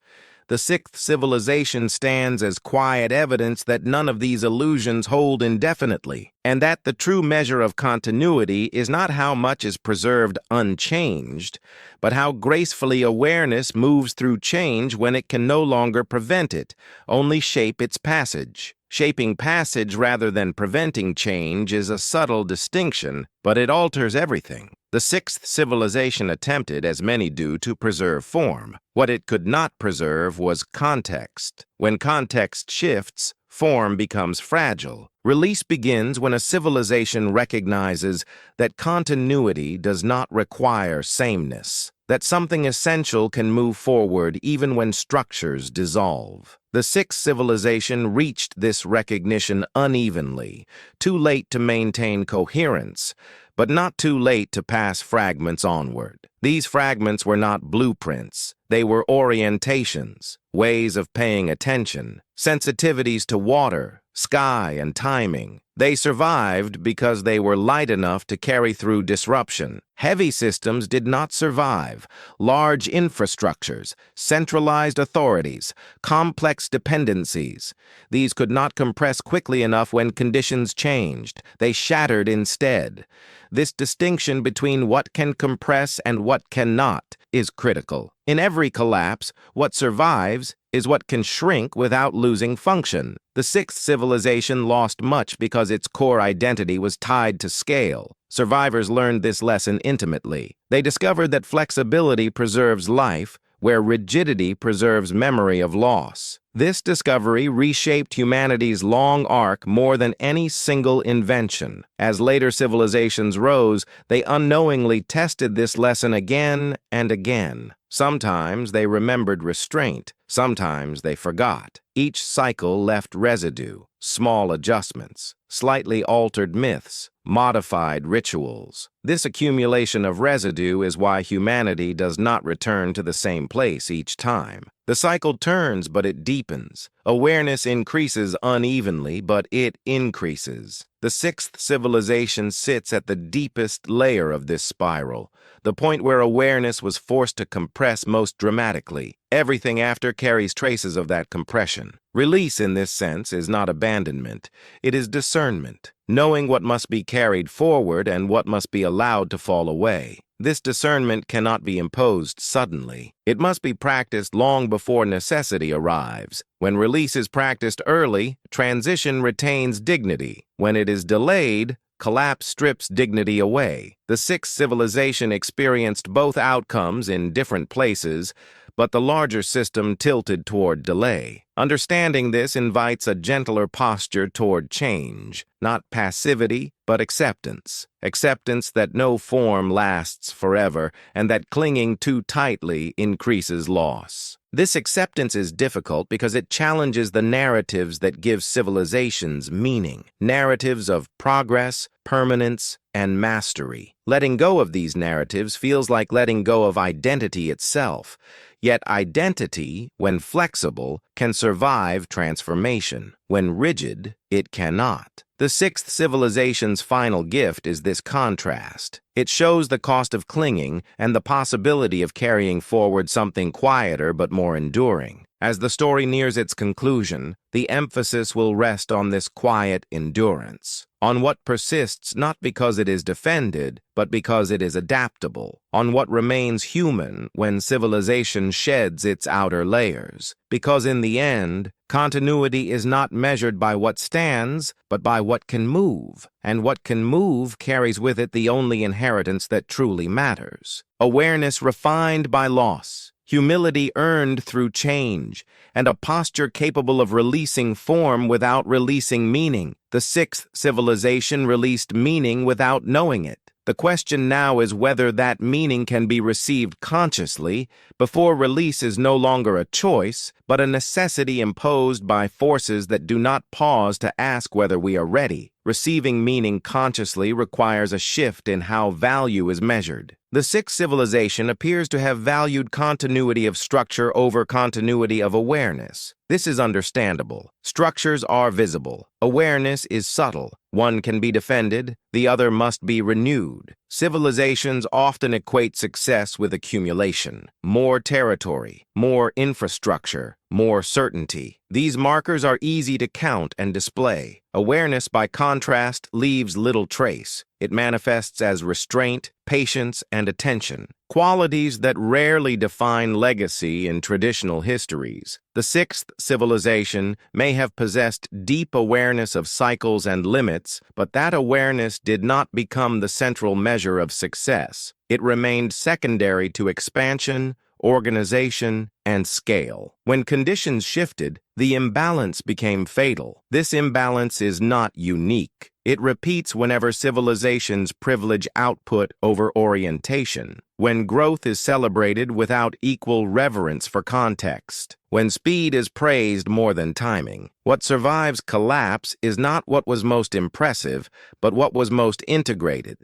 The sixth civilization stands as quiet evidence that none of these illusions hold indefinitely, and that the true measure of continuity is not how much is preserved unchanged, but how gracefully awareness moves through change when it can no longer prevent it, only shape its passage. Shaping passage rather than preventing change is a subtle distinction, but it alters everything. The sixth civilization attempted, as many do, to preserve form. What it could not preserve was context. When context shifts, form becomes fragile. Release begins when a civilization recognizes that continuity does not require sameness, that something essential can move forward even when structures dissolve. The sixth civilization reached this recognition unevenly, too late to maintain coherence, but not too late to pass fragments onward. These fragments were not blueprints. They were orientations, ways of paying attention, sensitivities to water, sky, and timing. They survived because they were light enough to carry through disruption. Heavy systems did not survive. Large infrastructures, centralized authorities, complex dependencies. These could not compress quickly enough when conditions changed. They shattered instead. This distinction between what can compress and what cannot is critical. In every collapse, what survives is what can shrink without losing function. The sixth civilization lost much because its core identity was tied to scale. Survivors learned this lesson intimately. They discovered that flexibility preserves life, where rigidity preserves memory of loss. This discovery reshaped humanity's long arc more than any single invention. As later civilizations rose, they unknowingly tested this lesson again and again. Sometimes they remembered restraint, sometimes they forgot. Each cycle left residue, small adjustments, slightly altered myths, modified rituals. This accumulation of residue is why humanity does not return to the same place each time. The cycle turns, but it deepens. Awareness increases unevenly, but it increases. The sixth civilization sits at the deepest layer of this spiral, the point where awareness was forced to compress most dramatically. Everything after carries traces of that compression. Release in this sense is not abandonment. It is discernment, knowing what must be carried forward and what must be allowed to fall away. This discernment cannot be imposed suddenly. It must be practiced long before necessity arrives. When release is practiced early, transition retains dignity. When it is delayed, collapse strips dignity away. The sixth civilization experienced both outcomes in different places, but the larger system tilted toward delay. Understanding this invites a gentler posture toward change, not passivity, but acceptance. Acceptance that no form lasts forever and that clinging too tightly increases loss. This acceptance is difficult because it challenges the narratives that give civilizations meaning, narratives of progress, permanence, and mastery. Letting go of these narratives feels like letting go of identity itself. Yet identity, when flexible, can survive transformation. When rigid, it cannot. The sixth civilization's final gift is this contrast. It shows the cost of clinging and the possibility of carrying forward something quieter but more enduring. As the story nears its conclusion, the emphasis will rest on this quiet endurance, on what persists not because it is defended, but because it is adaptable, on what remains human when civilization sheds its outer layers. Because in the end, Continuity is not measured by what stands, but by what can move, and what can move carries with it the only inheritance that truly matters. Awareness refined by loss, humility earned through change, and a posture capable of releasing form without releasing meaning. The sixth civilization released meaning without knowing it. The question now is whether that meaning can be received consciously before release is no longer a choice, but a necessity imposed by forces that do not pause to ask whether we are ready. Receiving meaning consciously requires a shift in how value is measured. The sixth civilization appears to have valued continuity of structure over continuity of awareness. This is understandable. Structures are visible. Awareness is subtle. One can be defended, the other must be renewed. Civilizations often equate success with accumulation. More territory, more infrastructure, more certainty. These markers are easy to count and display. Awareness, by contrast, leaves little trace. It manifests as restraint, patience, and attention, qualities that rarely define legacy in traditional histories. The sixth civilization may have possessed deep awareness of cycles and limits, but that awareness did not become the central measure of success. It remained secondary to expansion, organization, and scale. When conditions shifted, the imbalance became fatal. This imbalance is not unique. It repeats whenever civilizations privilege output over orientation, when growth is celebrated without equal reverence for context, when speed is praised more than timing. What survives collapse is not what was most impressive, but what was most integrated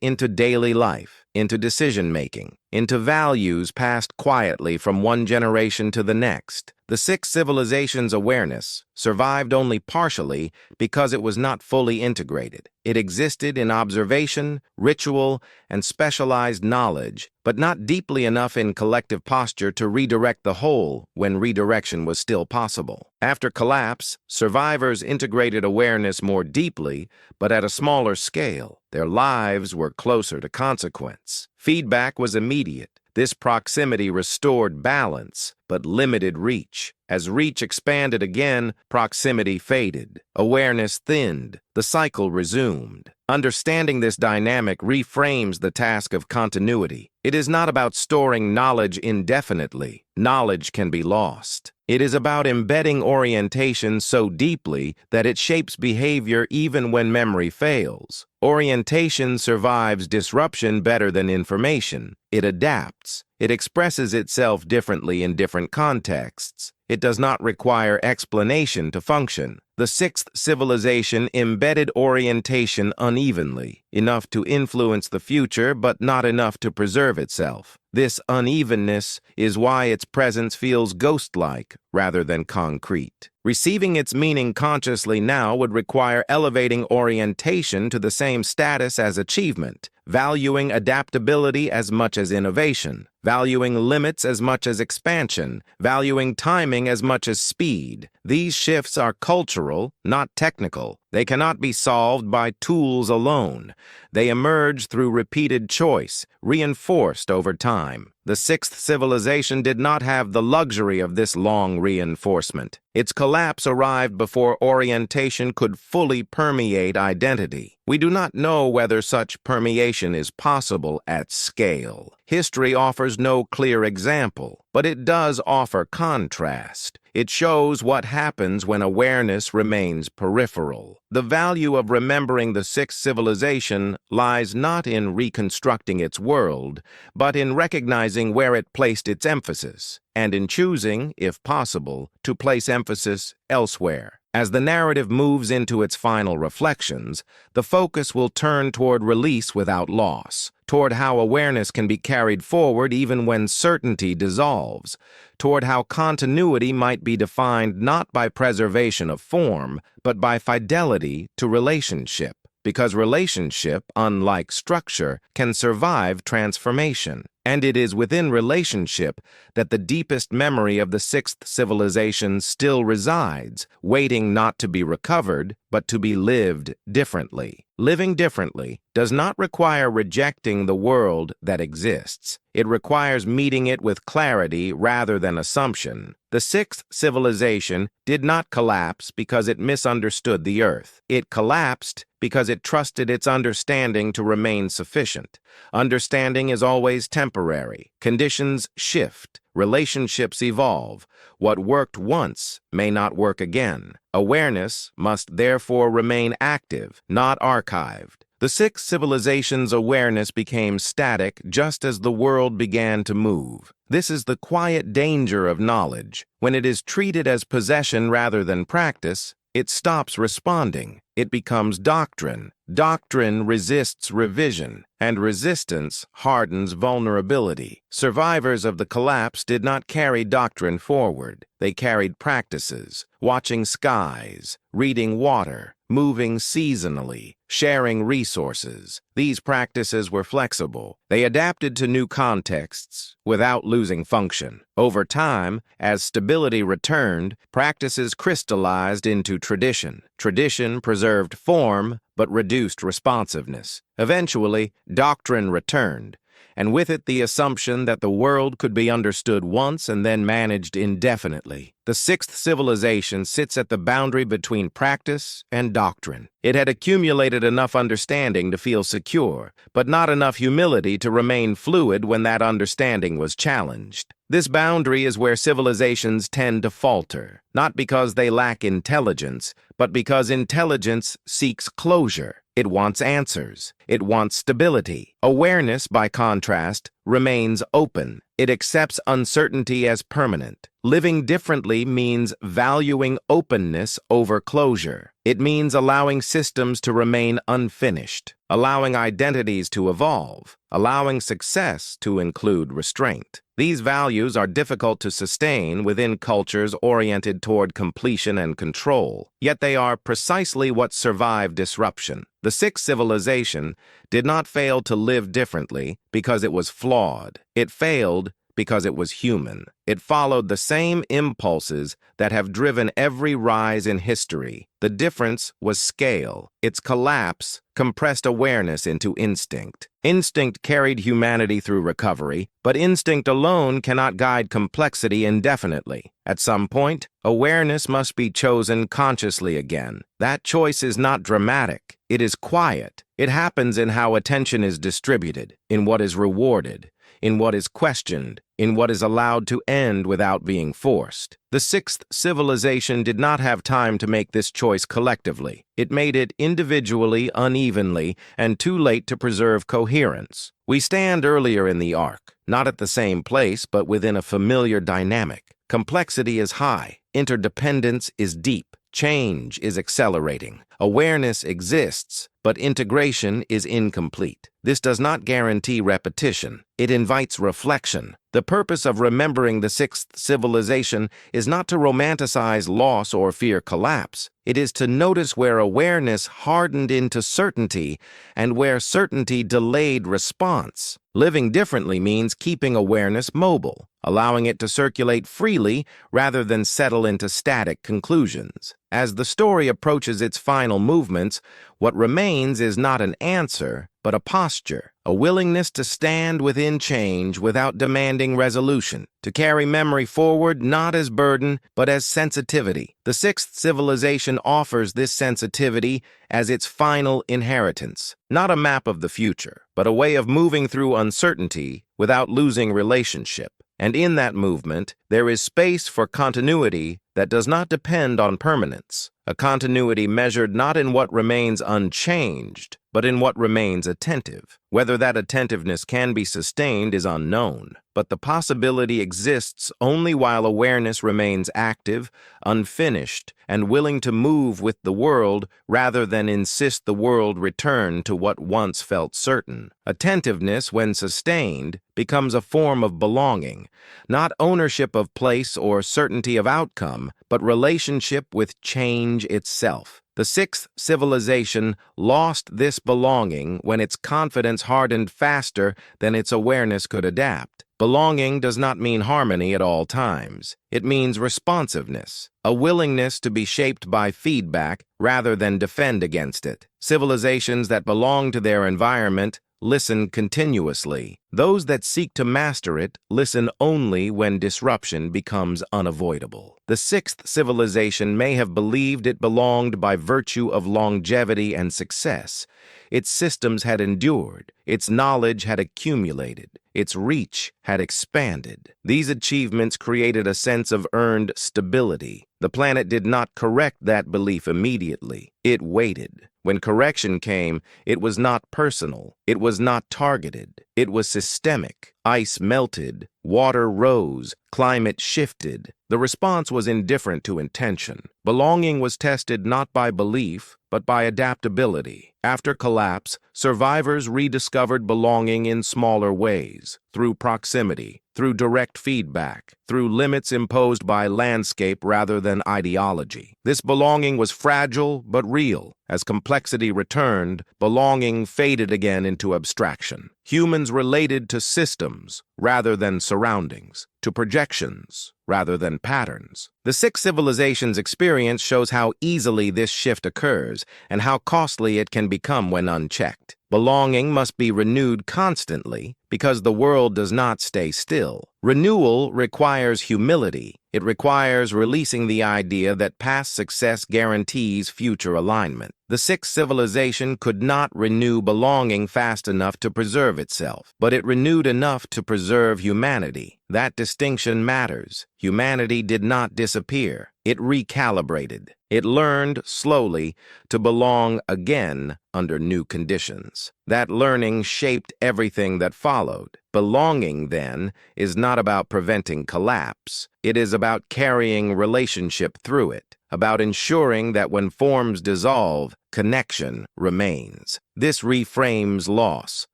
into daily life, into decision-making, into values passed quietly from one generation to the next. The sixth civilization's awareness survived only partially because it was not fully integrated. It existed in observation, ritual, and specialized knowledge, but not deeply enough in collective posture to redirect the whole when redirection was still possible. After collapse, survivors integrated awareness more deeply, but at a smaller scale. Their lives were closer to consequence. Feedback was immediate. This proximity restored balance, but limited reach. As reach expanded again, proximity faded. Awareness thinned. The cycle resumed. Understanding this dynamic reframes the task of continuity. It is not about storing knowledge indefinitely. Knowledge can be lost. It is about embedding orientation so deeply that it shapes behavior even when memory fails. Orientation survives disruption better than information. It adapts. It expresses itself differently in different contexts. It does not require explanation to function. The sixth civilization embedded orientation unevenly, enough to influence the future but not enough to preserve itself. This unevenness is why its presence feels ghost-like rather than concrete. Receiving its meaning consciously now would require elevating orientation to the same status as achievement, valuing adaptability as much as innovation, valuing limits as much as expansion, valuing timing as much as speed. These shifts are cultural, not technical. They cannot be solved by tools alone. They emerge through repeated choice, reinforced over time. The sixth civilization did not have the luxury of this long reinforcement. Its collapse arrived before orientation could fully permeate identity. We do not know whether such permeation is possible at scale. History offers no clear example, but it does offer contrast. It shows what happens when awareness remains peripheral. The value of remembering the sixth civilization lies not in reconstructing its world, but in recognizing where it placed its emphasis, and in choosing, if possible, to place emphasis elsewhere. As the narrative moves into its final reflections, the focus will turn toward release without loss, toward how awareness can be carried forward even when certainty dissolves, toward how continuity might be defined not by preservation of form, but by fidelity to relationship. Because relationship, unlike structure, can survive transformation. And it is within relationship that the deepest memory of the sixth civilization still resides, waiting not to be recovered, but to be lived differently. Living differently does not require rejecting the world that exists. It requires meeting it with clarity rather than assumption. The sixth civilization did not collapse because it misunderstood the earth. It collapsed because it trusted its understanding to remain sufficient. Understanding is always temporary. Conditions shift. Relationships evolve. What worked once may not work again. Awareness must therefore remain active, not archived. The sixth civilization's awareness became static just as the world began to move. This is the quiet danger of knowledge. When it is treated as possession rather than practice, it stops responding. It becomes doctrine. Doctrine resists revision, and resistance hardens vulnerability. Survivors of the collapse did not carry doctrine forward. They carried practices, watching skies, reading water, moving seasonally, sharing resources. These practices were flexible. They adapted to new contexts without losing function. Over time, as stability returned, practices crystallized into tradition. Tradition preserved form, but reduced responsiveness. Eventually, doctrine returned, and with it the assumption that the world could be understood once and then managed indefinitely. The sixth civilization sits at the boundary between practice and doctrine. It had accumulated enough understanding to feel secure, but not enough humility to remain fluid when that understanding was challenged. This boundary is where civilizations tend to falter, not because they lack intelligence, but because intelligence seeks closure. It wants answers. It wants stability. Awareness, by contrast, remains open. It accepts uncertainty as permanent. Living differently means valuing openness over closure. It means allowing systems to remain unfinished, allowing identities to evolve, allowing success to include restraint. These values are difficult to sustain within cultures oriented toward completion and control, yet they are precisely what survive disruption. The sixth civilization did not fail to live differently because it was flawed. It failed because it was human. It followed the same impulses that have driven every rise in history. The difference was scale. Its collapse compressed awareness into instinct. Instinct carried humanity through recovery, but instinct alone cannot guide complexity indefinitely. At some point, awareness must be chosen consciously again. That choice is not dramatic. It is quiet. It happens in how attention is distributed, in what is rewarded, in what is questioned, in what is allowed to end without being forced. The sixth civilization did not have time to make this choice collectively. It made it individually, unevenly, and too late to preserve coherence. We stand earlier in the arc, not at the same place, but within a familiar dynamic. Complexity is high. Interdependence is deep. Change is accelerating. Awareness exists, but integration is incomplete. This does not guarantee repetition. It invites reflection. The purpose of remembering the sixth civilization is not to romanticize loss or fear collapse. It is to notice where awareness hardened into certainty and where certainty delayed response. Living differently means keeping awareness mobile, allowing it to circulate freely rather than settle into static conclusions. As the story approaches its final movements, what remains is not an answer, but a posture, a willingness to stand within change without demanding resolution, to carry memory forward not as burden, but as sensitivity. The sixth civilization offers this sensitivity as its final inheritance, not a map of the future, but a way of moving through uncertainty without losing relationship. And in that movement, there is space for continuity that does not depend on permanence, a continuity measured not in what remains unchanged, but in what remains attentive. Whether that attentiveness can be sustained is unknown, but the possibility exists only while awareness remains active, unfinished, and willing to move with the world rather than insist the world return to what once felt certain. Attentiveness, when sustained, becomes a form of belonging, not ownership of place or certainty of outcome, but relationship with change itself. The sixth civilization lost this belonging when its confidence hardened faster than its awareness could adapt. Belonging does not mean harmony at all times. It means responsiveness, a willingness to be shaped by feedback rather than defend against it. Civilizations that belong to their environment listen continuously. Those that seek to master it listen only when disruption becomes unavoidable. The sixth civilization may have believed it belonged by virtue of longevity and success. Its systems had endured, its knowledge had accumulated, its reach had expanded. These achievements created a sense of earned stability. The planet did not correct that belief immediately. It waited. When correction came, it was not personal. It was not targeted. It was systemic. Ice melted, water rose, climate shifted. The response was indifferent to intention. Belonging was tested not by belief, but by adaptability. After collapse, survivors rediscovered belonging in smaller ways, through proximity, through direct feedback, through limits imposed by landscape rather than ideology. This belonging was fragile but real. As complexity returned, belonging faded again into abstraction. Humans related to systems rather than surroundings, to projections rather than patterns. The sixth civilization's experience shows how easily this shift occurs and how costly it can become when unchecked. Belonging must be renewed constantly because the world does not stay still. Renewal requires humility. It requires releasing the idea that past success guarantees future alignment. The sixth civilization could not renew belonging fast enough to preserve itself, but it renewed enough to preserve humanity. That distinction matters. Humanity did not disappear. It recalibrated. It learned, slowly, to belong again under new conditions. That learning shaped everything that followed. Belonging, then, is not about preventing collapse. It is about carrying relationship through it, about ensuring that when forms dissolve, connection remains. This reframes loss.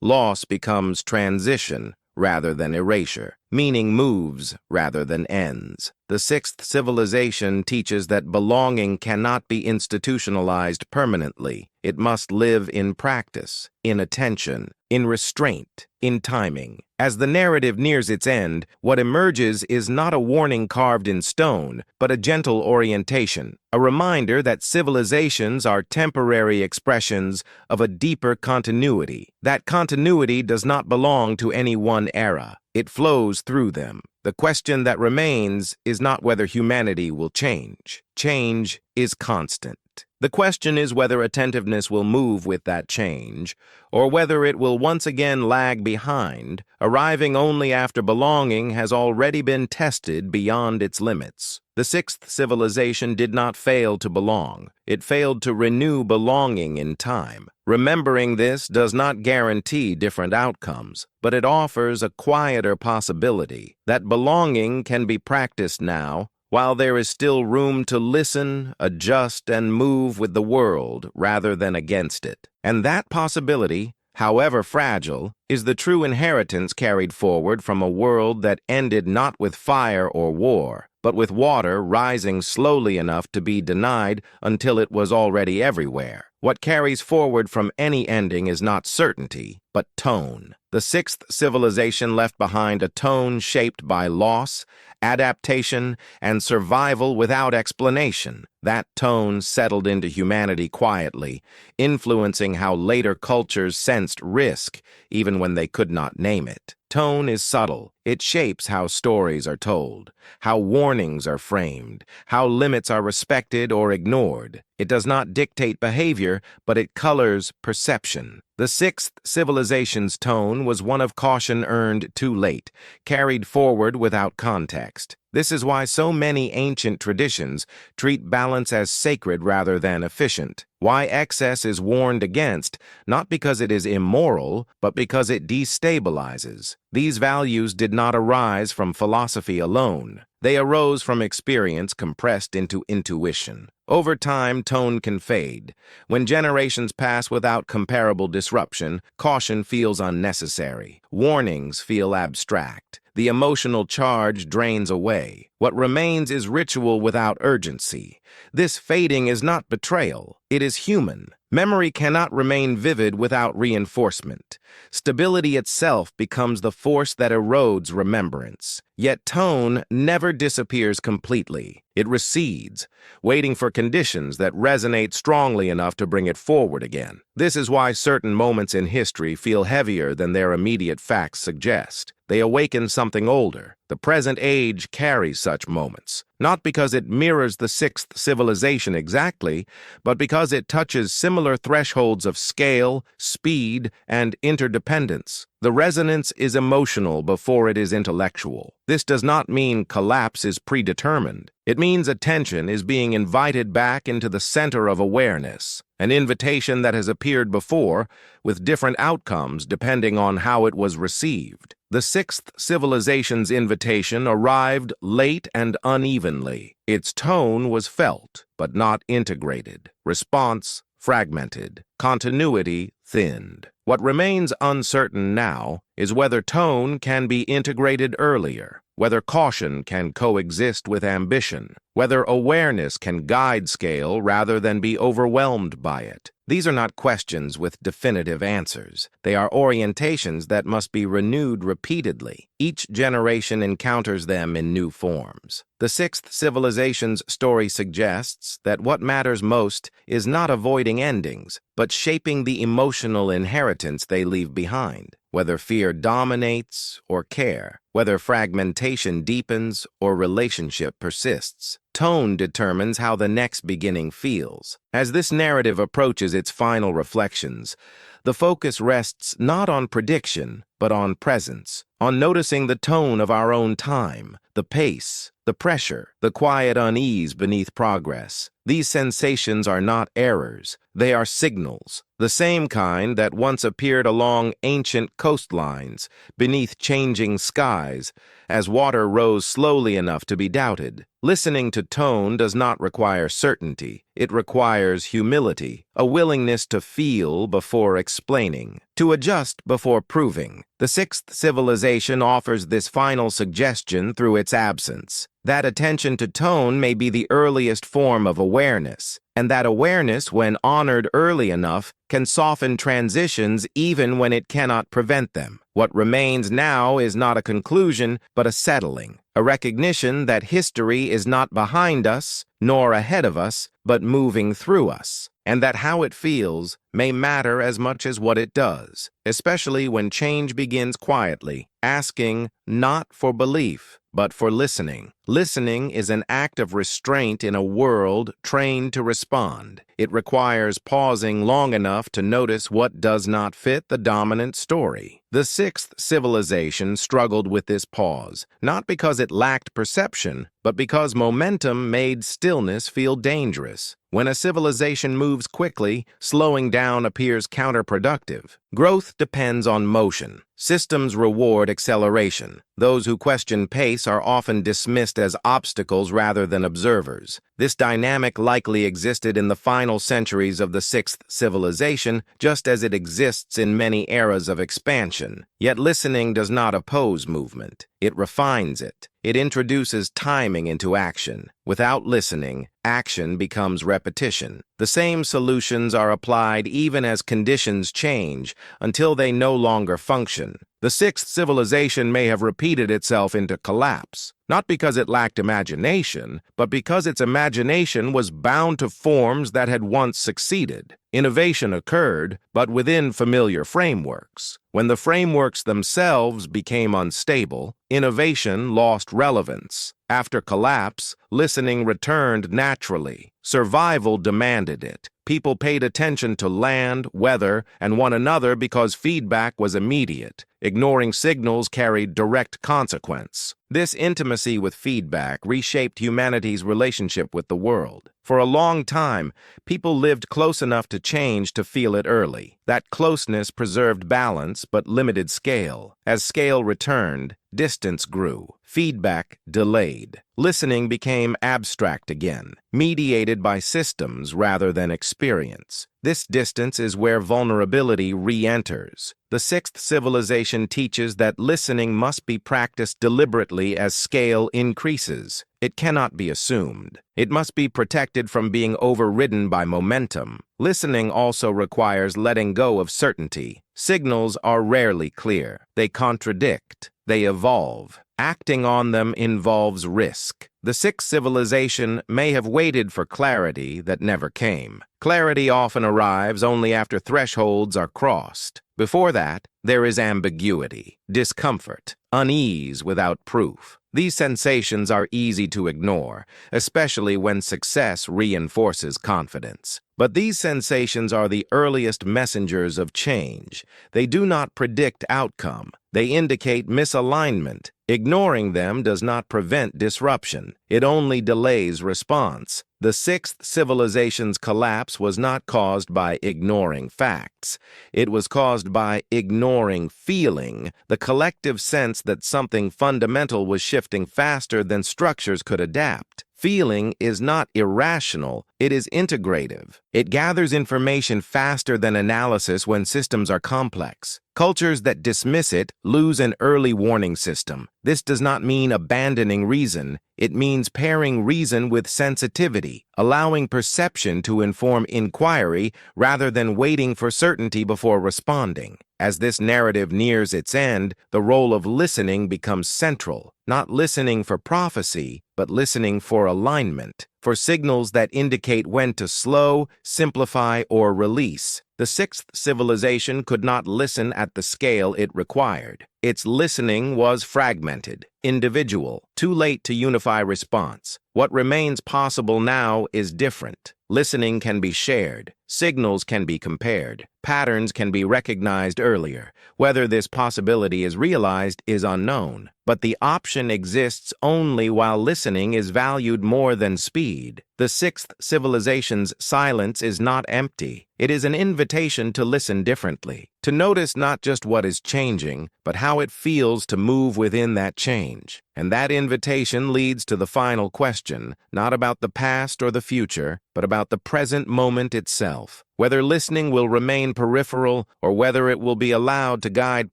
Loss becomes transition rather than erasure. Meaning moves rather than ends. The sixth civilization teaches that belonging cannot be institutionalized permanently. It must live in practice, in attention, in restraint, in timing. As the narrative nears its end, what emerges is not a warning carved in stone, but a gentle orientation, a reminder that civilizations are temporary expressions of a deeper continuity. That continuity does not belong to any one era. It flows through them. The question that remains is not whether humanity will change. Change is constant. The question is whether attentiveness will move with that change, or whether it will once again lag behind, arriving only after belonging has already been tested beyond its limits. The sixth civilization did not fail to belong. It failed to renew belonging in time. Remembering this does not guarantee different outcomes, but it offers a quieter possibility that belonging can be practiced now, while there is still room to listen, adjust, and move with the world rather than against it. And that possibility, however fragile, is the true inheritance carried forward from a world that ended not with fire or war, but with water rising slowly enough to be denied until it was already everywhere. What carries forward from any ending is not certainty, but tone. The sixth civilization left behind a tone shaped by loss, adaptation, and survival without explanation. That tone settled into humanity quietly, influencing how later cultures sensed risk, even when they could not name it. Tone is subtle. It shapes how stories are told, how warnings are framed, how limits are respected or ignored. It does not dictate behavior, but it colors perception. The sixth civilization's tone was one of caution earned too late, carried forward without context. This is why so many ancient traditions treat balance as sacred rather than efficient. Why excess is warned against, not because it is immoral, but because it destabilizes. These values did not arise from philosophy alone. They arose from experience compressed into intuition. Over time, tone can fade. When generations pass without comparable disruption, caution feels unnecessary. Warnings feel abstract. The emotional charge drains away. What remains is ritual without urgency, This fading is not betrayal, it is human. Memory cannot remain vivid without reinforcement. Stability itself becomes the force that erodes remembrance. Yet tone never disappears completely. It recedes, waiting for conditions that resonate strongly enough to bring it forward again. This is why certain moments in history feel heavier than their immediate facts suggest. They awaken something older. The present age carries such moments, not because it mirrors the sixth civilization exactly, but because it touches similar thresholds of scale, speed, and interdependence. The resonance is emotional before it is intellectual. This does not mean collapse is predetermined. It means attention is being invited back into the center of awareness, an invitation that has appeared before, with different outcomes depending on how it was received. The sixth civilization's invitation arrived late and unevenly. Its tone was felt, but not integrated. Response fragmented. Continuity thinned. What remains uncertain now is whether tone can be integrated earlier, whether caution can coexist with ambition, whether awareness can guide scale rather than be overwhelmed by it. These are not questions with definitive answers. They are orientations that must be renewed repeatedly. Each generation encounters them in new forms. The sixth civilization's story suggests that what matters most is not avoiding endings, but shaping the emotional inheritance they leave behind. Whether fear dominates or care, whether fragmentation deepens or relationship persists, tone determines how the next beginning feels. As this narrative approaches its final reflections, the focus rests not on prediction, but on presence, on noticing the tone of our own time, the pace, the pressure, the quiet unease beneath progress. These sensations are not errors, they are signals, the same kind that once appeared along ancient coastlines, beneath changing skies, as water rose slowly enough to be doubted. Listening to tone does not require certainty, it requires humility, a willingness to feel before explaining, to adjust before proving. The sixth civilization offers this final suggestion through its absence. That attention to tone may be the earliest form of awareness, and that awareness, when honored early enough, can soften transitions even when it cannot prevent them. What remains now is not a conclusion, but a settling, a recognition that history is not behind us, nor ahead of us, but moving through us, and that how it feels may matter as much as what it does, especially when change begins quietly, asking not for belief, but for listening. Listening is an act of restraint in a world trained to respond. It requires pausing long enough to notice what does not fit the dominant story. The sixth civilization struggled with this pause, not because it lacked perception, but because momentum made stillness feel dangerous. When a civilization moves quickly, slowing down appears counterproductive. Growth depends on motion. Systems reward acceleration. Those who question pace are often dismissed as obstacles rather than observers. This dynamic likely existed in the final centuries of the sixth civilization, just as it exists in many eras of expansion. Yet listening does not oppose movement. It refines it. It introduces timing into action. Without listening, action becomes repetition. The same solutions are applied even as conditions change, until they no longer function. The sixth civilization may have repeated itself into collapse, not because it lacked imagination, but because its imagination was bound to forms that had once succeeded. Innovation occurred, but within familiar frameworks. When the frameworks themselves became unstable, innovation lost relevance. After collapse, listening returned naturally. Survival demanded it. People paid attention to land, weather, and one another because feedback was immediate. Ignoring signals carried direct consequence. This intimacy with feedback reshaped humanity's relationship with the world. For a long time, people lived close enough to change to feel it early. That closeness preserved balance but limited scale. As scale returned, distance grew. Feedback delayed. Listening became abstract again, mediated by systems rather than experience. This distance is where vulnerability re-enters. The sixth civilization teaches that listening must be practiced deliberately as scale increases. It cannot be assumed. It must be protected from being overridden by momentum. Listening also requires letting go of certainty. Signals are rarely clear. They contradict. They evolve. Acting on them involves risk. The sixth civilization may have waited for clarity that never came. Clarity often arrives only after thresholds are crossed. Before that, there is ambiguity, discomfort, unease without proof. These sensations are easy to ignore, especially when success reinforces confidence. But these sensations are the earliest messengers of change. They do not predict outcome. They indicate misalignment. Ignoring them does not prevent disruption. It only delays response. The sixth civilization's collapse was not caused by ignoring facts. It was caused by ignoring feeling, the collective sense that something fundamental was shifting faster than structures could adapt. Feeling is not irrational, it is integrative. It gathers information faster than analysis when systems are complex. Cultures that dismiss it lose an early warning system. This does not mean abandoning reason. It means pairing reason with sensitivity, allowing perception to inform inquiry rather than waiting for certainty before responding. As this narrative nears its end, the role of listening becomes central, not listening for prophecy, but listening for alignment, for signals that indicate when to slow, simplify, or release. The sixth civilization could not listen at the scale it required. Its listening was fragmented, individual, too late to unify response. What remains possible now is different. Listening can be shared, signals can be compared, patterns can be recognized earlier. Whether this possibility is realized is unknown, but the option exists only while listening is valued more than speed. The sixth civilization's silence is not empty. It is an invitation to listen differently, to notice not just what is changing, but how it feels to move within that change. And that invitation leads to the final question, not about the past or the future, but about the present moment itself. Whether listening will remain peripheral or whether it will be allowed to guide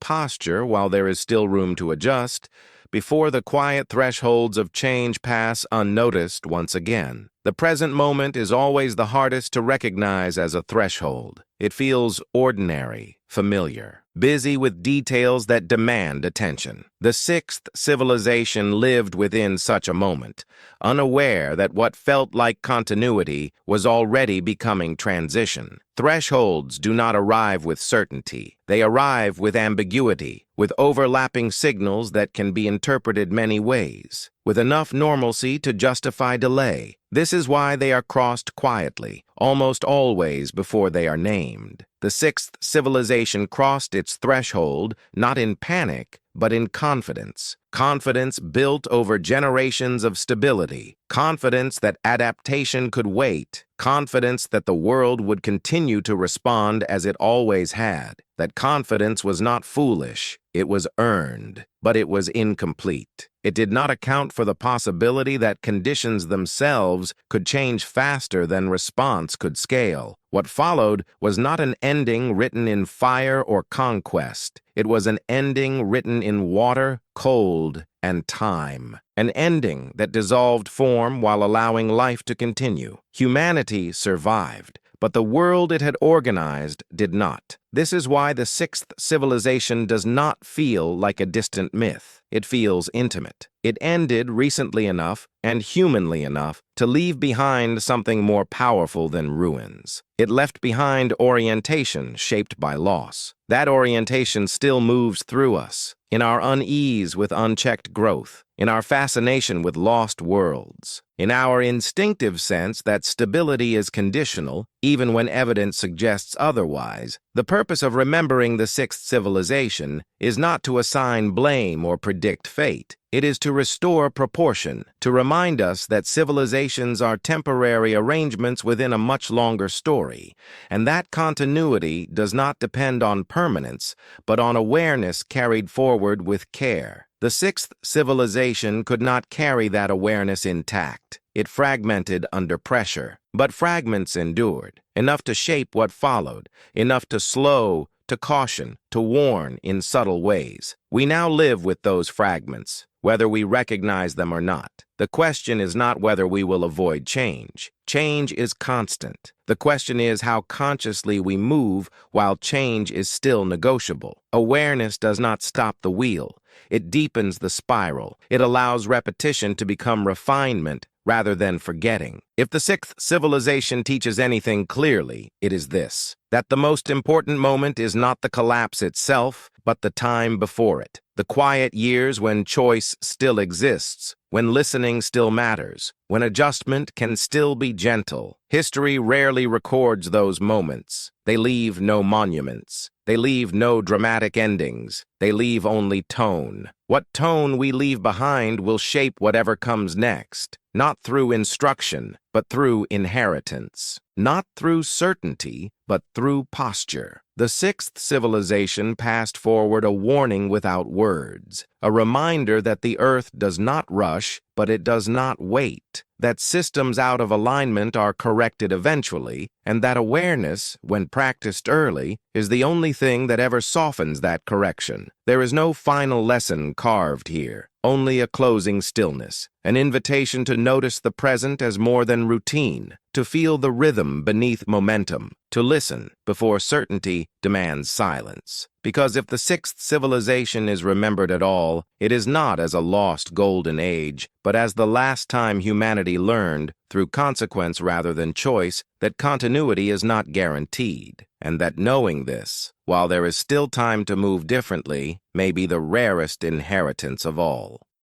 posture while there is still room to adjust, before the quiet thresholds of change pass unnoticed once again. The present moment is always the hardest to recognize as a threshold. It feels ordinary, familiar, busy with details that demand attention. The sixth civilization lived within such a moment, unaware that what felt like continuity was already becoming transition. Thresholds do not arrive with certainty. They arrive with ambiguity, with overlapping signals that can be interpreted many ways, with enough normalcy to justify delay. This is why they are crossed quietly, almost always before they are named. The sixth civilization crossed its threshold not in panic, but in confidence. Confidence built over generations of stability. Confidence that adaptation could wait. Confidence that the world would continue to respond as it always had. That confidence was not foolish. It was earned, but it was incomplete. It did not account for the possibility that conditions themselves could change faster than response could scale. What followed was not an ending written in fire or conquest. It was an ending written in water, cold, and time. An ending that dissolved form while allowing life to continue. Humanity survived, but the world it had organized did not. This is why the sixth civilization does not feel like a distant myth. It feels intimate. It ended recently enough and humanly enough to leave behind something more powerful than ruins. It left behind orientation shaped by loss. That orientation still moves through us, in our unease with unchecked growth, in our fascination with lost worlds, in our instinctive sense that stability is conditional, even when evidence suggests otherwise. The purpose of remembering the sixth civilization is not to assign blame or predict fate. It is to restore proportion, to remind us that civilizations are temporary arrangements within a much longer story, and that continuity does not depend on permanence, but on awareness carried forward with care. The sixth civilization could not carry that awareness intact. It fragmented under pressure. But fragments endured, enough to shape what followed, enough to slow, to caution, to warn in subtle ways. We now live with those fragments, whether we recognize them or not. The question is not whether we will avoid change. Change is constant. The question is how consciously we move while change is still negotiable. Awareness does not stop the wheel. It deepens the spiral. It allows repetition to become refinement rather than forgetting. If the sixth civilization teaches anything clearly, it is this: that the most important moment is not the collapse itself, but the time before it. The quiet years when choice still exists, when listening still matters, when adjustment can still be gentle. History rarely records those moments. They leave no monuments. They leave no dramatic endings. They leave only tone. What tone we leave behind will shape whatever comes next, not through instruction, but through inheritance. Not through certainty, but through posture. The sixth civilization passed forward a warning without words, a reminder that the earth does not rush, but it does not wait, that systems out of alignment are corrected eventually, and that awareness, when practiced early, is the only thing that ever softens that correction. There is no final lesson carved here, only a closing stillness, an invitation to notice the present as more than routine, to feel the rhythm beneath momentum, to listen before certainty demands silence. Because if the sixth civilization is remembered at all, it is not as a lost golden age, but as the last time humanity learned, through consequence rather than choice, that continuity is not guaranteed, and that knowing this, while there is still time to move differently, may be the rarest inheritance of all.